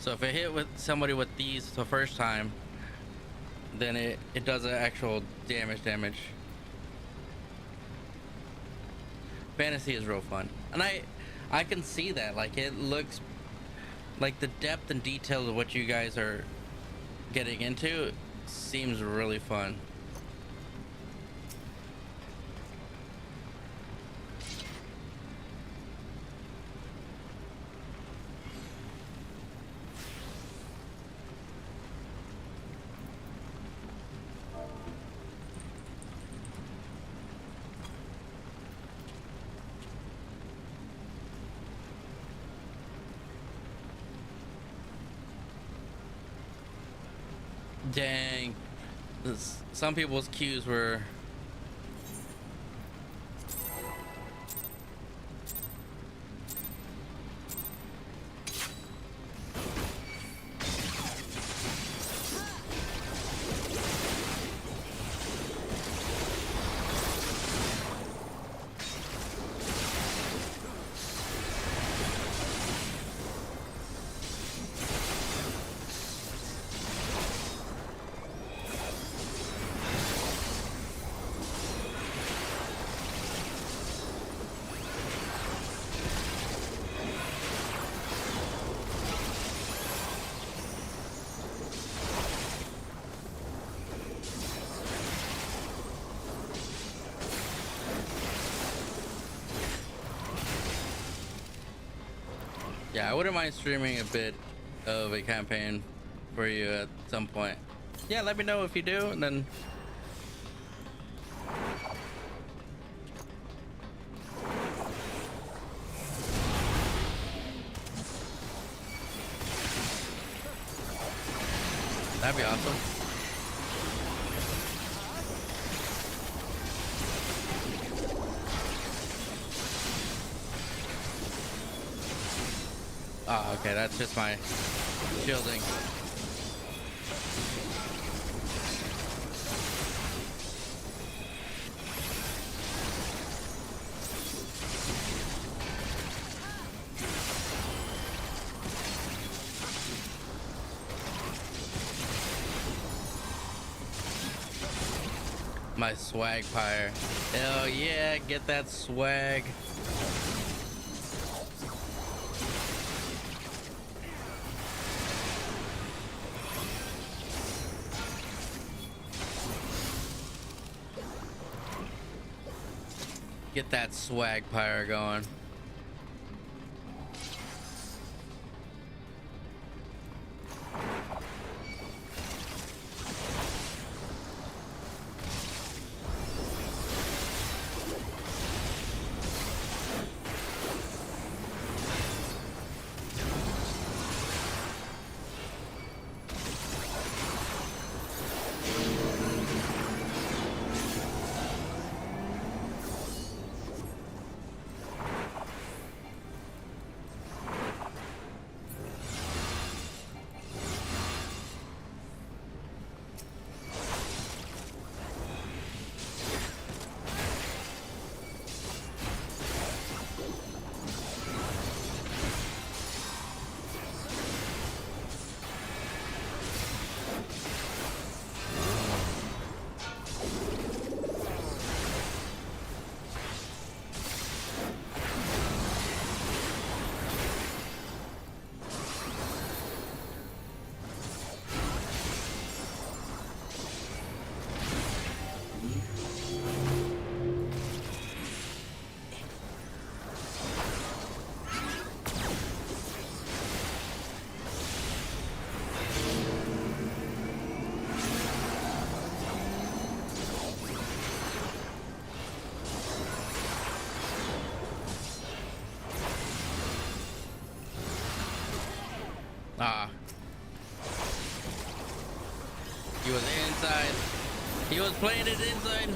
So if I hit with somebody with these the first time, then it does an actual damage. Fantasy is real fun, and I can see that. Like, it looks like the depth and detail of what you guys are getting into seems really fun. Dang. Some people's queues were... Yeah, I wouldn't mind streaming a bit of a campaign for you at some point. Yeah, let me know if you do, and then... That'd be awesome. Oh, okay, that's just my shielding. My swag pyre. Hell yeah, get that swag. Get that swag pyre going. Ah. He was inside. He was playing it inside.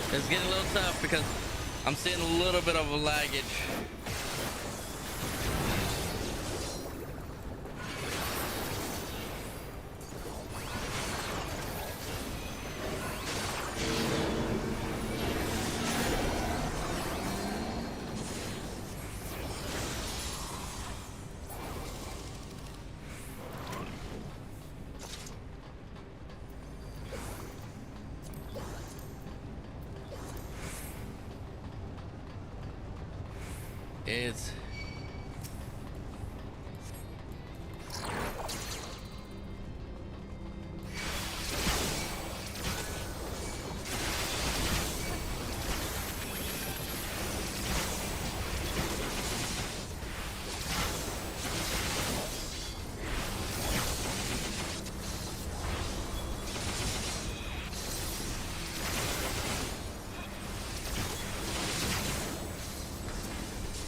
It's getting a little tough because I'm seeing a little bit of a laggage. It's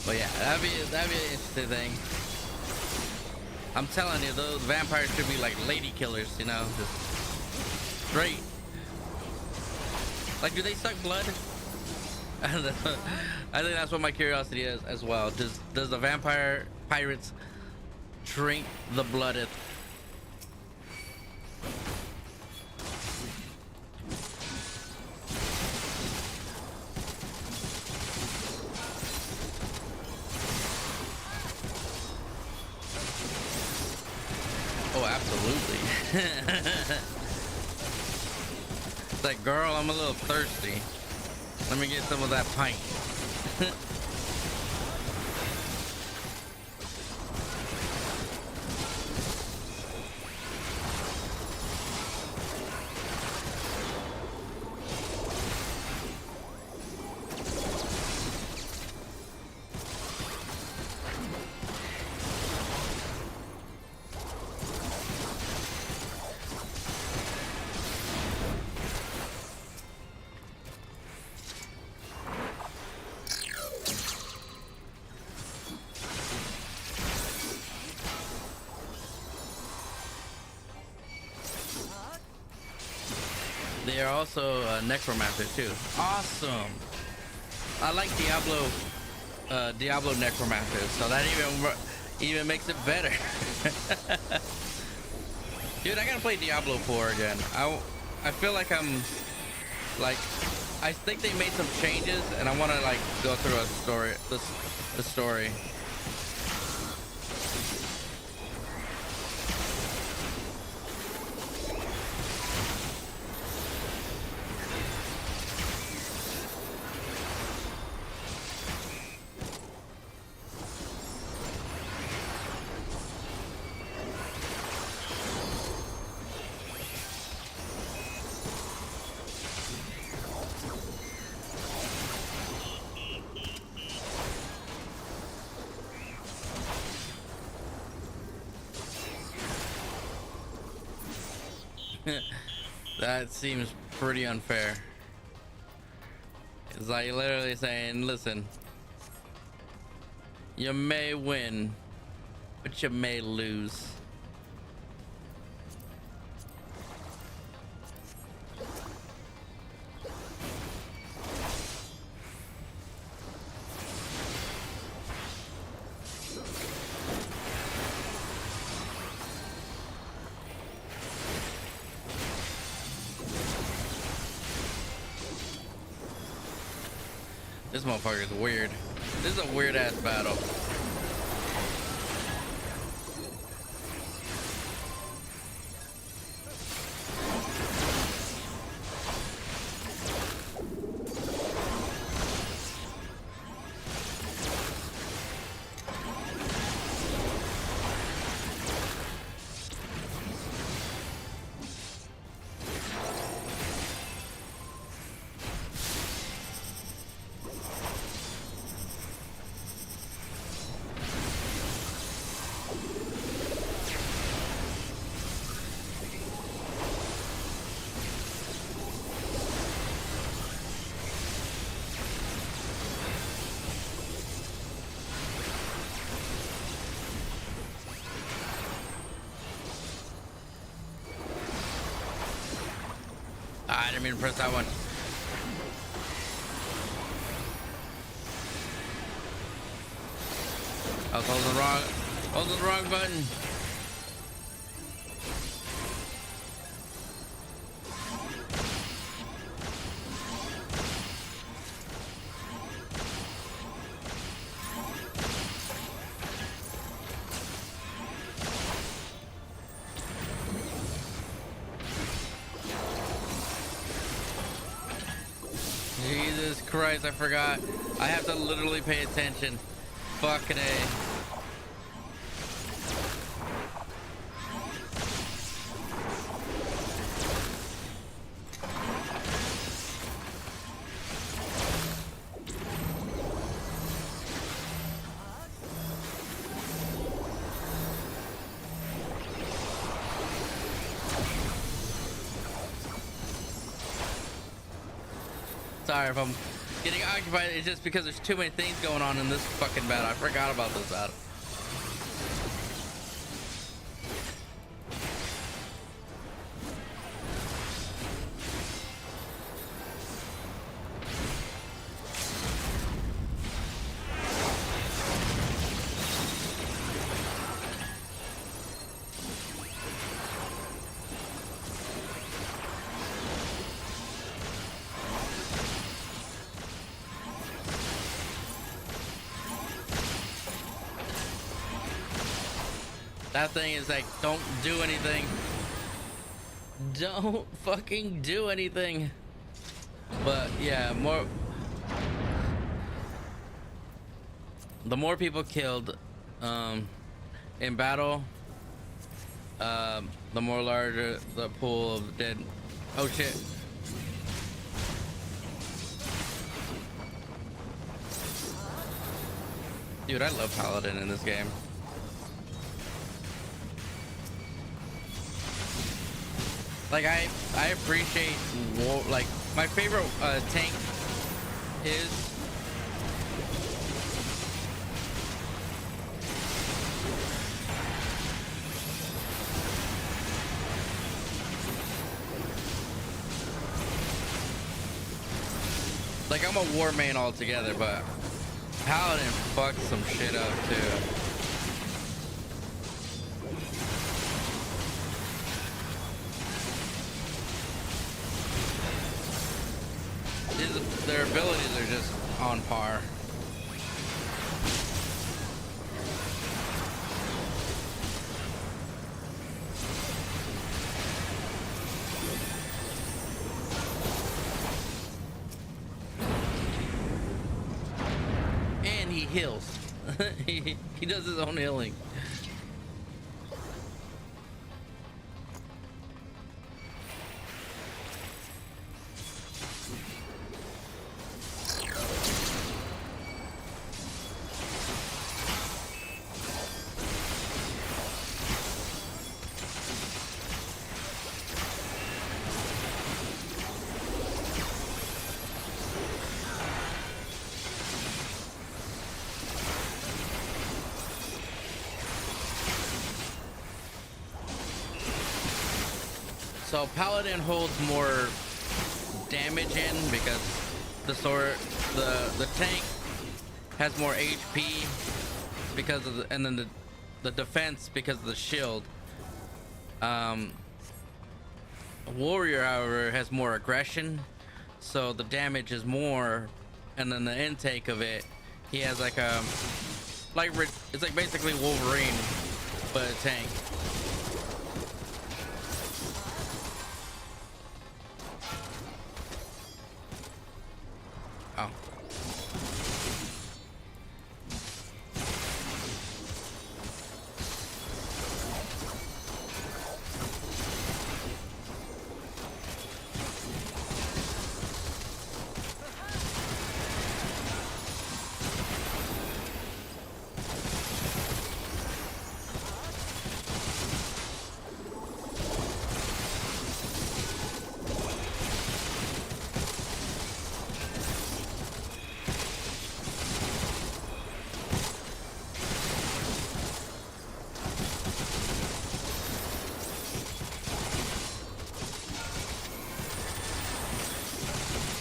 but yeah, that'd be an interesting thing. I'm telling you, those vampires should be like lady killers, you know, just straight. Like, do they suck blood? I think that's what my curiosity is as well. Does the vampire pirates drink the blood? Oh, absolutely. It's like, girl, I'm a little thirsty. Let me get some of that pint. They are also necromancers too. Awesome. I like Diablo necromancers, so that even makes it better. Dude, I gotta play Diablo 4 again. I feel like I think they made some changes, and I want to like go through a story, the story. That seems pretty unfair. It's like literally saying, listen, you may win, but you may lose. This motherfucker is weird. This is a weird ass battle. I didn't mean to press that one. I was holding the wrong button. Jesus Christ, I forgot. I have to literally pay attention. Fucking A. Sorry if I'm getting occupied. It's just because there's too many things going on in this fucking battle. I forgot about this battle. That thing is like, don't do anything. Don't fucking do anything. But yeah, the more people killed in battle, the more larger the pool of dead. Oh shit. Dude, I love Paladin in this game. Like I appreciate war. Like my favorite tank is like, I'm a war main altogether, but Paladin fucks some shit up too. Their abilities are just on par. And he heals. he does his own healing. So Paladin holds more damage in because the sword, the tank has more HP because of and then the defense because of the shield. Warrior, however, has more aggression, so the damage is more, and then the intake of it, he has like a it's like basically Wolverine, but a tank. Oh.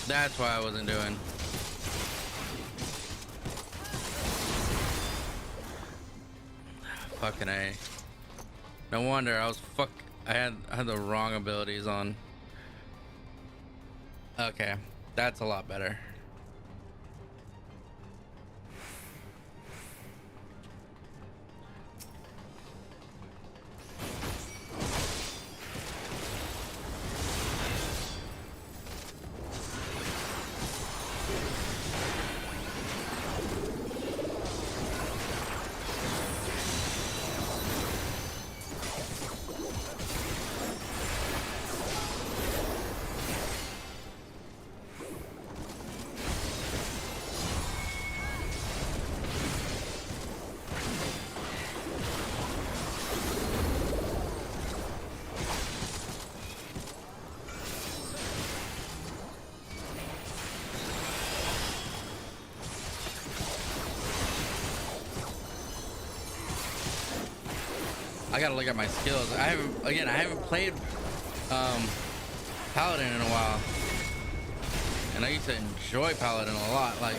That's why I wasn't doing. Fucking A. No wonder I was I had the wrong abilities on. Okay, that's a lot better. I gotta look at my skills. I haven't played Paladin in a while, and I used to enjoy Paladin a lot. Like,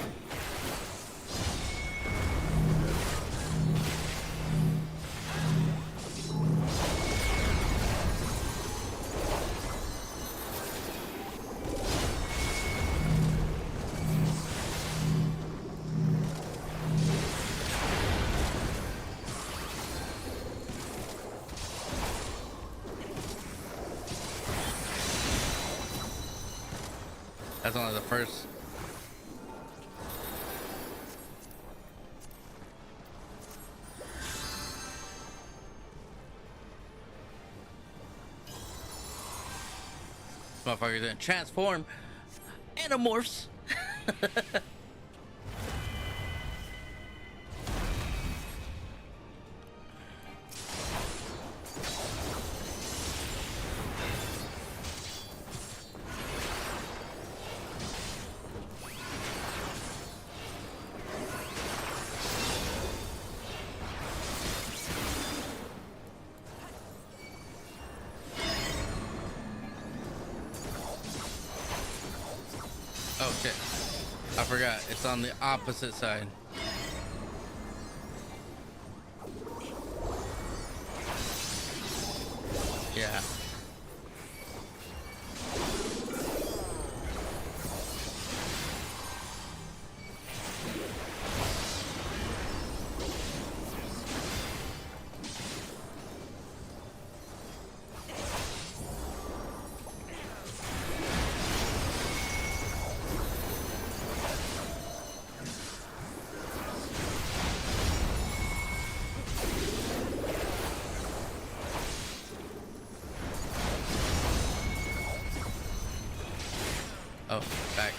that's only the first. Motherfucker didn't transform. Animorphs. Oh shit. I forgot. It's on the opposite side. Yeah. Oh, back.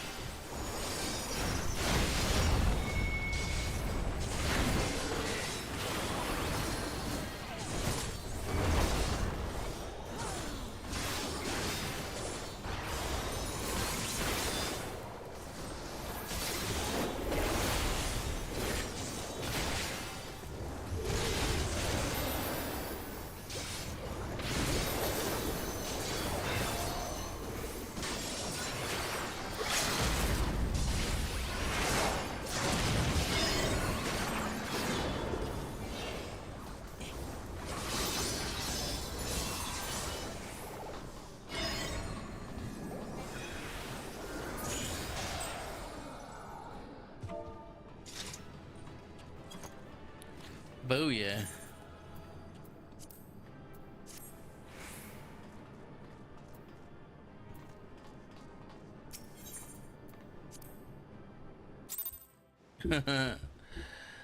Booyah.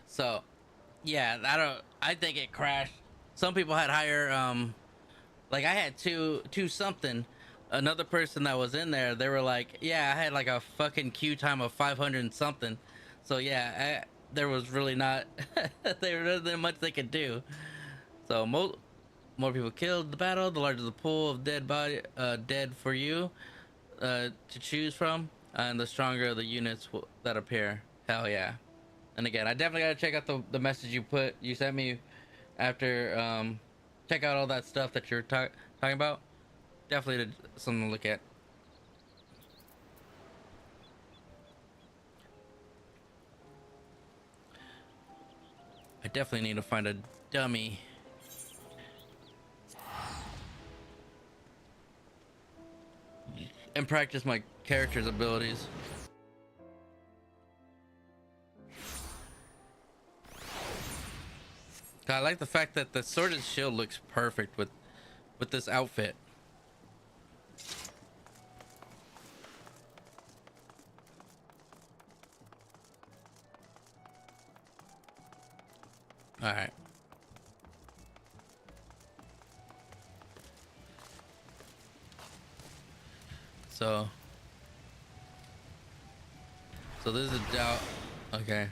So, yeah, I think it crashed. Some people had higher, like I had two something. Another person that was in there, they were like, yeah, I had like a fucking queue time of 500 and something. So yeah, there was really not, there wasn't much they could do. So more people killed the battle, the larger the pool of dead for you to choose from, and the stronger the units that appear. Hell yeah. And again, I definitely gotta check out the message you sent me after, check out all that stuff that you're talking about. Definitely something to look at. definitely need to find a dummy. And practice my character's abilities. I like the fact that the sword and shield looks perfect with this outfit. All right. So this is a doubt. Okay.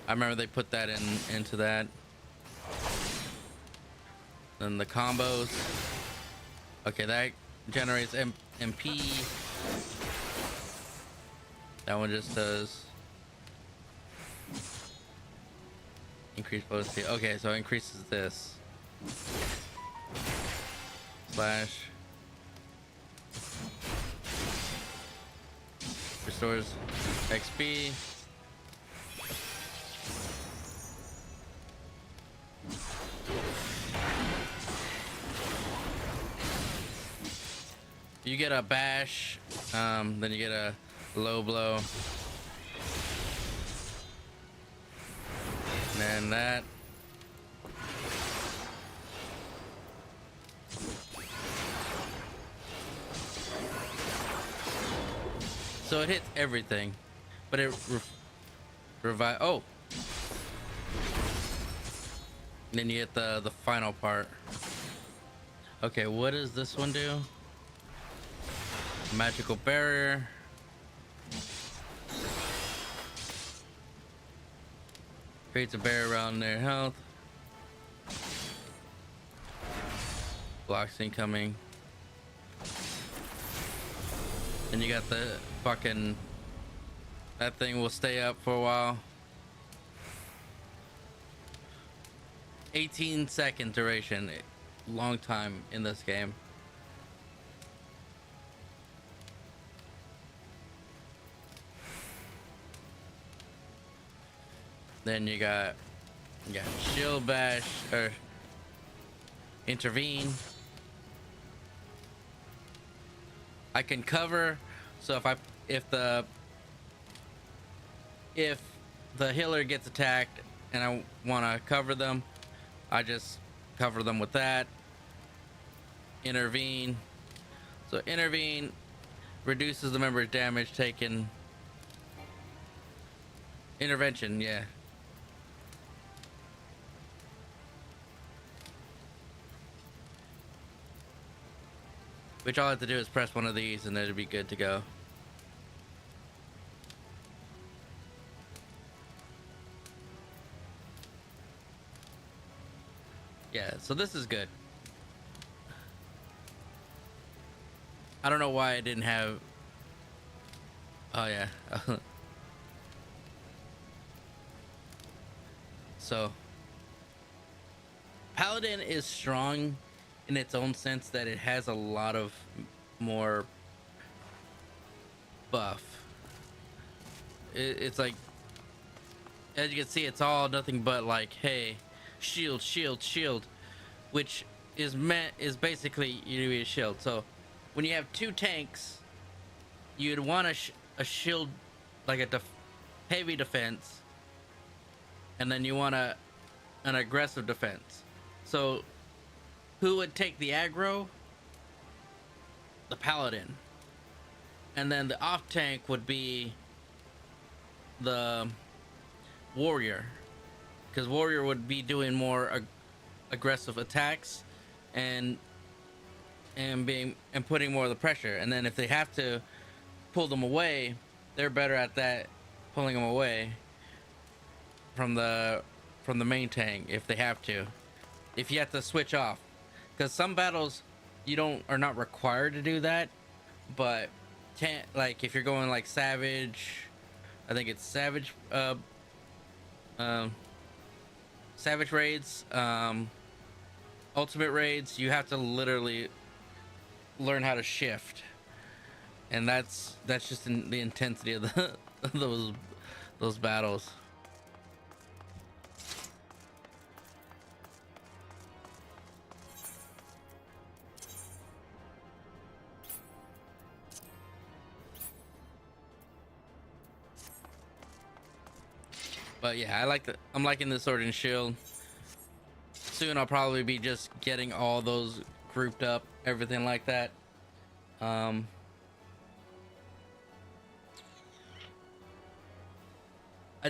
I remember they put that into that. Then the combos. Okay, that generates MP. That one just does increase potency. Okay, so it increases this. Slash. Restores XP. You get a bash, then you get a low blow, and then that. So it hits everything, but it revive. Oh, and then you get the final part. Okay, what does this one do? Magical barrier. Creates a barrier around their health. Blocks incoming. And you got the fucking... That thing will stay up for a while. 18-second duration. Long time in this game. Then you got shield bash or intervene. I can cover, so if the healer gets attacked and I want to cover them, I just cover them with that. Intervene. So intervene reduces the member's damage taken. Intervention, yeah. Which all I have to do is press one of these and it'll be good to go. Yeah, so this is good. I don't know why I didn't have... Oh yeah. So Paladin is strong in its own sense that it has a lot of more buff. It's like, as you can see, it's all nothing but like, hey, shield, shield, shield, which is basically you need a shield. So when you have two tanks, you'd want a shield, like a heavy defense, and then you want an aggressive defense. So who would take the aggro? The Paladin. And then the off tank would be the Warrior, because Warrior would be doing more aggressive attacks and putting more of the pressure. And then if they have to pull them away, they're better at that, pulling them away from the main tank if they have to. If you have to switch off, because some battles are not required to do that, but like if you're going like Savage, I think it's Savage Savage raids, Ultimate raids, you have to literally learn how to shift, and that's just the intensity of those battles. But yeah, I'm liking the sword and shield. Soon I'll probably be just getting all those grouped up, everything like that. I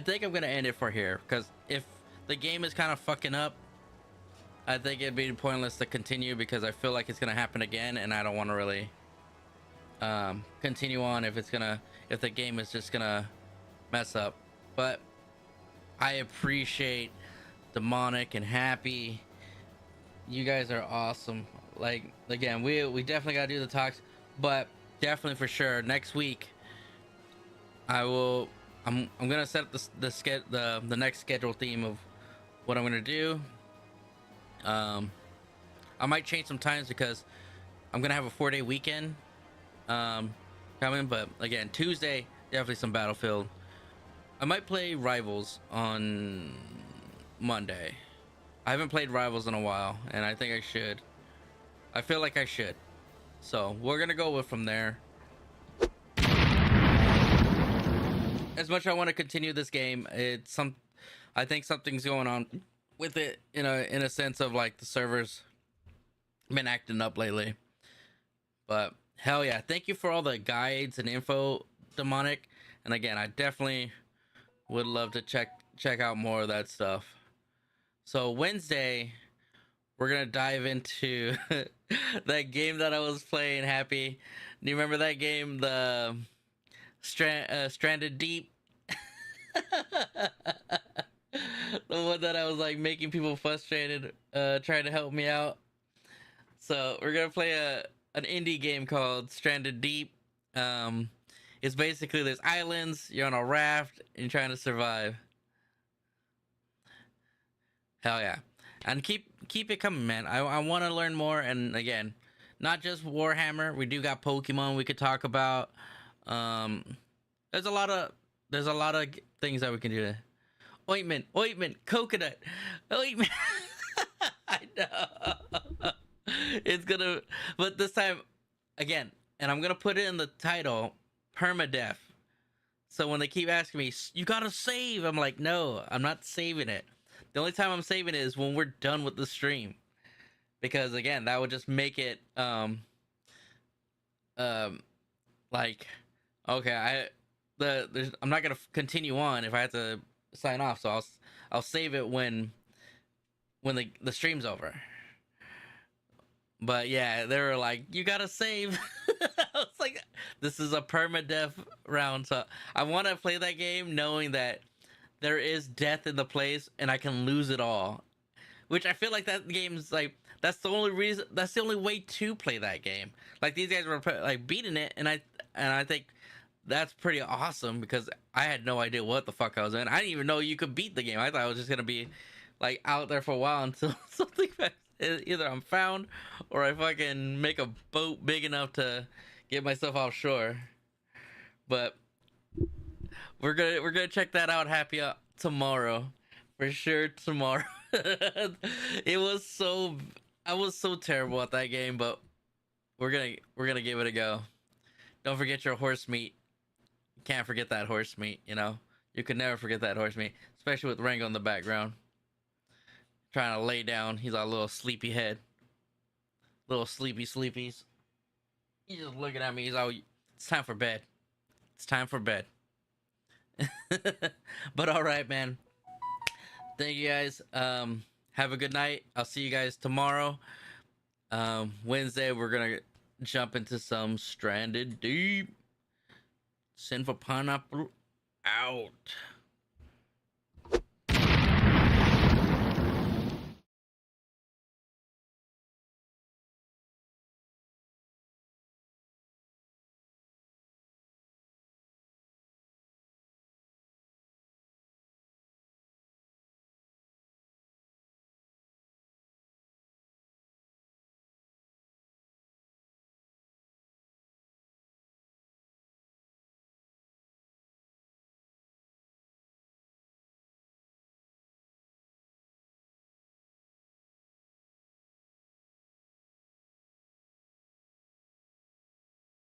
think I'm gonna end it for here, because if the game is kind of fucking up, I think it'd be pointless to continue, because I feel like it's gonna happen again, and I don't want to really continue on if the game is just gonna mess up. But I appreciate Demonic and Happy. You guys are awesome. Like, again, we definitely gotta do the talks, but definitely for sure next week I'm gonna set up the next schedule theme of what I'm gonna do. I might change some times because I'm gonna have a 4-day weekend coming, but again, Tuesday definitely some Battlefield. I might play Rivals on Monday. I haven't played Rivals in a while, and I think I should. I feel like I should. So we're gonna go with from there. As much as I want to continue this game, I think something's going on with it in a sense of like the servers been acting up lately. But hell yeah, thank you for all the guides and info, Demonic. And again, I definitely would love to check out more of that stuff. So Wednesday, we're gonna dive into that game that I was playing, Happy. Do you remember that game, the Stranded Deep? The one that I was like making people frustrated, trying to help me out. So we're gonna play an indie game called Stranded Deep. It's basically there's islands, you're on a raft, and you're trying to survive. Hell yeah. And keep it coming, man. I want to learn more, and again, not just Warhammer. We do got Pokemon we could talk about. There's a lot of things that we can do. Ointment, coconut, ointment. I know. It's gonna, but this time, again, and I'm gonna put it in the title, permadeath. So when they keep asking me, you gotta save, I'm like, no, I'm not saving it. The only time I'm saving it is when we're done with the stream, because again, that would just make it like, okay, I'm not gonna continue on if I have to sign off. So I'll save it when the stream's over. But yeah, they were like, you gotta save. I was like, this is a permadeath round, so I want to play that game knowing that there is death in the place and I can lose it all. Which I feel like that game's like, that's the only way to play that game. Like, these guys were like beating it, and I think that's pretty awesome, because I had no idea what the fuck I was in. I didn't even know you could beat the game. I thought I was just gonna be like out there for a while until something either I'm found or I fucking make a boat big enough to get myself offshore. But we're gonna check that out, Happy, tomorrow, for sure. Tomorrow. I was so terrible at that game, but we're gonna give it a go. Don't forget your horse meat. Can't forget that horse meat. You can never forget that horse meat, especially with Rango in the background trying to lay down. He's a little sleepy head, little sleepies. He's just looking at me. He's all, it's time for bed. It's time for bed. But all right, man. Thank you guys. Have a good night. I'll see you guys tomorrow. Wednesday, we're gonna jump into some Stranded Deep. Sinful Pineapple out.